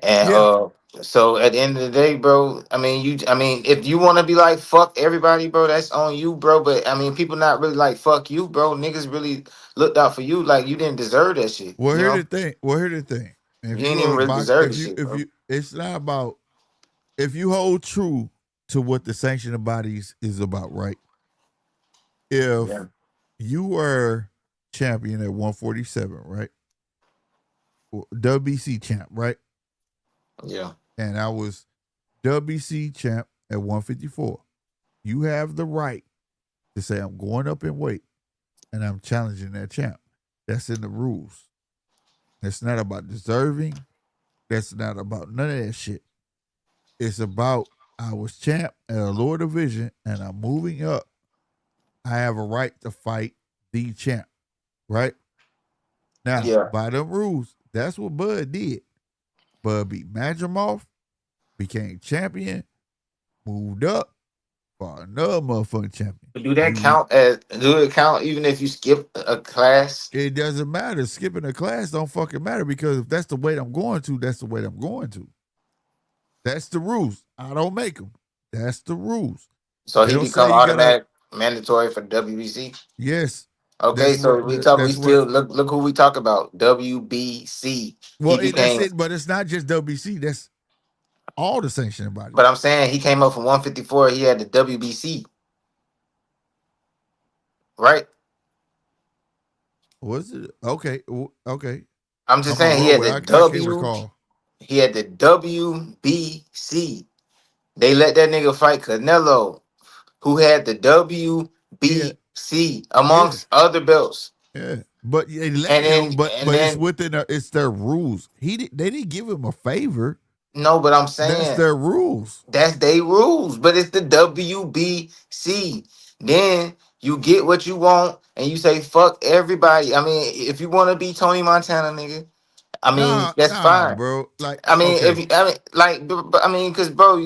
And Yeah. so at the end of the day, bro, I mean, if you want to be like fuck everybody, bro, that's on you, bro. But I mean, people not really like fuck you, bro. Niggas really looked out for you, like you didn't deserve that shit. Well, You here's know, the thing. Well, here's the thing. If you you ain't go even to really box, deserve the shit, if bro. you, it's not about if you hold true to what the sanctioning bodies is about, right? If Yeah, you were champion at 147, right? WBC champ, right? yeah, And I was WBC champ at 154. You have the right to say I'm going up in weight and I'm challenging that champ. That's in the rules. That's not about deserving. That's not about none of that shit. It's about I was champ at a lower division and I'm moving up. I have a right to fight the champ, right? Now, yeah. by them rules, that's what Bud did. Bud beat Madrimov, became champion, moved up for another motherfucking champion. But do it count even if you skip a class? It doesn't matter. Skipping a class don't fucking matter because if that's the weight I'm going to, that's the weight I'm going to. That's the rules. I don't make them. That's the rules. So They he don't say become you gotta. automatic mandatory for WBC. Yes, Okay, that's so what. we That's what. still look who we talk about. WBC. He Well, that's became, it. But it's not just WBC. That's all the sanctioning but bodies. I'm saying he came up from 154. He had the WBC, right? Was it okay? Okay, I'm just I'm gonna saying he roll had with. the I can't W. recall. He had the WBC. They let that nigga fight Canelo, who had the Yeah, WBC yeah, amongst other belts. yeah. But they let And him. then But and it's then within. It's their rules. They didn't give him a favor. no, but I'm That's saying their rules. that's they rules, but it's the WBC. Then you get what you want and you say fuck everybody. I mean, if you want to be Tony Montana, nigga, I mean, that's Nah, fine. bro. Like, I mean, okay, I mean, cause bro,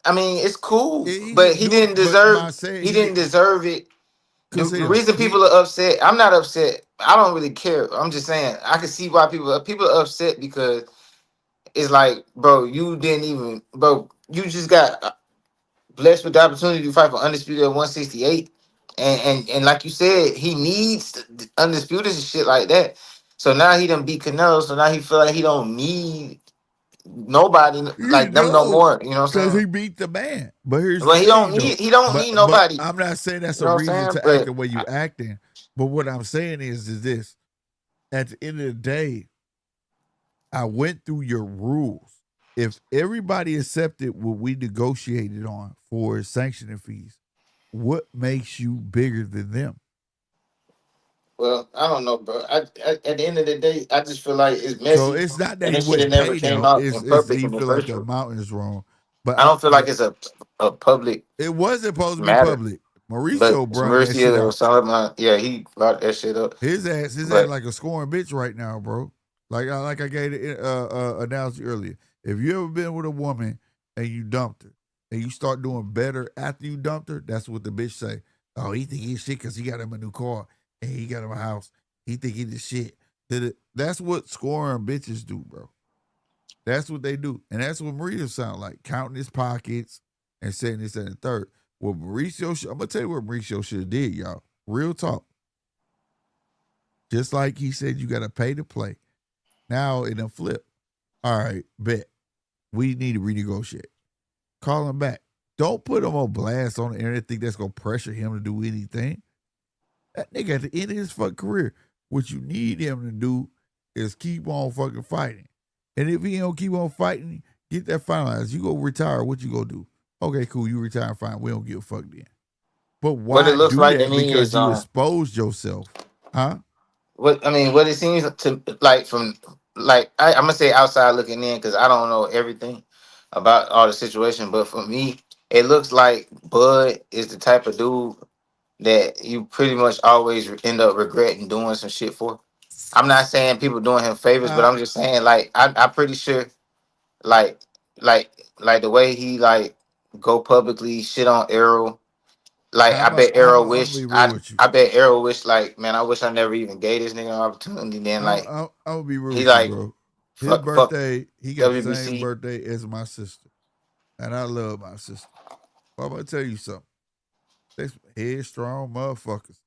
I mean, it's cool, he but didn't do it. But my saying he he didn't didn't. deserve it. Cause The hell, reason people are upset, I'm not upset. I don't really care. I'm just saying I can see why people are upset because it's like, bro, you didn't even, bro, you just got blessed with the opportunity to fight for undisputed at 168, and like you said, he needs undisputed and shit like that. So now he done beat Canelo. So now he feel like he don't need nobody you like them no know, more. You know what I'm cause saying? he beat the man. But here's the Well, thing, though. he don't need But nobody. I'm not saying that's You a know what I'm reason saying? to act But the way you acting. But what I'm saying is this: at the end of the day, I went through your rules. If everybody accepted what we negotiated on for sanctioning fees, what makes you bigger than them? well, I don't know, bro. At the end of the day, I just feel like it's So messy, it's not that and he this shit wouldn't never pay came them. out in It's that public he in the feel like first the place. amount is wrong. But I don't feel like it's a public it wasn't supposed to be matter. public. But Mauricio brung that shit Mauricio or out. something, yeah, he brought that shit up. His ass But like a scoring bitch right now, bro. Like I gave the analogy earlier. If you ever been with a woman and you dumped her and you start doing better after you dumped her, that's what the bitch say. Oh, he think he's shit because he got him a new car and he got him a house. He think he the shit. That's what scoring bitches do, bro. That's what they do. And that's what Mauricio sound like, counting his pockets and saying this and the third. What Mauricio, I'm going to tell you what Mauricio should have did, y'all. Real talk. Just like he said, you got to pay to play. Now in a flip. All right, bet. We need to renegotiate. Call him back. Don't put him on blast on the internet. Think that's gonna pressure him to do anything. That nigga at the end of his fucking career, what you need him to do is keep on fucking fighting. And if he don't keep on fighting, get that finalized. You go retire. What you gonna do? Okay, cool. You retire. Fine. We don't give a fuck then. But What it why looks do like to that? me Because is you exposed yourself, huh? what I mean. What it seems to like from like I'm gonna say outside looking in because I don't know everything about all the situation. But for me, it looks like Bud is the type of dude that you pretty much always end up regretting doing some shit for. I'm not saying people doing him favors, but Uh, I'm just saying like I'm pretty sure like like like the way he like go publicly shit on Arrow. Like I bet Arrow I'm gonna wish be real with you. I bet Arrow wish like man I wish I never even gave this nigga an opportunity. Then like I'm gonna be real he with you, like bro. His fuck birthday, he got the same WBC. birthday as my sister, and I love my sister. But I'm gonna tell you something. They some headstrong motherfuckers,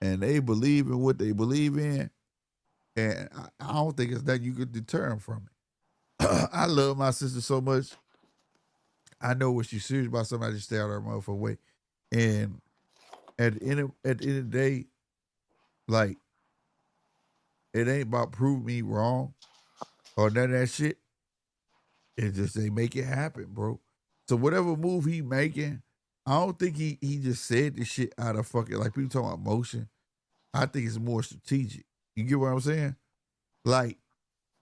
and they believe in what they believe in, and I don't think it's that you could deter them from it. I love my sister so much. I know when she's serious about something, I just stay out of her motherfucking way. And at the end of the day, like it ain't about proving me wrong or none of that shit. It's just they make it happen, bro. So whatever move he making, I don't think he just said this shit out of fucking like people talking about motion. I think it's more strategic. You get what I'm saying? Like,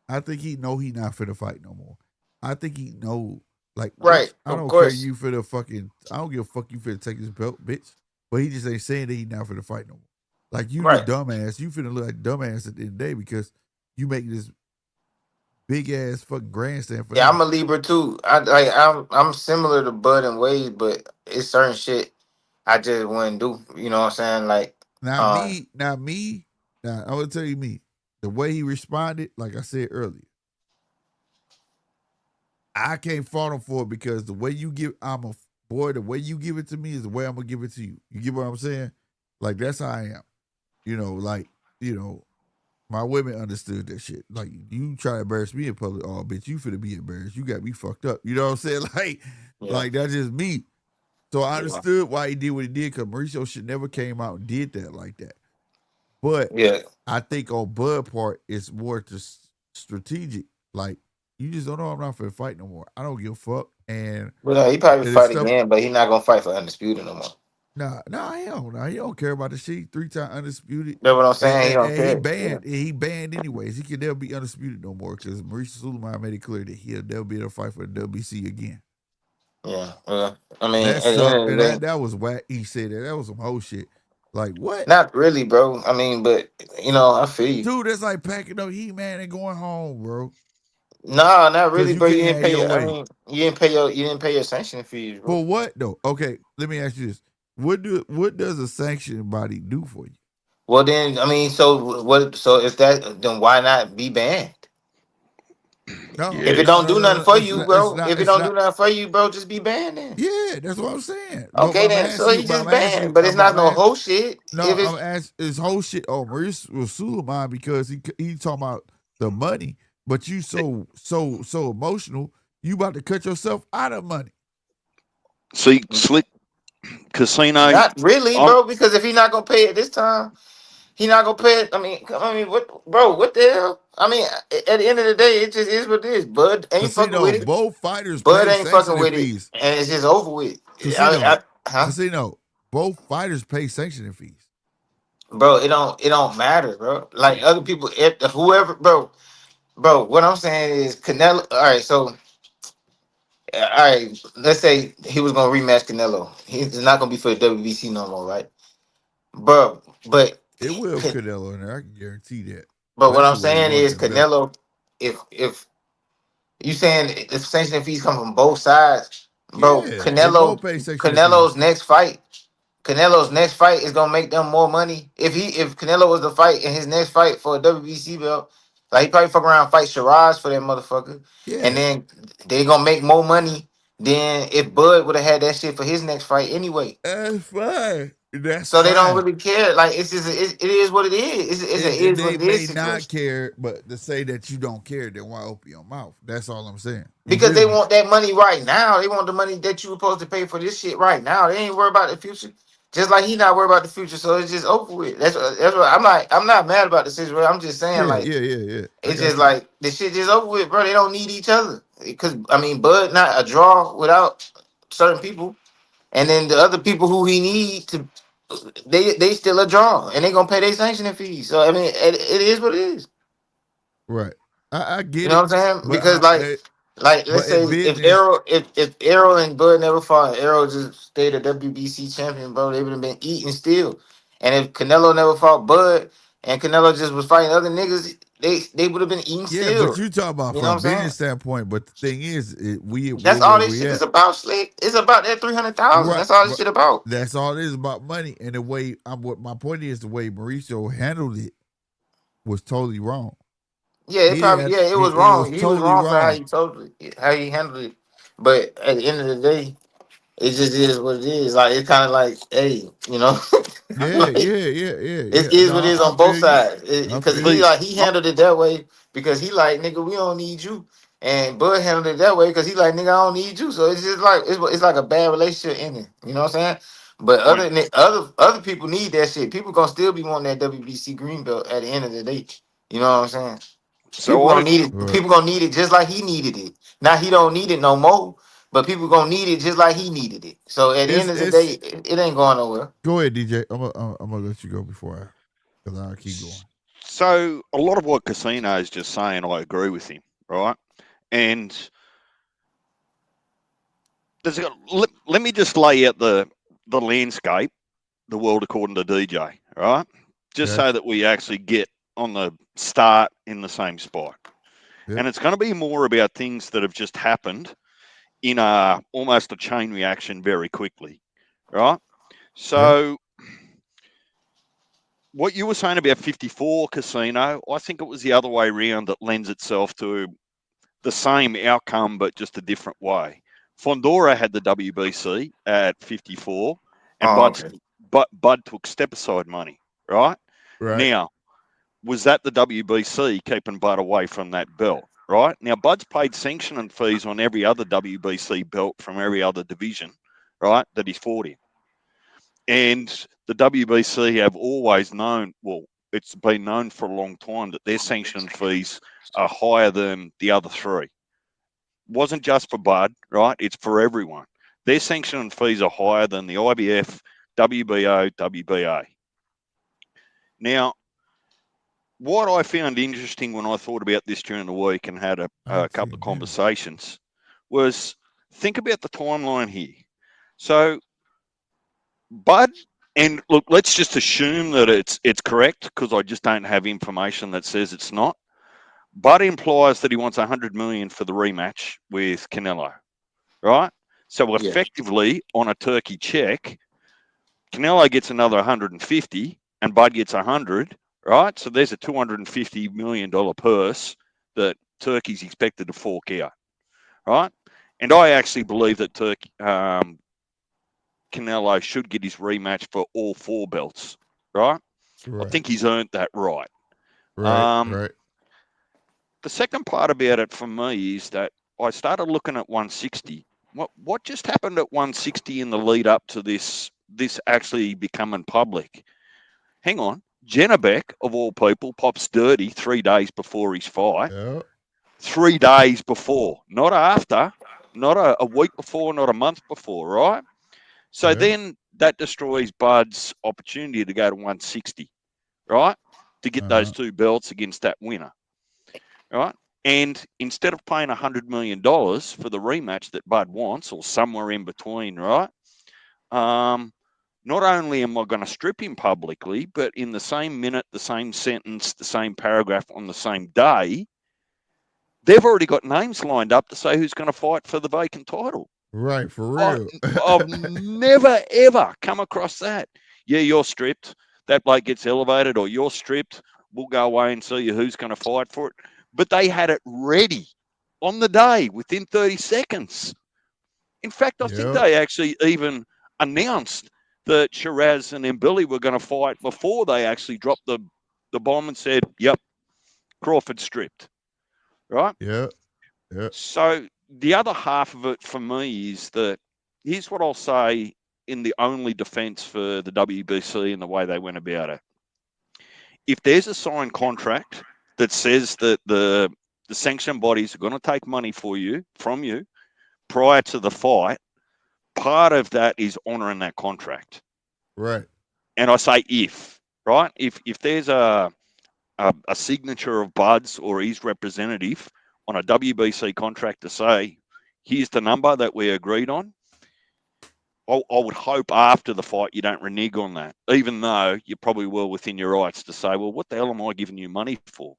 I think he know he not finna fight no more. I think he know, like, Right, bitch, I of don't care course. you finna fucking, I don't give a fuck you finna take this belt, bitch. But he just ain't saying that he not finna fight no more. Like, you the Right. dumbass. You finna look like dumbass at the end of the day because you make this big ass fucking grandstand for Yeah, I'm nothing. a Libra too. I'm similar to Bud in ways, but it's certain shit I just wouldn't do. You know what I'm saying? Like Now um me, now I will tell you me, the way he responded, like I said earlier, I can't fault him for it because the way you give, I'm a boy. The way you give it to me is the way I'm gonna give it to you. You get what I'm saying? Like that's how I am. You know, like you know, my women understood that shit. Like you try to embarrass me in public, oh bitch, you finna be embarrassed. You got me fucked up. You know what I'm saying? yeah. Like that's just me. So I Yeah. understood why he did what he did because Mauricio shit never came out and did that like that. But Yeah. I think on Bud part, it's more just strategic. Like you just don't know I'm not finna fight no more. I don't give a fuck. And But he probably it's fight stuff. again, but he not gonna fight for undisputed no more. Nah, hell, nah, he don't care about the shit. 3-time undisputed, That's what I'm and, saying. He and, don't and he care. Yeah. banned. He banned anyways. He can never be undisputed no more because Mauricio Suleiman made it clear that he'll never be able to fight for the WBC again. Yeah. I And mean, that at the end sucked. of the And day, that was whack. He said that. That was some whole shit. Like what? not really, bro. I mean, but you know, I feel you. Dude, that's like packing up He Man and going home, bro. Nah, not Because really, you bro. You can't didn't have pay your your. I way. mean, you didn't pay your sanction fees, bro. For what though? Okay, let me ask you this: what does a sanctioning body do for you? Well, then, I mean, so what? So if that, then why not be banned? No, If Yeah. it no, don't no, do no, nothing no. for It's you, not. It's bro. not. If it It's don't do not. nothing for you, bro, just be banned then. Yeah, that's what I'm saying. But Okay, I'm then. So asking you. he But just I'm asking banned, you. but it's not I'm no asking. whole shit. No, If I'm it's asking. This whole shit on Maurice Suleiman because he talking about the money, but you so emotional. You about to cut yourself out of money. See, Slick Casino. not really, Um, bro, because if he not gonna pay it this time, he not gonna pay it. I mean, what, bro? What the hell? I mean, at the end of the day, it just is what it is. Bud ain't fucking Casino. with it. Both fighters Bud pay ain't fucking sanctioning with it, fees. and it's just over with. Casino. Huh? Casino. Both fighters pay sanctioning fees. Bro, it don't matter, bro. Like other people, whoever, bro. What I'm saying is Canelo. All right, so all right, let's say he was gonna rematch Canelo. He's not gonna be for the WBC no more, right? Bro, but It will have Canelo in there. I can guarantee that. what That's I'm the way he saying want is that belt. Canelo. If you saying if sanction fees come from both sides, bro, Yeah, they both pay sanctioning Canelo's fees. next fight. Canelo's next fight is gonna make them more money. If Canelo was to fight in his next fight for a WBC belt, like he probably fuck around and fight Shiraz for that motherfucker, and Yeah, then they gonna make more money than if Bud would have had that shit for his next fight anyway. that's fine. That's So they don't fine. really care. Like it's just it is what it is. It's a And is what they it is may not situation. care, but to say that you don't care, then why open your mouth? That's all I'm saying. You Because they feel me? want that money right now. They want the money that you were supposed to pay for this shit right now. They ain't worried about the future. Just like he not worried about the future. So it's just over with. That's what I'm not mad about the situation. I'm just saying Yeah, like yeah, yeah, yeah. I it's just got you. like the shit just over with, bro. They don't need each other. Because I mean, Bud not a draw without certain people. And then the other people who he need to they still a draw and they gonna pay their sanctioning fees. So I mean it is what it is. Right. I You get know it, what I'm saying? but Because like let's but say in business, if Arrow and Bud never fought, Arrow just stayed a WBC champion, bro, they would have been eating still. And if Canelo never fought Bud and Canelo just was fighting other niggas, they would have been eating yeah. But still. you talk about You know from what a I'm saying? business standpoint. But the thing is, we're That's where all this we shit is at. about, Slick. It's about that 300,000. Right. That's all this But shit about. that's all it is about money. And the way what my point is, the way Mauricio handled it was totally wrong. Yeah, He didn't. it was It was wrong. He was totally wrong for wrong. how he handled it. But at the end of the day, it just is what it is. Like it's kind of like, hey, you know, Yeah, like yeah, yeah, yeah, it yeah. is No, what it is I on both feel you. sides. I Because feel you. he handled it that way because he like nigga, we don't need you, and Bud handled it that way because he like nigga, I don't need you. So it's just like it's like a bad relationship ending. You know what I'm saying? But other people need that shit. People gonna still be wanting that WBC green belt at the end of the day. You know what I'm saying? People So gonna need it. Right. People gonna need it just like he needed it. Now he don't need it no more, but people gonna need it just like he needed it. So at the end of the day, It's. it ain't going nowhere. Go ahead, DJ. I'm gonna let you go before because I'll keep going. so a lot of what Casino is just saying, I agree with him, right? And let me just lay out the landscape, the world according to DJ, right? Just so Gotcha. that we actually get on the start in the same spot. Yep. And it's going to be more about things that have just happened in almost a chain reaction very quickly, right? Yep. So what you were saying about 54 Casino, I think it was the other way around that lends itself to the same outcome but just a different way. Fondora had the WBC at 54, and Oh, okay. Bud took step aside money, right? Right. Now, was that the WBC keeping Bud away from that belt, right? Now, Bud's paid sanctioning fees on every other WBC belt from every other division, right, that he's fought in. And the WBC have always known, well, it's been known for a long time that their sanctioning fees are higher than the other three. Wasn't just for Bud, right? It's for everyone. Their sanctioning fees are higher than the IBF, WBO, WBA. Now, what I found interesting when I thought about this during the week and had I a ain't seen couple of that. conversations was think about the timeline here. So, Bud, and look, let's just assume that it's correct because I just don't have information that says it's not. Bud implies that he wants 100 million for the rematch with Canelo, right? So Yeah. effectively, on a turkey check, Canelo gets another 150 and Bud gets 100, right? So there's a $250 million purse that Turkey's expected to fork out, right? And I actually believe that Canelo should get his rematch for all four belts, right? I Right. think he's earned that right. Right. Um, Right. the second part about it for me is that I started looking at 160. What just happened at 160 in the lead up to this actually becoming public? Hang on. Jennebeck, of all people, pops dirty 3 days before his fight. Yep. 3 days before, not after, not a week before, not a month before, right? So Yep. then that destroys Bud's opportunity to go to 160, right? To get those Uh-huh. two belts against that winner, right? And instead of paying $100 million for the rematch that Bud wants, or somewhere in between, right? Not only am I going to strip him publicly, but in the same minute, the same sentence, the same paragraph on the same day, they've already got names lined up to say who's going to fight for the vacant title. Right. For real. I've never, ever come across that. Yeah, you're stripped. That bloke gets elevated, or you're stripped. We'll go away and see you who's going to fight for it. But they had it ready on the day within 30 seconds. In fact, I think Yep. they actually even announced that Shiraz and Billy were going to fight before they actually dropped the bomb and said, "Yep, Crawford stripped." Right. Yeah. Yeah. So the other half of it for me is that here's what I'll say in the only defence for the WBC and the way they went about it. If there's a signed contract that says that the sanction bodies are going to take money from you prior to the fight, part of that is honouring that contract. Right. And I say if, right? If there's a signature of Bud's or his representative on a WBC contract to say, here's the number that we agreed on, I would hope after the fight you don't renege on that, even though you probably will within your rights to say, well, what the hell am I giving you money for?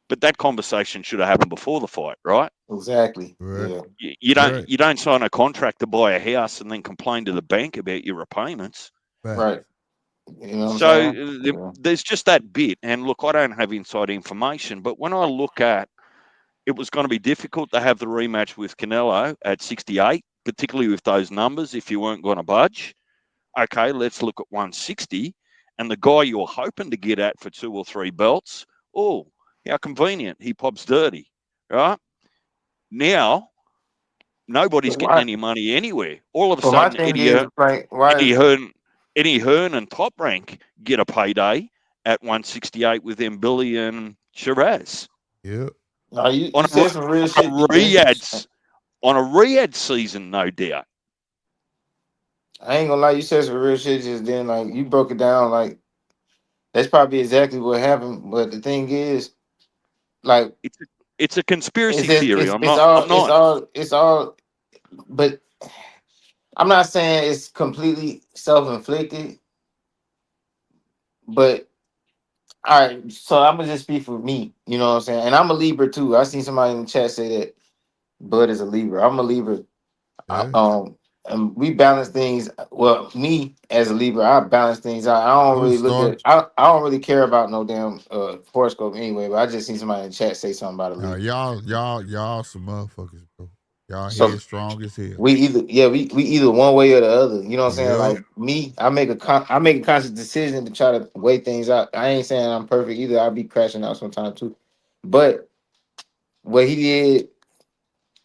But that conversation should have happened before the fight, right? Exactly. Right. Yeah. You don't sign a contract to buy a house and then complain to the bank about your repayments. Right. You know what So I'm saying? Yeah. there's just that bit. And look, I don't have inside information, but when I look at it was going to be difficult to have the rematch with Canelo at 68, particularly with those numbers, if you weren't going to budge. Okay, let's look at 160. And the guy you were hoping to get at for 2 or 3 belts, oh, how convenient. He pops dirty, right? Now, nobody's getting any money anywhere. All of a sudden, Eddie Hearn and Top Rank get a payday at 168 with them Billy and Shiraz. Yeah. No, you said some real shit. On a Riyadh season, no doubt. I ain't gonna lie, you said some real shit just then. Like, you broke it down. Like, that's probably exactly what happened. But the thing is, like, it's a conspiracy theory. It's all. But I'm not saying it's completely self-inflicted. But all right, so I'm gonna just speak for me. You know what I'm saying? And I'm a Libra too. I seen somebody in the chat say that Bud is a Libra. I'm a Libra. And we balance things. Well, me as a Libra, I balance things out. I don't really look at. I don't really care about no damn horoscope anyway. But I just seen somebody in the chat say something about a Libra. Y'all some motherfuckers, bro. Y'all head strong as hell. We either one way or the other. You know what I'm saying? Like me, I make a conscious decision to try to weigh things out. I ain't saying I'm perfect either. I'll be crashing out sometimes too. But what he did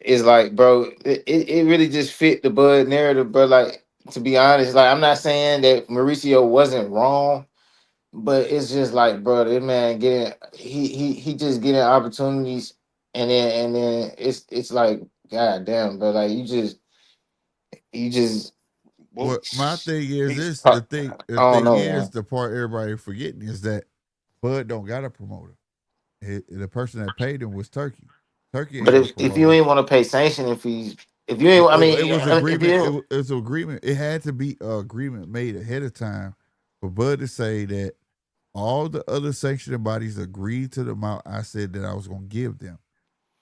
is like, bro, it really just fit the Bud narrative, bro. Like, to be honest, like, I'm not saying that Mauricio wasn't wrong, but it's just like, bro, this man he just getting opportunities, and then it's like, god damn, bro, like you just Well, my thing is this: the part everybody forgetting is that Bud don't got a promoter. The person that paid him was Turkey. Turkey ain't but if you ain't want to pay sanctioning fees, if you ain't, it was agreement. It was agreement. It had to be an agreement made ahead of time for Bud to say that all the other sanctioning bodies agreed to the amount I said that I was going to give them.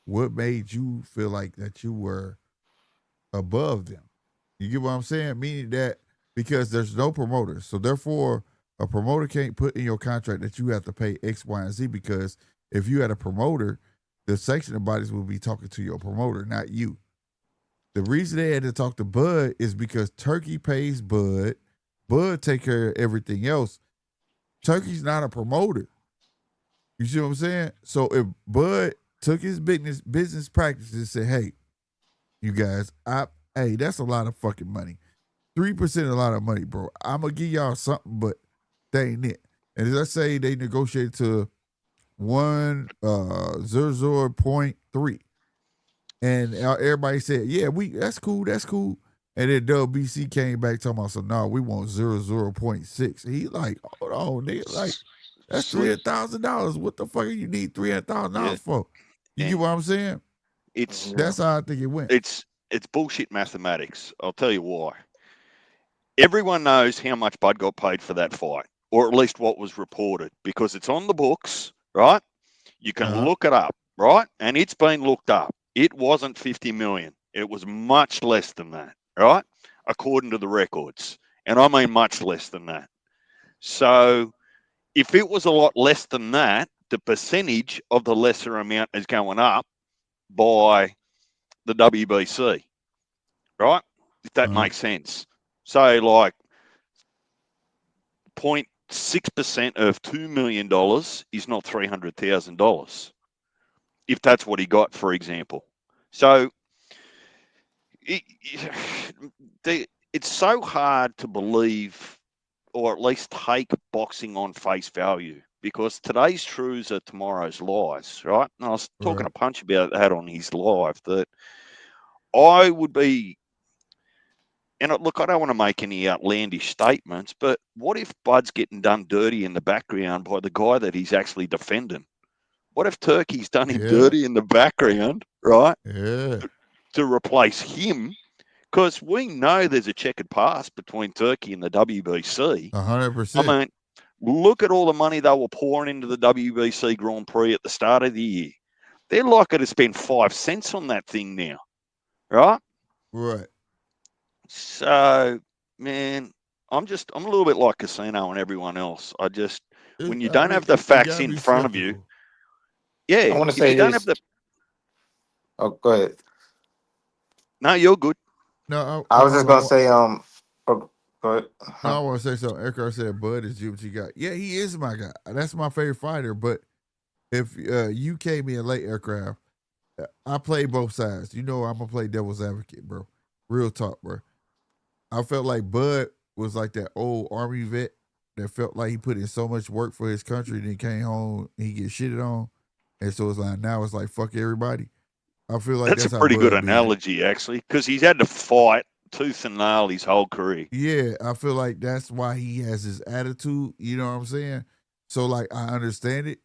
What made you feel like that you were above them? You get what I'm saying? Meaning that because there's no promoter, so therefore a promoter can't put in your contract that you have to pay X, Y, and Z, because if you had a promoter, the sanctioning bodies will be talking to your promoter, not you. The reason they had to talk to Bud is because Turkey pays Bud. Bud take care of everything else. Turkey's not a promoter. You see what I'm saying? So if Bud took his business practices and said, hey, you guys, hey, that's a lot of fucking money. 3% is a lot of money, bro. I'm going to give y'all something, but that ain't it. And let's say they negotiated to 0.3. And everybody said, yeah, that's cool. And then WBC came back talking about, so no, we want 0.6. He like, hold on, nigga, like, that's $300,000. What the fuck you need $300,000 for? You get what I'm saying? That's how I think it went. It's bullshit mathematics. I'll tell you why. Everyone knows how much Bud got paid for that fight, or at least what was reported, because it's on the books, right? You can look it up, right? And it's been looked up. It wasn't 50 million. It was much less than that, right? According to the records. And I mean much less than that. So if it was a lot less than that, the percentage of the lesser amount is going up by the WBC, right? If that makes sense. So, like, 0.6% of $2 million is not $300,000, if that's what he got, for example. So it's so hard to believe, or at least take boxing on face value, because today's truths are tomorrow's lies, right? And I was talking to Punch about that on his live, that I would be, and look, I don't want to make any outlandish statements, but what if Bud's getting done dirty in the background by the guy that he's actually defending? What if Turkey's done him dirty in the background, right? Yeah. To replace him? Because we know there's a checkered past between Turkey and the WBC. 100%. I mean, look at all the money they were pouring into the WBC Grand Prix at the start of the year. They're likely to spend 5 cents on that thing now, right? Right. So, man, I'm a little bit like Casino and everyone else. When you don't have the facts in front of you, I want to say this. Oh, go ahead. No, you're good. No, I was just gonna say, go ahead. No, I want to say something. Eckhart said, "Bud is what you got." Yeah, he is my guy. That's my favorite fighter. But if you came in late, Aircraft, I play both sides. You know, I'm gonna play devil's advocate, bro. Real talk, bro. I felt like Bud was like that old Army vet that felt like he put in so much work for his country, and then came home and he get shitted on, and so it's like now it's like fuck everybody. I feel like that's a pretty good analogy, actually, because he's had to fight tooth and nail his whole career. Yeah, I feel like that's why he has his attitude. You know what I'm saying? So like I understand it,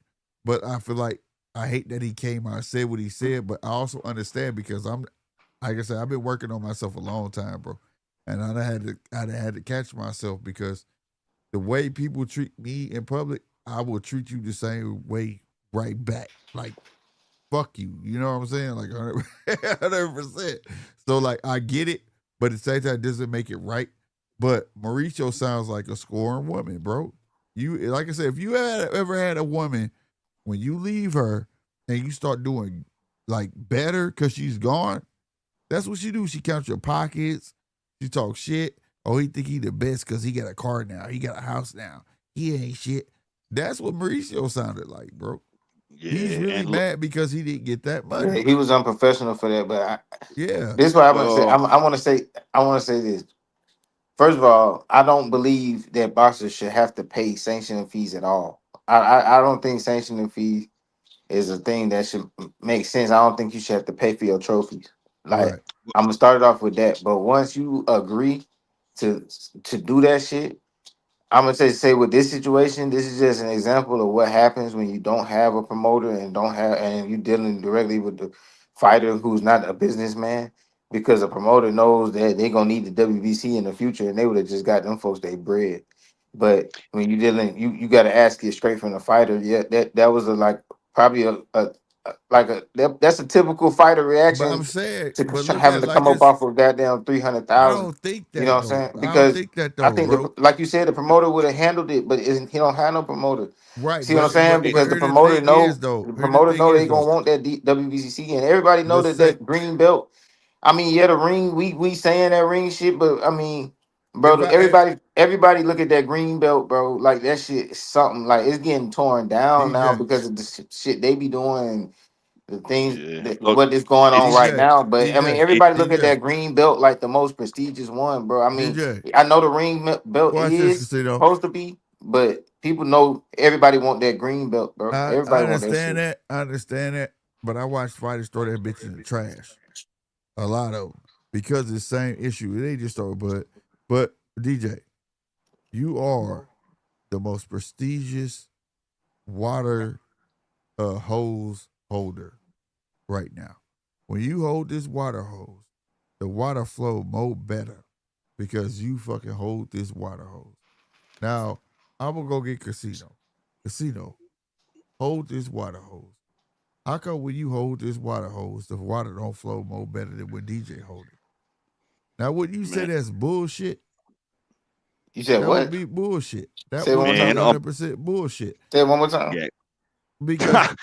but I feel like I hate that he came out and said what he said. But I also understand because I'm, like I said, I've been working on myself a long time, bro, and I had to catch myself because the way people treat me in public, I will treat you the same way right back. Like fuck you. You know what I'm saying? Like 100%. So like I get it. But at the same time, it doesn't make it right. But Mauricio sounds like a scoring woman, bro. You, like I said, if you ever had a woman, when you leave her and you start doing like better because she's gone, that's what she do. She counts your pockets. She talks shit. Oh, he think he the best because he got a car now. He got a house now. He ain't shit. That's what Mauricio sounded like, bro. Yeah, he's really mad because he didn't get that money. Yeah, he was unprofessional for that, but yeah, this is what I'm gonna say. I want to say this. First of all, I don't believe that boxers should have to pay sanctioning fees at all. I don't think sanctioning fees is a thing that should make sense. I don't think you should have to pay for your trophies. Like I'm gonna start it off with that. But once you agree to do that shit, I'm gonna say with this situation, this is just an example of what happens when you don't have a promoter and you dealing directly with the fighter who's not a businessman, because a promoter knows that they're gonna need the WBC in the future and they would have just got them folks their bread. But when you dealing, you got to ask it straight from the fighter. Yeah, that was probably that's a typical fighter reaction. But I'm saying, having to come up off of goddamn 300,000. I don't think that. You know what I'm saying? Because I don't think that though, I think bro. like you said, the promoter would have handled it, but he don't have no promoter. Right. See what I'm saying? Because the promoter know they gonna want that WBC, and everybody know that green belt. I mean, yeah, the ring. We saying that ring shit, but I mean, bro, everybody look at that green belt, bro. Like that shit is something. Like it's getting torn down now because of the shit they be doing. The things what is going on right now, but I mean, everybody look at that green belt like the most prestigious one, bro. I mean, I know the ring belt is supposed to be, but people know everybody want that green belt, bro. Everybody I want that shit. I understand that, but I watched fighters throw that bitch in the trash. A lot of them because of the same issue. They just throw it, but DJ, you are the most prestigious water hose holder right now. When you hold this water hose, the water flow more better because you fucking hold this water hose. Now, I'm gonna go get Casino. Casino, hold this water hose. How come when you hold this water hose, the water don't flow more better than when DJ hold it? Now, would you say that's bullshit? You said that what? That would be bullshit. That say would be 100% bullshit. Say it one more time. Yeah. Because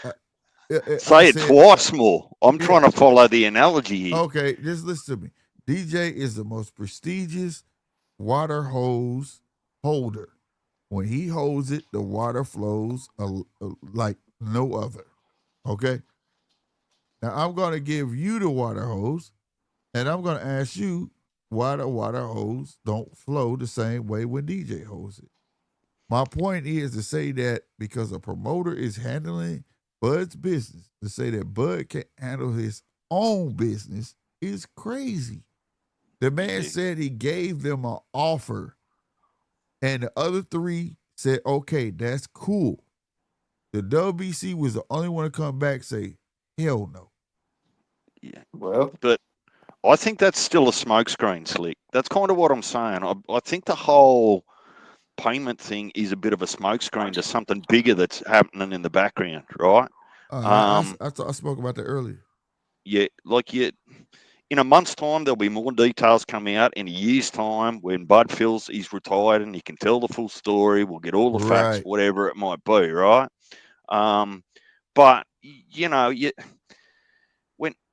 say it twice more. I'm trying to follow the analogy here. Okay, just listen to me. DJ is the most prestigious water hose holder. When he holds it, the water flows like no other. Okay. Now I'm gonna give you the water hose, and I'm gonna ask you why the water hose don't flow the same way when DJ holds it. My point is to say that because a promoter is handling Bud's business, to say that Bud can handle his own business is crazy. The man said he gave them an offer, and the other three said, okay, that's cool. The WBC was the only one to come back and say, hell no. Yeah. Well, But I think that's still a smokescreen, Slick. That's kind of what I'm saying. I think the whole payment thing is a bit of a smokescreen to something bigger that's happening in the background, right? I spoke about that earlier. Yeah, like in a month's time, there'll be more details come out. In a year's time, when Bud feels he's retired and he can tell the full story, we'll get all the facts, Right. whatever it might be, right? But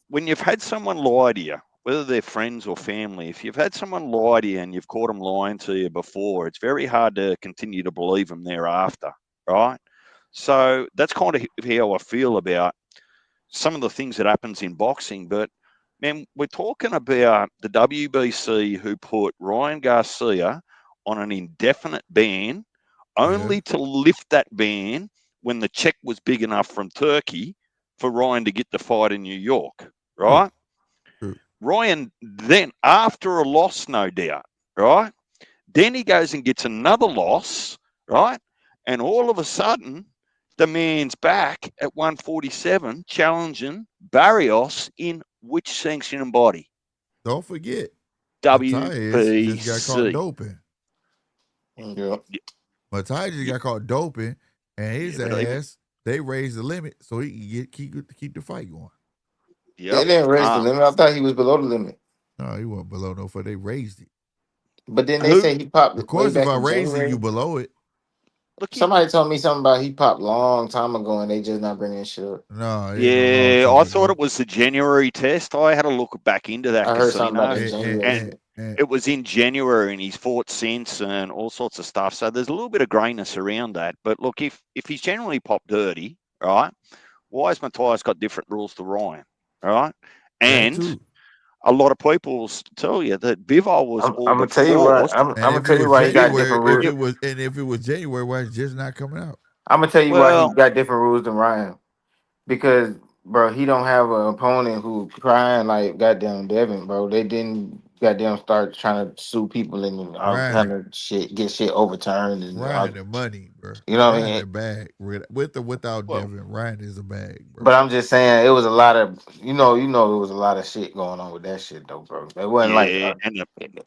when you've had someone lie to you, whether they're friends or family, if you've had someone lie to you and you've caught them lying to you before, it's very hard to continue to believe them thereafter, right? So that's kind of how I feel about some of the things that happens in boxing. But man, we're talking about the WBC who put Ryan Garcia on an indefinite ban, only to lift that ban when the check was big enough from Turkey for Ryan to get the fight in New York, right? True. Ryan then, after a loss, no doubt, right? Then he goes and gets another loss, right? And all of a sudden, the man's back at 147 challenging Barrios in which sanctioning body? Don't forget, Matthias just got caught WBC. doping. yeah. Matthias just got caught doping, and his Yeah, but even- ass, they raised the limit so he can keep the fight going. They Yep. didn't raise the limit. I thought he was below the limit. No, he wasn't below no for they raised it. But then they Who? say he popped Of it way course, if back I in raise it, January. you below it. Look, Somebody told me something about he popped long time ago and they just not bringing shit up. No, it ain't no long yeah, time I thought ago. it was the January test. I had a look back into that I heard something about casino, the January. and it was in January, and he's fought since and all sorts of stuff. So there's a little bit of grayness around that. But look, if he's generally popped dirty, right? Why has Matthias got different rules to Ryan, right? And a lot of people tell you that Bivol was I'm all gonna but tell you why. forced. I'm gonna tell you why he got different rules. If it was January, why it's just not coming out? I'm gonna tell you why he Well, got different rules than Ryan. Because bro, he don't have an opponent who crying like goddamn Devin, bro. They didn't goddamn start trying to sue people and all kind of shit, get shit overturned and all, Ryan the money, bro. you know what I Ryan mean? the bag. With or without Devin, Ryan is a bag, bro. But I'm just saying, it was a lot of you know, there was a lot of shit going on with that shit though, bro. It wasn't like yeah, and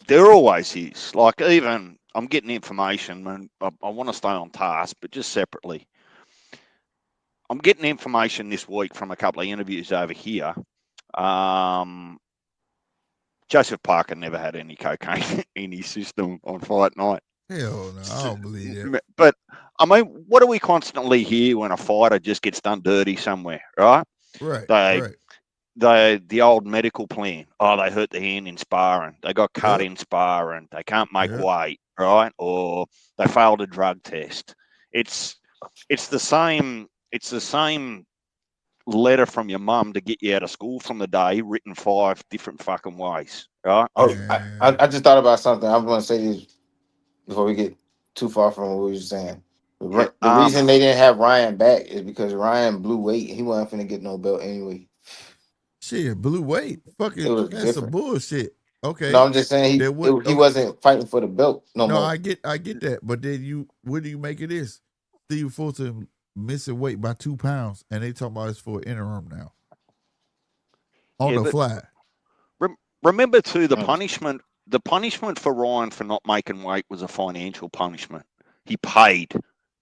there always is. Like, even I'm getting information, and I want to stay on task, but just separately. I'm getting information this week from a couple of interviews over here. Joseph Parker never had any cocaine in his system on fight night. Hell no, I don't believe that. But I mean, what do we constantly hear when a fighter just gets done dirty somewhere, right? Right. The old medical plan. Oh, they hurt their hand in sparring. They got cut in sparring. They can't make weight, right? Or they failed a drug test. It's the same. It's the same letter from your mum to get you out of school from the day, written 5 different fucking ways, right? Oh, I just thought about something. I'm gonna say this before we get too far from what we were saying. The reason they didn't have Ryan back is because Ryan blew weight. He wasn't finna get no belt anyway. Shit, blew weight. Fucking, that's different. some bullshit. Okay. No, I'm just saying he wasn't fighting for the belt no more. I get that, but then what do you make of this? Steve Fulton missing weight by 2 pounds, and they talking about it's for interim now. On the fly. Remember too, the punishment for Ryan for not making weight was a financial punishment. He paid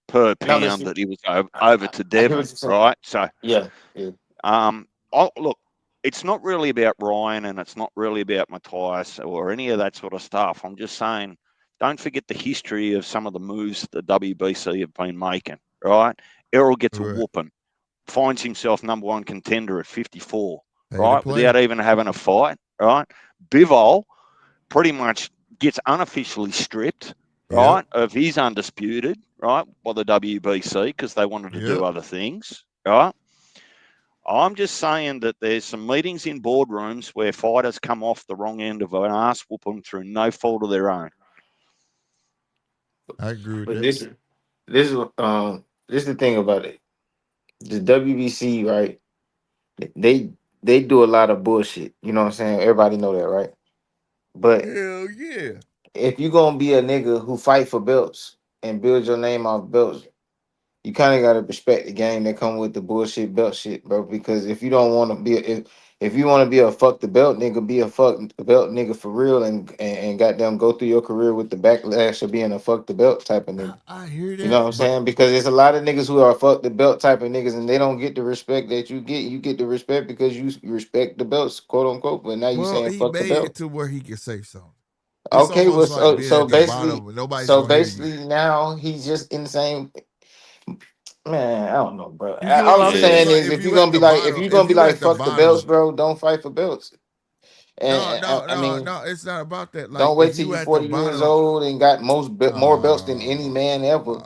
per pound that he was over to Devin, right? So yeah. Look, it's not really about Ryan, and it's not really about Matthias or any of that sort of stuff. I'm just saying, don't forget the history of some of the moves the WBC have been making, right? Errol gets a whooping, finds himself #1 contender at 54, right? Without even having a fight, right? Bivol pretty much gets unofficially stripped, right? Of he's undisputed, right, by the WBC because they wanted to do other things, right? I'm just saying that there's some meetings in boardrooms where fighters come off the wrong end of an ass whooping through no fault of their own. I agree with But that. this is the thing about it. The WBC, right? They they do a lot of bullshit. You know what I'm saying? Everybody know that, right? But Hell yeah. if you gonna be a nigga who fight for belts and build your name off belts, you kind of gotta respect the game that come with the bullshit belt shit, bro. Because if you don't want to be, if you want to be a fuck the belt nigga, be a fuck the belt nigga for real, and goddamn go through your career with the backlash of being a fuck the belt type of nigga. I hear You know that, what I'm but saying? Because there's a lot of niggas who are fuck the belt type of niggas, and they don't get the respect that you get. You get the respect because you respect the belts, quote unquote. But now you well, saying he fuck the made it belt. to where he can say something. It's Okay, well, almost like being so at the basically, bottom and nobody's gonna hear you. now he's just in the same. Man, I don't know, bro. You get what All I'm I'm saying? It's saying Yeah. like is, if if you're you at gonna be the like, if bottom, you're if gonna be you like, at the fuck the belts, bottom, bro, don't fight for belts. no, And no, I no, mean, no, it's not about that. Like don't wait if till you you're at the 40 years bottom, old and got more belts than any no, man ever,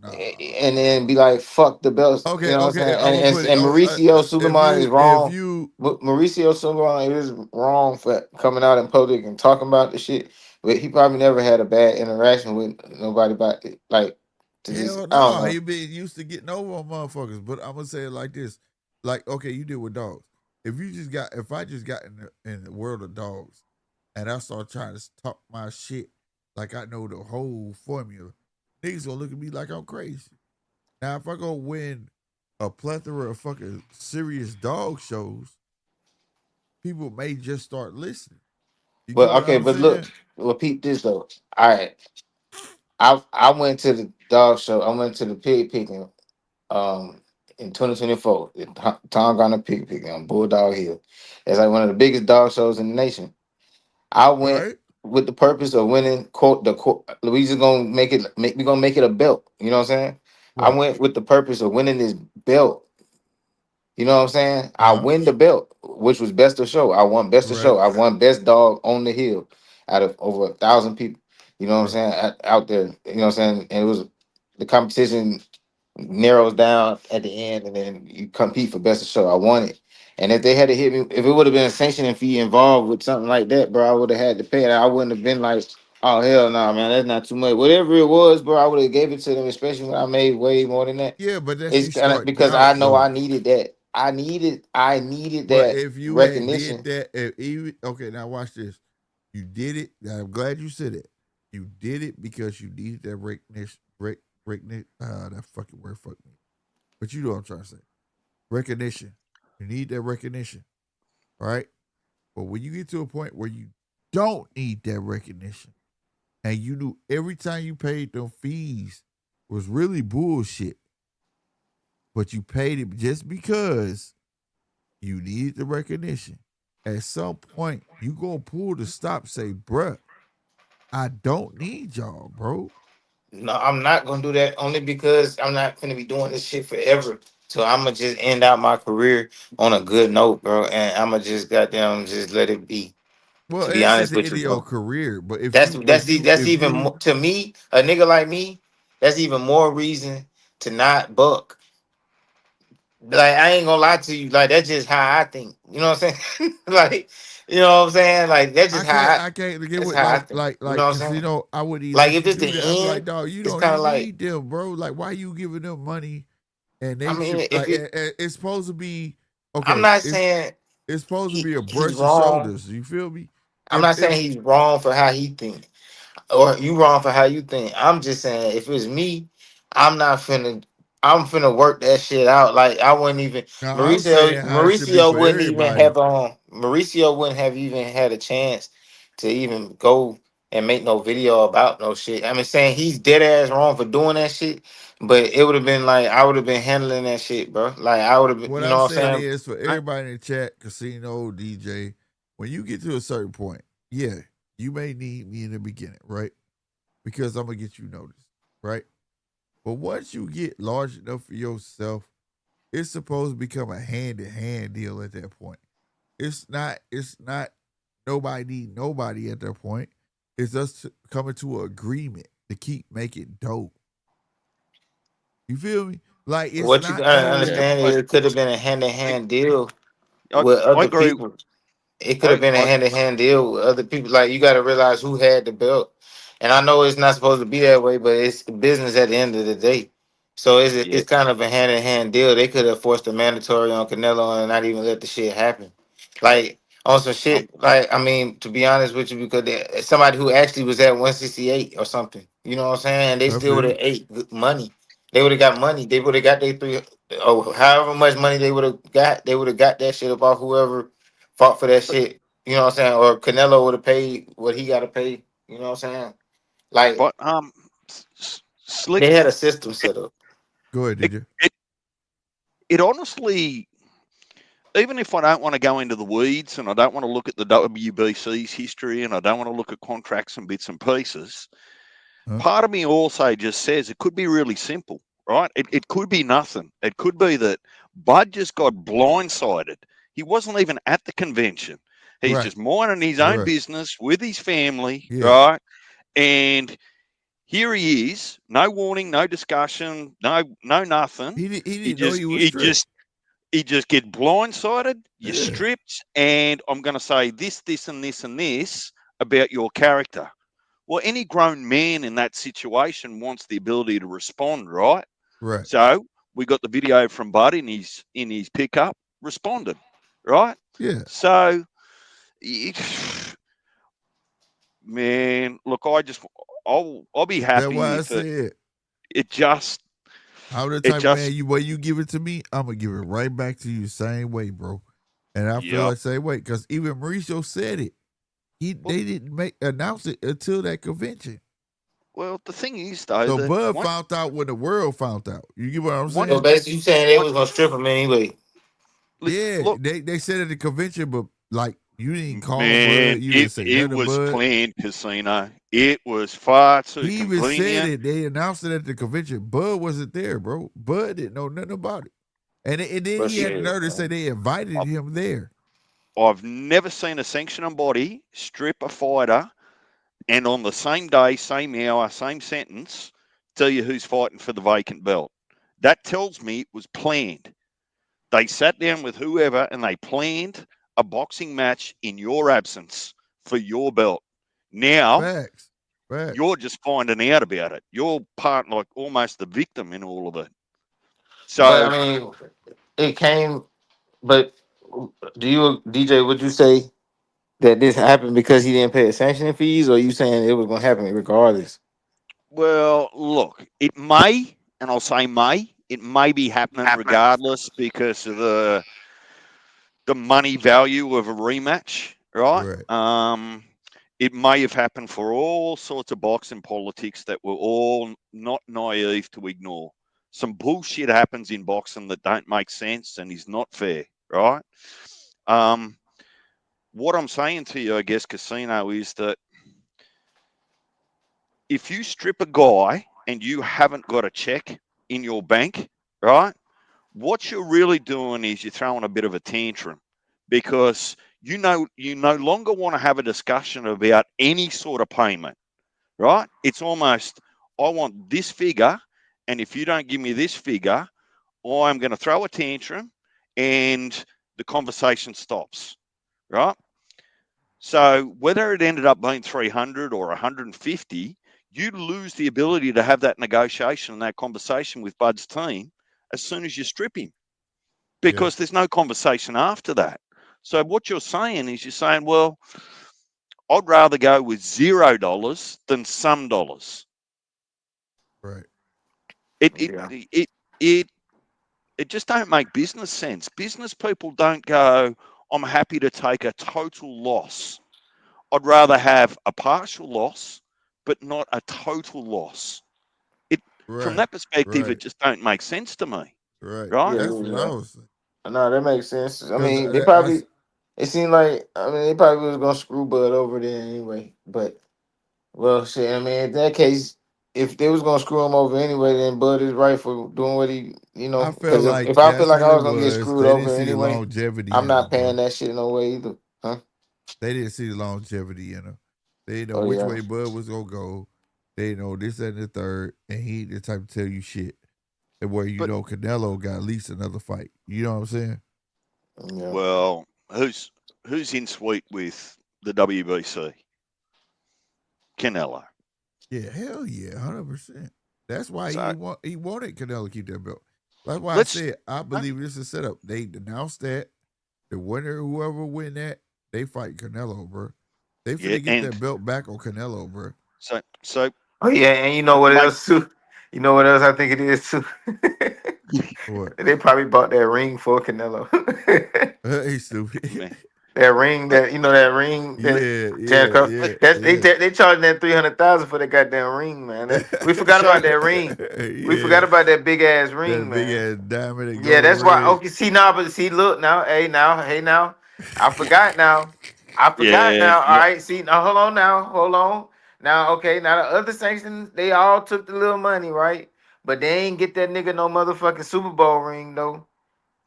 no. and then be like, fuck the belts. You Okay, know what I'm okay, saying? I'm gonna put it. And Mauricio Suleiman is If wrong. you, Mauricio Suleiman is wrong for coming out in public and talking about the shit, but he probably never had a bad interaction with nobody about it. Like, to just, hell I don't no, know. he been used to getting over on motherfuckers. But I'm gonna say it like this: like, okay, you did with dogs. If I just got in the world of dogs, and I start trying to talk my shit like I know the whole formula, niggas gonna look at me like I'm crazy. Now, if I go win a plethora of fucking serious dog shows, people may just start listening. You get But what okay, I'm but look, saying? well, peep this though. All right, I went to the dog show. I went to the pig picking in 2024. Tom Garner pig picking on Bulldog Hill. It's like one of the biggest dog shows in the nation. I went Right? with the purpose of winning. Quote the quote. Louise is gonna we gonna make it a belt. You know what I'm saying? I Right. went with the purpose of winning this belt. You know what I'm saying? I Uh-huh. win the belt, which was best of show. I won best of show. Correct. I won best dog on the hill out of over 1,000 people. You know what I'm Right. saying? Out there. You know what I'm saying? And it was the competition narrows down at the end, and then you compete for best of show. I won it. And if they had to hit me, if it would have been a sanctioning fee involved with something like that, bro, I would have had to pay it. I wouldn't have been like, oh hell no, man, that's not too much. Whatever it was, bro, I would have gave it to them, especially when I made way more than that. Yeah, but that's It's you kind of starting because I out know I though. needed that. I needed But that if you had did recognition. that, if even okay, now watch this. You did it. I'm glad you said it. You did it because you needed that recognition. That fucking word fuck me. But you know what I'm trying to say. Recognition. You need that recognition, right? But when you get to a point where you don't need that recognition, and you knew every time you paid them fees was really bullshit, but you paid it just because you needed the recognition. At some point, you gonna pull the stop, say, bruh, I don't need y'all, bro. No, I'm not gonna do that only because I'm not gonna be doing this shit forever. So I'm gonna just end out my career on a good note, bro, and I'm gonna just goddamn just let it be. Well, To be it's at honest the with end you, of your bro. career. But That's if even you to me, a nigga like me, that's even more reason to not buck. Like I ain't gonna lie to you, like that's just how I think. You know what I'm saying? Like, you know what I'm saying? Like that's just I can't get that's with how I think. You know what I'm cause you saying? know, I wouldn't even Like let if you it's the do that. I'd be like, end, dog, you it's don't kind of even like, need them, bro. Like, why you giving them money and I they mean, should if like it, it's supposed to be I'm okay, not saying it's supposed to be a he's brush of wrong. shoulders. You feel me? I'm not If saying he's wrong for how he think, or you wrong for how you think. I'm just saying if it's me, I'm not finna. I'm finna work that shit out. Like I wouldn't even now I'm saying how it should be for everybody. Mauricio wouldn't have even had a chance to even go and make no video about no shit. I mean, saying he's dead ass wrong for doing that shit, but it would have been like I would have been handling that shit, bro. Like I would have been, What you know I'm what I'm saying saying? is for everybody in the chat, casino, DJ, when you get to a certain point, yeah, you may need me in the beginning, right? Because I'm gonna get you noticed, right? But once you get large enough for yourself, it's supposed to become a hand-to-hand deal at that point. It's not nobody need nobody at that point. It's us coming to an agreement. to keep making dope. You feel me? Like it's What you not gotta no. understand is it could have been a hand in I, hand deal I, with I other agree. people. It could have been a I hand in hand deal with other people. Like you got to realize who had the belt. And I know it's not supposed to be that way, but it's business at the end of the day. So yeah. it's kind of a hand in hand deal. They could have forced a mandatory on Canelo and not even let the shit happen. Like on some Um, shit. Like I mean, to be honest with you, because somebody who actually was at 168 or something. You know what I'm saying? And they I still would feel have you. ate good money. They would have got money. They would have got their three. Oh, however much money they would have got, they would have got that shit up off whoever fought for that shit. You know what I'm saying? Or Canelo would have paid what he got to pay. You know what I'm saying? Like but Slick, they had a system set up. Go ahead, it, DJ. it it honestly, even if I don't want to go into the weeds and I don't want to look at the WBC's history and I don't want to look at contracts and bits and pieces, Huh? part of me also just says it could be really simple, right? It could be nothing. It could be that Bud just got blindsided. He wasn't even at the convention. He's Right. just minding his own Right. business with his family, Yeah. right? And here he is, no warning, no discussion, no nothing. He He didn't know just he was he stripped. just he just get blindsided, you're Yeah. stripped, and I'm going to say this, and this, and this about your character. Well, any grown man in that situation wants the ability to respond, right? Right. So we got the video from Bud in his pickup, responded, right? Yeah. So, man, look, I'll be That's happy why I if said it just I'm the it type of man just you way you give it to me, I'm gonna give it right back to you the same way, bro. And I feel yep. like same way because even Mauricio said it. Well, They didn't announce it until that convention. well, the thing is though So that Bud found out when the world found out. You get what I'm once So saying? basically, you saying they once was gonna strip him anyway? Yeah, look, they said at the convention, but like you didn't call man, Bud, you didn't say it nothing to was Bud. planned, Casino. It was far too He even said convenient. it. They announced it at the convention. Bud wasn't there, bro. Bud didn't know nothing about it. And then But he had the shit, nerve to say they invited him there. I've never seen a sanctioning body strip a fighter and on the same day, same hour, same sentence, tell you who's fighting for the vacant belt. That tells me it was planned. They sat down with whoever and they planned a boxing match in your absence for your belt. Now Facts. you're Facts. just finding out about it. You're part like almost the victim in all of it. but So I mean, it came. But do you, DJ? Would you say that this happened because he didn't pay his sanctioning fees, or you saying it was gonna happen regardless? well, look, it may, and I'll say may, it may be happening regardless because of the money value of a rematch, right? Right. It may have happened for all sorts of boxing politics that we're all not naive to ignore. Some bullshit happens in boxing that don't make sense and is not fair, right? Um, what I'm saying to you, I guess, Casino, is that if you strip a guy and you haven't got a check in your bank, right? What you're really doing is you're throwing a bit of a tantrum because you no longer want to have a discussion about any sort of payment, right? It's almost I want this figure, and if you don't give me this figure, I'm going to throw a tantrum, and the conversation stops, right? So whether it ended up being 300 or 150, you lose the ability to have that negotiation and that conversation with Bud's team as soon as you strip him Yeah. because there's no conversation after that. So what you're saying is you're saying, well, I'd rather go with $0 than some dollars. Right. It it Yeah. it it it just don't make business sense. Business people don't go, I'm happy to take a total loss. I'd rather have a partial loss, but not a total loss. It from Right. that perspective, it Right. just don't make sense to me, Right. right? Yeah, That's yeah, what I yeah. was saying. No, that makes sense. I Because mean, they probably. It seemed like they probably was gonna screw Bud over there anyway. But well, shit. I mean, in that case, if they was gonna screw him over anyway, then Bud is right for doing what he, I felt Because like if I feel that's like what I it was gonna get was. screwed They didn't over see the anyway, longevity I'm in not him, paying bro. that shit no way either. Huh? They didn't see the longevity in him. They didn't know Oh which yeah. way Bud was gonna go. They know this and the third, and he ain't the type to tell you shit. And where you But know Canelo got at least another fight. You know what I'm saying? Yeah. well, who's in suite with the WBC? Canelo. Yeah, hell yeah, 100%. That's why So he wanted Canelo to keep that belt. That's why I let's said I believe this is set up. They announced that the winner, whoever win that, they fight Canelo, bro. They yeah, finna get and that belt back on Canelo, bro. so Oh yeah, and you know what make else too? You know what else I think it is too? What? They probably bought that ring for Canelo. He's stupid. man. That ring, Let, that ring that Yeah, Terrence yeah, Crawford. yeah, That's yeah. they charging that 300,000 for that goddamn ring, man. We forgot so about that ring. We forgot Yeah. about that big ass ring, That big man. ass diamond and Yeah, gold that's why. ring. Okay, see now, but see, look now, hey now. I forgot now. I forgot yeah, now. All yeah. right, see now. Hold on now. Hold on. Now, okay. Now the other sanctions, they all took the little money, right? But they ain't get that nigga no motherfucking Super Bowl ring though.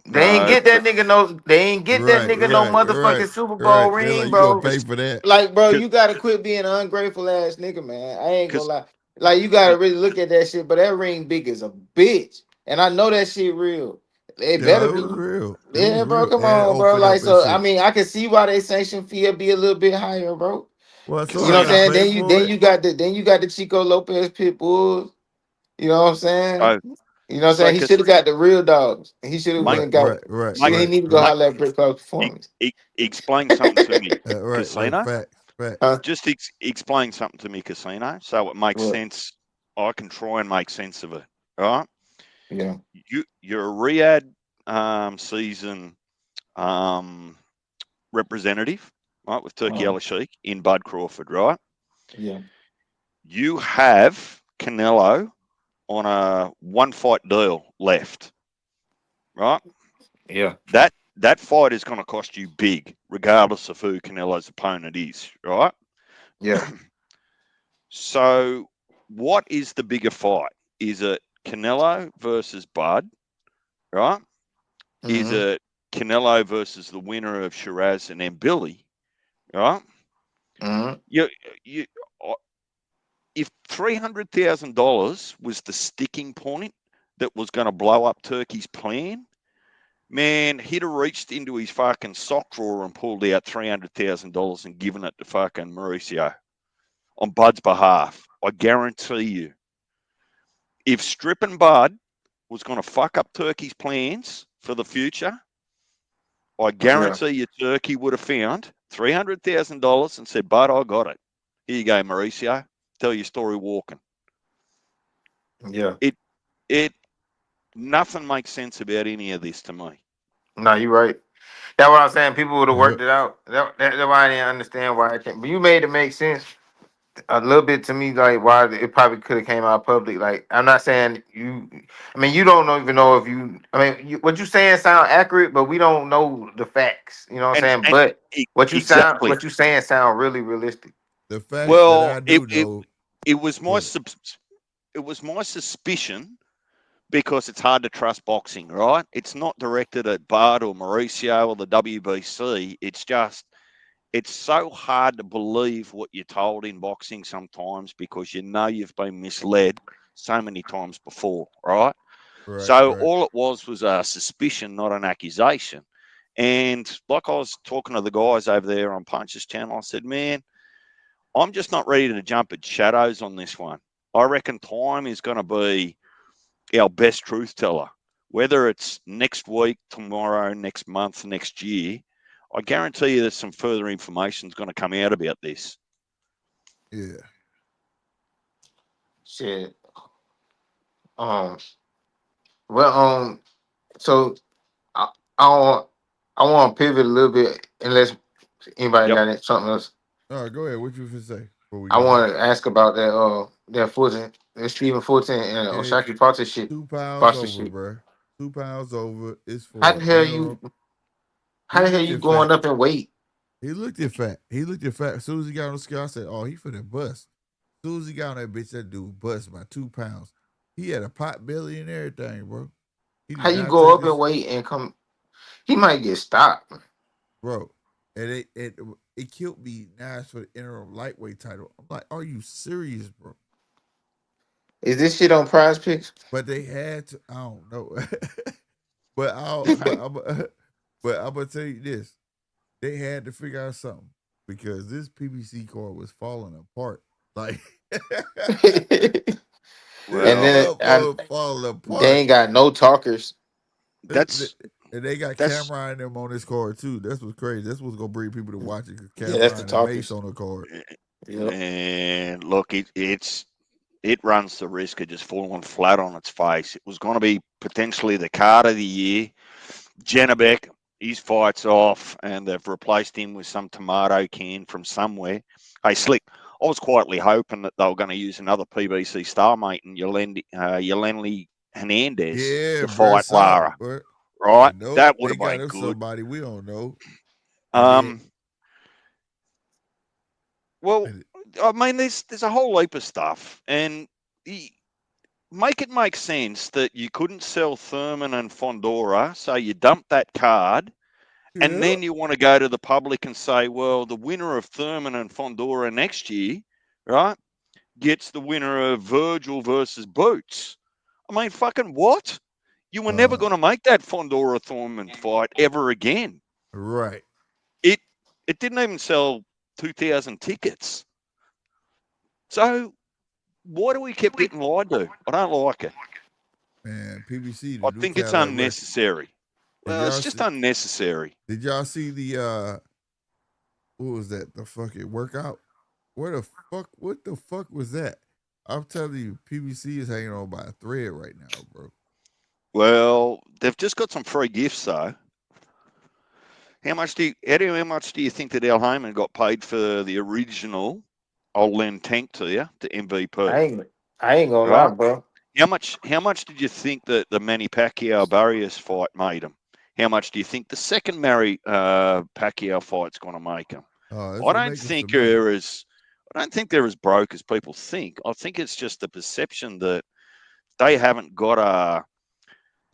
They ain't No, get that but nigga no. They ain't get that Right, nigga no right, motherfucking right, Super Bowl right. They're like, ring, you gonna bro. pay because for that? Like, bro, because you gotta quit being an ungrateful ass nigga, man. I ain't gonna because lie. Like, you gotta really look at that shit. But that ring big as a bitch, and I know that shit real. It better Yeah, it be. was real. It was Yeah, bro. real. Come And on, bro. open Like, up and so I shit. mean, I can see why they sanction fee will be a little bit higher, bro. Well, so You I know what I'm Casino. gotta saying? pay Then you for then it. you got the Chico Lopez pit bulls. You know what I'm saying? Oh, You know what I'm so saying? He should have got the real dogs. He should have make Right, went and got. right, right, Shit, make he right, need to go right. make holler at Brick Club Performance. explain something to me, Right, right. Casino. Facts, facts. Huh? Just explain something to me, Casino, so it makes What? sense. I can try and make sense of it. All right. Yeah. You're a Riyadh season um, representative, right, with Turkey Uh, Al Sheikh in Bud Crawford, right? yeah. You have Canelo on a one fight deal left, right? Yeah. That fight is going to cost you big, regardless of who Canelo's opponent is, right? Yeah. So, what is the bigger fight? Is it Canelo versus Bud, right? Is Mm-hmm. it Canelo versus the winner of Shiraz and Mbili, right? Mm-hmm. You, you, uh, if $300,000 was the sticking point that was going to blow up Turkey's plan, man, he'd have reached into his fucking sock drawer and pulled out $300,000 and given it to fucking Mauricio on Bud's behalf. I guarantee you. If stripping Bud was going to fuck up Turkey's plans for the future, I Yeah. guarantee you Turkey would have found $300,000 and said, Bud, I got it. Here you go, Mauricio. Tell your story walking. Yeah. It, it, nothing makes sense about any of this to me. No, you right. That's what I'm saying. People would have Yep. worked it out. That's why I didn't understand why it came. But you made it make sense a little bit to me, like why it probably could have came out public. Like I'm not saying you. I mean, you don't even know if you. I mean, what you saying sound accurate, but we don't know the facts. You know what I'm saying? And But exactly. what you saying sound really realistic. The facts that Well, I do know, it was my but it was my suspicion because it's hard to trust boxing, right? It's not directed at Bud or Mauricio or the WBC. It's just, it's so hard to believe what you're told in boxing sometimes because you know you've been misled so many times before, right? right, So right. all it was a suspicion, not an accusation. And like I was talking to the guys over there on Punch's channel, I said, man, I'm just not ready to jump at shadows on this one. I reckon time is going to be our best truth teller. Whether it's next week, tomorrow, next month, next year, I guarantee you there's some further information is going to come out about this. Yeah. Shit. Um. Well. So I, I want to pivot a little bit unless anybody Yep, got something else. All right, go ahead. What you finna say before we I go? want to ask about that Fulton, that Stephen Fulton and Yeah, Oshaki Parton shit. 2 pounds Parton over, shit. bro. 2 pounds over. It's How for the an hell you? interim. How He the hell looked you at going fat. up in weight? He looked at fat. He looked at fat. As soon as he got on the scale, I said, "Oh, he finna bust." As soon as he got on that bitch, that dude bust by 2 pounds. He had a pot belly and everything, bro. He How did you not go take up in this, weight and come? He might get stopped. bro. And it killed me. Now it's for the interim lightweight title. I'm like, are you serious, bro? Is this shit on Prize Picks? but they had to. I don't know, but I'll but I'm but I'm gonna tell you this: they had to figure out something because this PBC card was falling apart. Like this And Well, then motherfucker falling they apart. ain't got no talkers. that's And they got that's Cameron and them on this card too. That's what's crazy. That's what's gonna bring people to watch it because Yeah, that's the Cameron and Mace talkers. on the card. Yep. and look, it runs the risk of just falling flat on its face. It was going to be potentially the card of the year. Janabek, his fight's off, and they've replaced him with some tomato can from somewhere. Hey, Slick, I was quietly hoping that they were going to use another PBC star mate and Yelenli Hernandez Yeah, to bruh, fight Lara, something, but right? nope, That would they have got been us good. somebody we don't know. And then Um, well, and I mean, there's a whole heap of stuff, and make it make sense that you couldn't sell Thurman and Fondora, so you dump that card, and yeah, then you want to go to the public and say, well, the winner of Thurman and Fondora next year, right, gets the winner of Virgil versus Boots. I mean, fucking what? You were never uh, going to make that Fondora Thurman fight ever again. right, It it didn't even sell 2,000 tickets. So why do we keep getting lied to? I don't like it. man. PBC I the new think it's Cadillac record. unnecessary. Did Well, it's y'all just see? unnecessary. Did y'all see the what was that? The fucking workout? Where the fuck? What the fuck was that? I'm telling you, PBC is hanging on by a thread right now, bro. Well, they've just got some free gifts though. How much do you think that Al Heyman got paid for the original? I'll lend tank to you, the MVP, I ain't I ain't gonna lie, right? bro. How much did you think that the Manny Pacquiao Barrios fight made him? How much do you think the second Pacquiao fight's going to make him? Oh, it's I gonna don't make him think some money. they're as broke as people think. I think it's just the perception that they haven't got a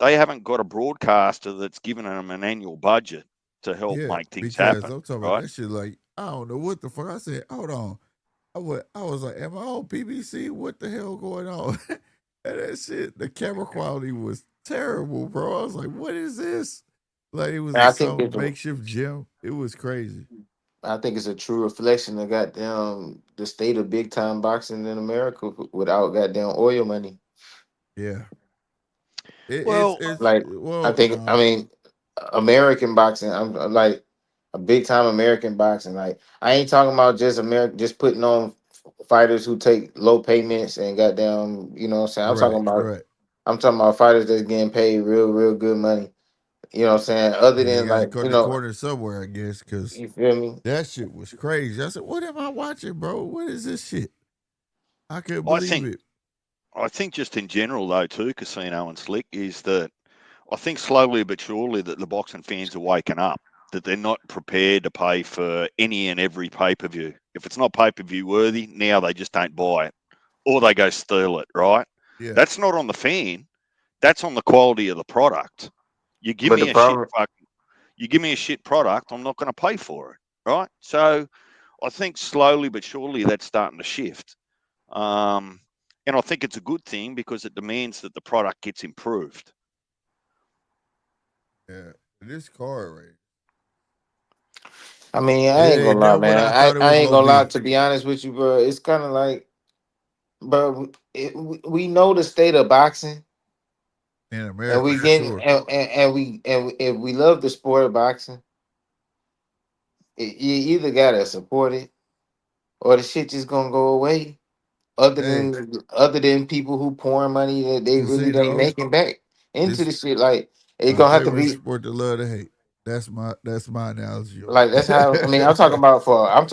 they haven't got a broadcaster that's given them an annual budget to help Yeah, make things because happen, I'm talking about right? that shit. Like I don't know what the fuck. I said, hold on. I was like, am I on PBC? What the hell going on? And that shit, the camera quality was terrible, bro. I was like, what is this? Like it was And in some a, makeshift gym. It was crazy. I think it's a true reflection of goddamn the state of big time boxing in America without goddamn oil money. Yeah. Well, It's Like I well, think I mean American boxing. I'm like a big time American boxing. Like I ain't talking about just American, just putting on fighters who take low payments and goddamn. You know what I'm saying? right, right. I'm talking about fighters that's getting paid real good money. You know what I'm saying? Other Yeah, they than got to like cut the corner somewhere, I guess, because you feel me? that shit was crazy. I said, what am I watching, bro? What is this shit? I couldn't I believe think it. I think just in general though too, Casino and Slick is that I think slowly but surely that the boxing fans are waking up, that they're not prepared to pay for any and every pay per view. If it's not pay per view worthy, now they just don't buy it or they go steal it. Right? Yeah. That's not on the fan. That's on the quality of the product. You give But the me a shit problem, fuck. You give me a shit product, I'm not going to pay for it. Right? So I think slowly but surely that's starting to shift. Um, and I think it's a good thing because it demands that the product gets improved. Yeah. This card right. I mean, I It ain't gonna ain't lie, never what man. I thought it I was ain't gonna gonna lie. be. To be honest with you, bro, it's kind of like, bro, we know the state of boxing, In and America we for getting sure. if we love the sport of boxing, you either gotta support it or the shit just gonna go away. Hey, Other than people who pouring money that they really ain't casino. making back into This the shit, like it my gonna have to favorite be sport to love to hate. That's my analogy on like that's how. I mean, I'm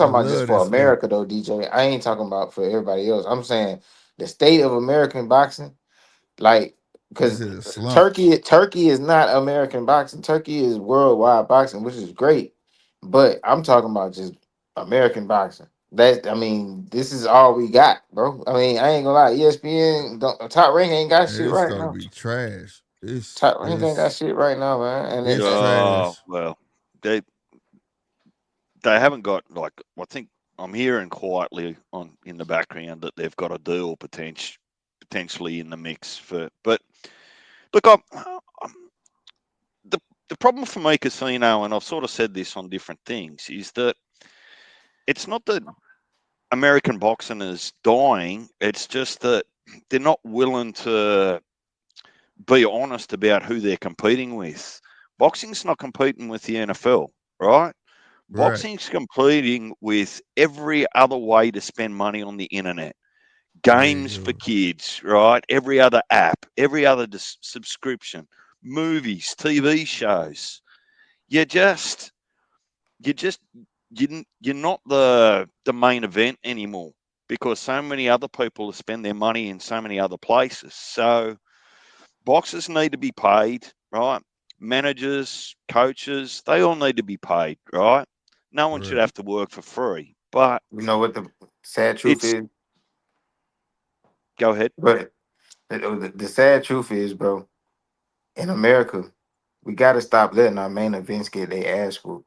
I talking about just love for this sport. America though, DJ. I ain't talking about for everybody else. I'm saying the state of American boxing. Like, This because is a slump. Turkey is not American boxing. Turkey is worldwide boxing, which is great. But I'm talking about just American boxing. That I mean, this is all we got, bro. I mean, I ain't gonna lie. ESPN, Top Rank ain't got And shit it's right gonna now. be trash. It's Top Rank ain't got it's shit right now, man. And it's Oh trash. well, they they haven't got like I think I'm hearing quietly on in the background that they've got a deal potentially in the mix for. But look, the problem for me, Casino, and I've sort of said this on different things, is that it's not that American boxing is dying. It's just that they're not willing to be honest about who they're competing with. Boxing's not competing with the NFL, right? Boxing's competing with every other way to spend money on the internet. Games for kids, right? Every other app, every other subscription, movies, TV shows. You're not the main event anymore because so many other people spend their money in so many other places. So boxers need to be paid, right? Managers, coaches, they all need to be paid, right? No one should have to work for free. But You know what the sad truth is? Go ahead. But the sad truth is, bro, in America, we got to stop letting our main events get their ass whooped.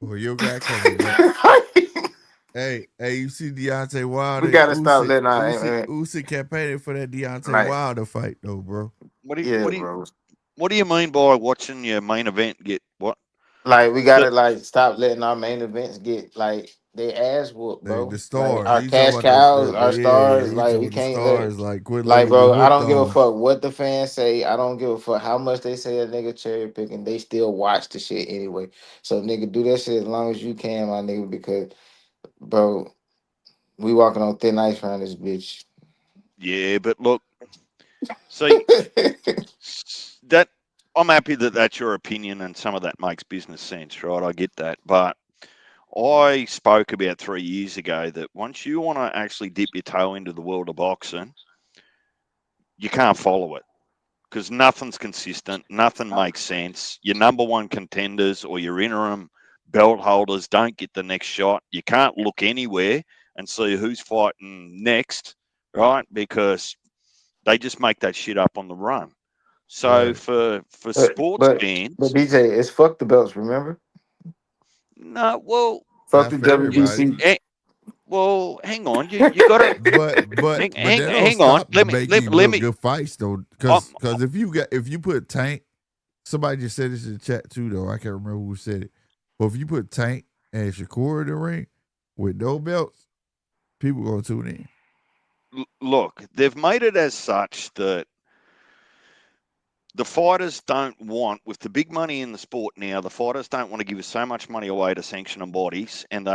Well, you got covered, man. Hey, you see Deontay Wilder? We got to stop letting our Usyk campaigning for that Deontay Wilder fight, though, bro. What do you mean by watching your main event get what? Like we gotta stop letting our main events get their ass whooped, bro. The stars, our cash cows, our stars. We can't stars, let bro. I don't give a fuck what the fans say. I don't give a fuck how much they say a nigga cherry picking. They still watch the shit anyway. So nigga, do that shit as long as you can, my nigga. Because, bro, we walking on thin ice around this bitch. Yeah, but look, see that. I'm happy that that's your opinion and some of that makes business sense, right? I get that. But I spoke about 3 years ago that once you want to actually dip your toe into the world of boxing, you can't follow it because nothing's consistent. Nothing makes sense. Your number one contenders or your interim belt holders don't get the next shot. You can't look anywhere and see who's fighting next, right? Because they just make that shit up on the run. So for sports fans, but DJ, it's fuck the belts. Remember? No, well, fuck the WBC. Well, hang on, you got to. But hang on. Let me good fights though, because if you put Tank, somebody just said this in the chat too though. I can't remember who said it, but if you put Tank and Shakur in the ring with no belts, people gonna tune in. Look, they've made it as such that the fighters don't want, with the big money in the sport now, the fighters don't want to give so much money away to sanctioning bodies. And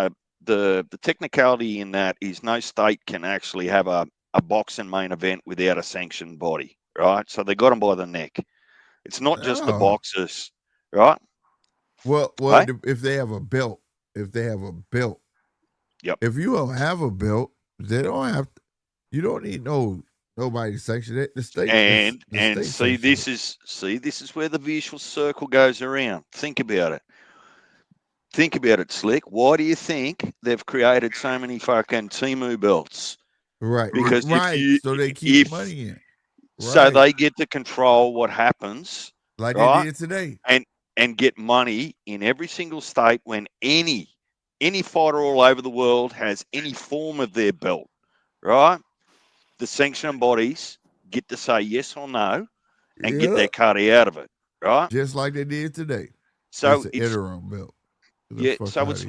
the technicality in that is no state can actually have a boxing main event without a sanctioned body, right? So they got them by the neck. It's not just the boxers, right? Well, right? If they have a belt, yep. If you don't have a belt, they don't have. You don't need nobody to sanction it. The state see this is where the vicious circle goes around. Think about it, Slick. Why do you think they've created so many fucking Timu belts? Right. Because so they keep money in. Right. So they get to control what happens. Like they did today. And get money in every single state when any fighter all over the world has any form of their belt, right? The sanctioning bodies get to say yes or no and get their cut out of it, right? Just like they did today. So it's an interim belt. Yeah, so it's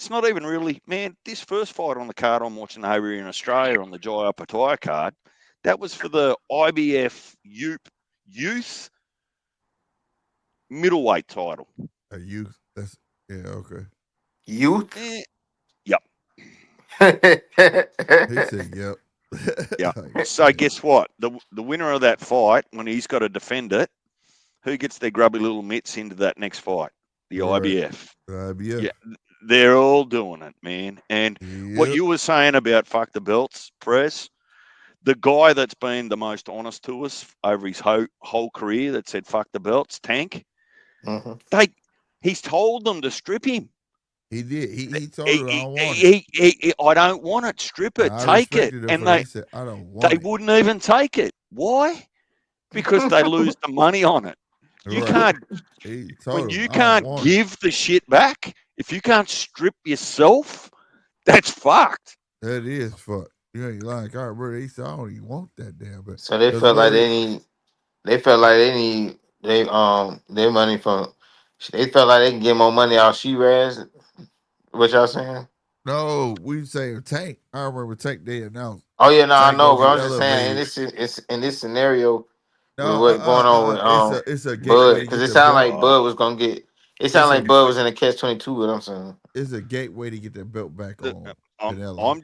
not even really, man, this first fight on the card I'm watching over here in Australia on the Jai Pattaya card, that was for the IBF youth middleweight title. A youth? That's okay. Youth? Yep. He said yep. Yeah. So guess what? The winner of that fight, when he's got to defend it, who gets their grubby little mitts into that next fight? The IBF. The IBF. Yeah, they're all doing it, man. And what you were saying about fuck the belts, Prez, the guy that's been the most honest to us over his whole career that said fuck the belts, Tank, he's told them to strip him. He did. He told them I don't want it. I don't want it. Strip it. Take it. And they said, I don't want it. Wouldn't even take it. Why? Because they lose the money on it. You can't. When you can't give the shit back, if you can't strip yourself, that's fucked. That is fucked. Yeah, like I remember they said I don't even want that damn, but So they because felt like whatever. they their money from. They felt like they can get more money out Shiraz. What y'all saying? No, we say Tank. I remember Tank they announced Oh yeah, no, I Tank know, gonna but be I'm just saying elevated. in this scenario with No, what going on with it's a Bud, gateway to because get it the sounded belt. like Bud was gonna get. It sounded It's a like Bud was in a catch-22. What I'm saying. it's a gateway to get the belt back The- on I'm, Canelo. I'm,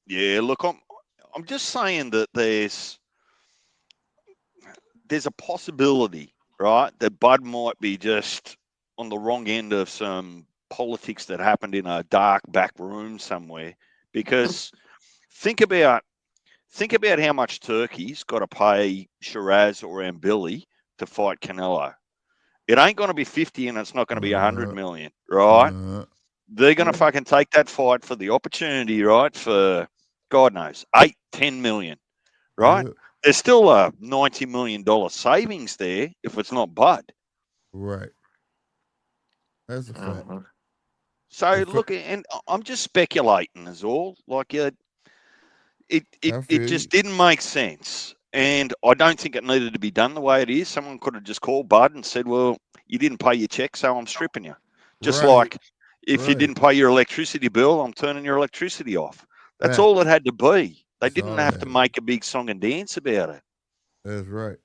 yeah. Look, I'm just saying that there's a possibility, right, that Bud might be just on the wrong end of some politics that happened in a dark back room somewhere. Because think about how much Turkey's got to pay Shiraz or Ambili to fight Canelo. It ain't going to be 50 and it's not going to be 100 Uh, million, right? uh, They're going to fucking take that fight for the opportunity, right? For God knows, 8-10 million, right? yeah, There's still a $90 million savings there if it's not Bud. right. That's a fact. Mhm. So But look, and I'm just speculating is all. Like I it feel just you. didn't make sense, and I don't think it needed to be done the way it is. Someone could have just called Bud and said, "Well, you didn't pay your check, so I'm stripping you." Just Right, like if you right. didn't pay your electricity bill, I'm turning your electricity off. That's all it Facts. had to be. They That's didn't all it have to had. make a big song and dance about it. That's right.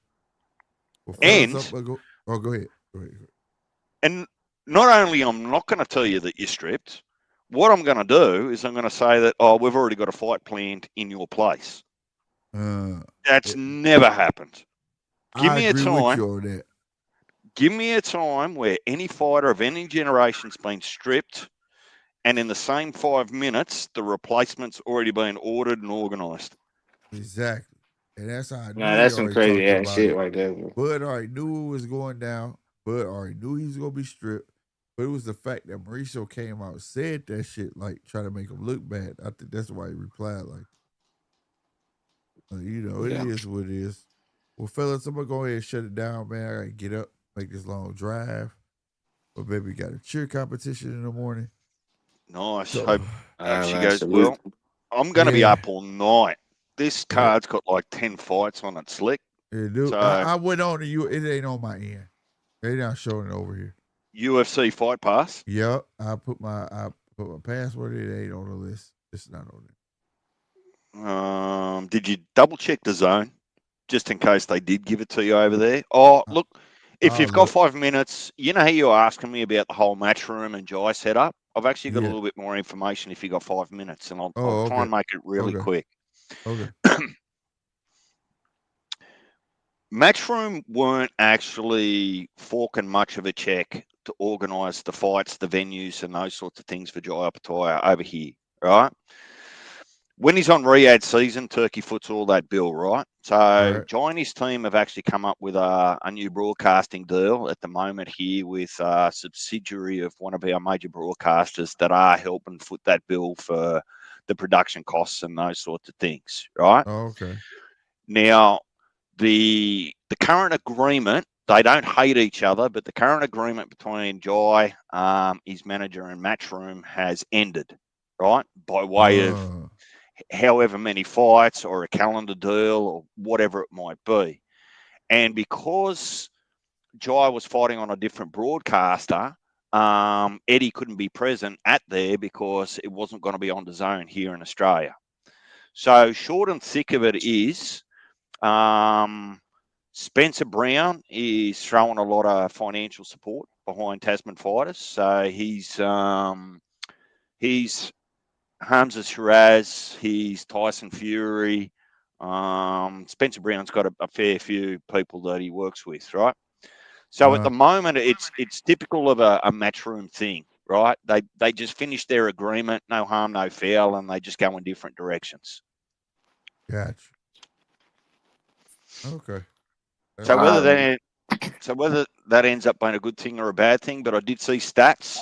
Well, fellas, And up. Go. Oh, go ahead. Go ahead. and not only I'm not going to tell you that you're stripped. What I'm going to do is I'm going to say that we've already got a fight planned in your place. Uh, That's it, never happened. Give I me a agree with time. you on that. Give me a time where any fighter of any generation's been stripped, and in the same 5 minutes, the replacement's already been ordered and organised. Exactly. And that's how I knew Nah, they that's some already crazy talked ass about shit it. right there. Bro. Bud already knew it was going down. Bud already knew he was gonna be stripped. But it was the fact that Mauricio came out and said that shit, like trying to make him look bad. I think that's why he replied it Yeah. is what it is. Well, fellas, I'm gonna go ahead and shut it down, man. I gotta get up, make this long drive. But baby got a cheer competition in the morning. Nice. So Hope she Man, goes salute. well. I'm going to be yeah, up all night. This yeah, card's got like 10 fights on it, slick. it do. So I went on to you. It ain't on my end. They not showing it over here. UFC Fight Pass. Yep, I put my password. It ain't on the list. It's not on Did you double check the zone just in case they did give it to you over there? Oh, it. look, if I'll you've got look. 5 minutes, you know how you were asking me about the whole match room and Jai setup? I've actually got a Yeah. little bit more information if you got 5 minutes, and I'll Oh, try okay. and make it really Okay. quick. Okay. Matchroom weren't actually forking much of a check to organise the fights, the venues, and those sorts of things for Jai Opetaia over here, right? When he's on Riyadh season, Turkey foots all that bill, right? So Right. Jai and his team have actually come up with a new broadcasting deal at the moment here with a subsidiary of one of our major broadcasters that are helping foot that bill for the production costs and those sorts of things, right? Oh, okay. Now, the current agreement, they don't hate each other, but the current agreement between Jai, his manager, and Matchroom has ended, right? By way of Uh, however many fights or a calendar deal or whatever it might be. And because Jai was fighting on a different broadcaster, Eddie couldn't be present at there because it wasn't going to be on the zone here in Australia. So short and thick of it is, Spencer Brown is throwing a lot of financial support behind Tasman fighters. So he's Hamza Shiraz, he's Tyson Fury. Spencer Brown's got a fair few people that he works with, right? So at uh, the moment, it's typical of a matchroom thing, right? They just finish their agreement, no harm, no foul, and they just go in different directions. gotcha. Okay. That's So what's whether up. Um, that whether that ends up being a good thing or a bad thing, but I did see stats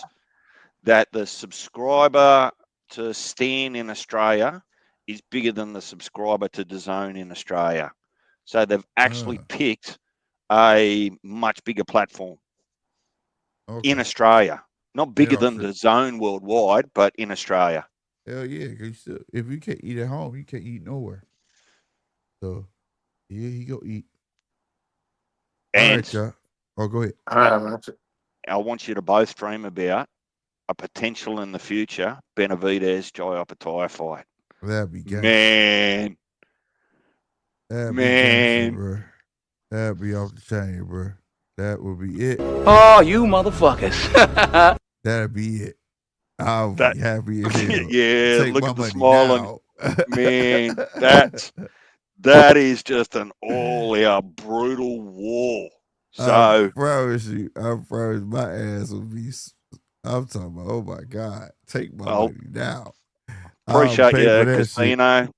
that the subscriber to Stan in Australia is bigger than the subscriber to DAZN in Australia. So they've actually Uh, picked a much bigger platform in okay. Australia. Not In bigger than Australia. DAZN worldwide, but in Australia. Hell yeah, cause if you can't eat at home, you can't eat nowhere. So yeah, he go eat. All right, And y'all. Oh, go ahead. All right, man. I want you to both dream about a potential in the future Benavidez Jai Opetaia fight. That'd be gangster. Man, That'd be gangster, man. bro. That'd be off the chain, bro. That would be it. Oh, you motherfuckers. That'd be it. I'll That be happy as hell. yeah, Take look my at the money smile on now. man. That is just an all-out brutal war. I So promise you, I promise my ass will be. I'm talking about, oh my God, take my I'll money now. I'll appreciate pay for you, that shit. Casino. All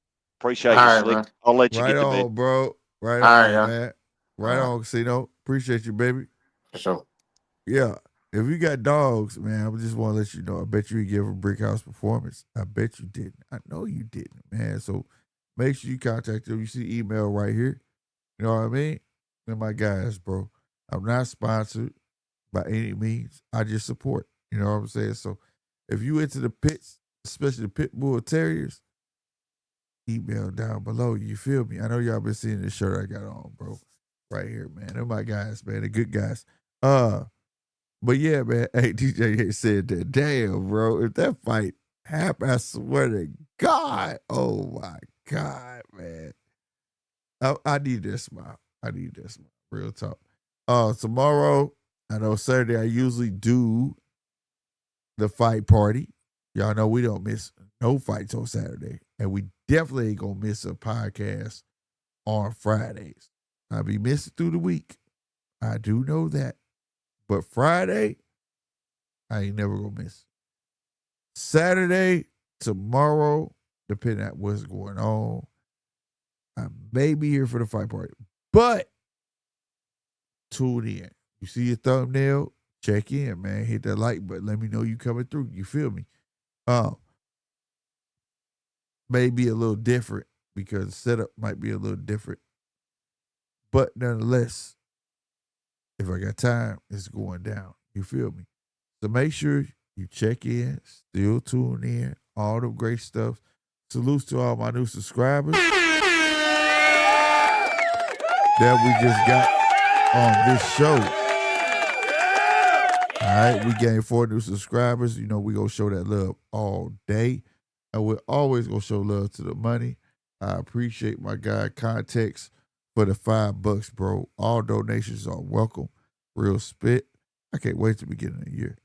Appreciate you, right, Slick. man. I'll let you Right get to bed. on, bro. Right All right, on, yeah. man. All Right right, on, Casino. Appreciate you, baby. for sure. Yeah. If you got dogs, man, I just want to let you know. I bet you give a brick house performance. I bet you didn't. I know you didn't, man. So make sure you contact them. You see email right here. You know what I mean? They're my guys, bro. I'm not sponsored by any means. I just support. You know what I'm saying? So if you into the pits, especially the pit bull terriers, email down below. You feel me? I know y'all been seeing this shirt I got on, bro. Right here, man. They're my guys, man. They're good guys. But yeah, man. Hey, DJ said that. Damn, bro. If that fight happened, I swear to God. Oh my God, man. I need that smile. I need that smile. Real talk. Tomorrow, I know Saturday I usually do the fight party. Y'all know we don't miss no fights on Saturday. And we definitely ain't gonna miss a podcast on Fridays. I'll be missing through the week. I do know that. But Friday, I ain't never gonna miss. Saturday, tomorrow, depending on what's going on, I may be here for the fight party. But tune in. You see your thumbnail? Check in, man. Hit that like button. Let me know you coming through. You feel me? May be a little different because the setup might be a little different. But nonetheless, if I got time, it's going down. You feel me? So make sure you check in, still tune in, all the great stuff. Salutes to all my new subscribers that we just got on this show. All right, we gained 4 new subscribers. You know, we gonna show that love all day. And we're always gonna show love to the money. I appreciate my guy Context for the $5, bro. All donations are welcome. Real spit. I can't wait to beginning of the year.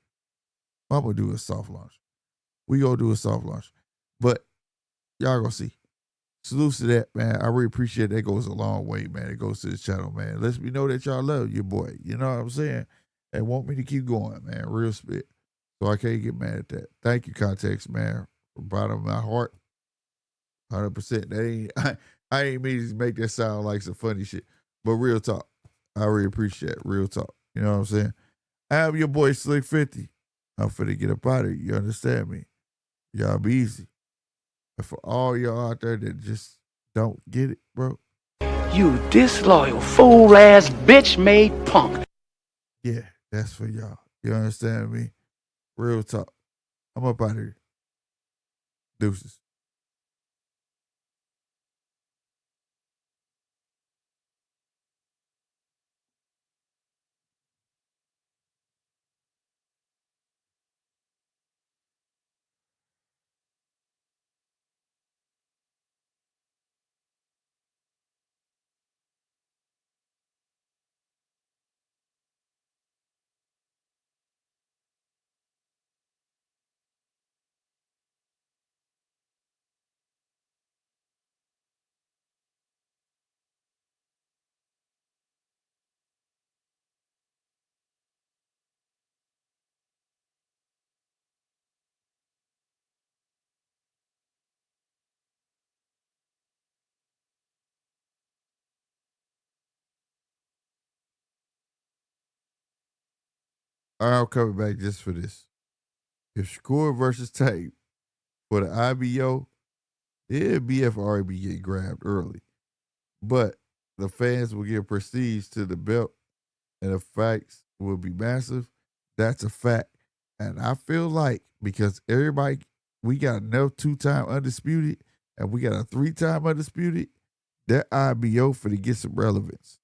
I'm gonna do a soft launch. We gonna do a soft launch. But y'all gonna see. Salutes to that, man. I really appreciate it. That goes a long way, man. It goes to the channel, man. Lets me know that y'all love your boy. You know what I'm saying? And want me to keep going, man. Real spit. So I can't get mad at that. Thank you, Context, man. From the bottom of my heart. 100%. That ain't I ain't mean to make that sound like some funny shit. But real talk. I really appreciate it. Real talk. You know what I'm saying? I am your boy Slick 50. I'm finna get up out of here. You understand me? Y'all be easy. And for all y'all out there that just don't get it, bro. You disloyal, fool ass, bitch made punk. Yeah, that's for y'all. You understand me? Real talk. I'm up out of here. Deuces. I'm coming back just for this. If Shakur versus Tape for the IBO, the BF already be getting grabbed early. But the fans will give prestige to the belt and the fights will be massive. That's a fact. And I feel like because everybody we got enough 2-time undisputed, and we got a 3-time undisputed, that IBO for to get some relevance.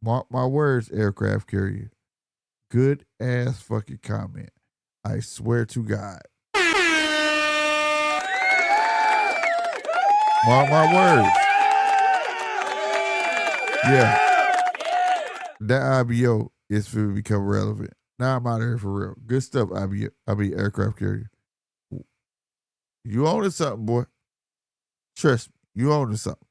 Mark my words, aircraft carrier. Good ass fucking comment. I swear to God. Mark my words. Yeah. That IBO is for to become relevant. Now I'm out of here for real. Good stuff, IBO. I mean, aircraft carrier. You own something, boy. Trust me, you own something.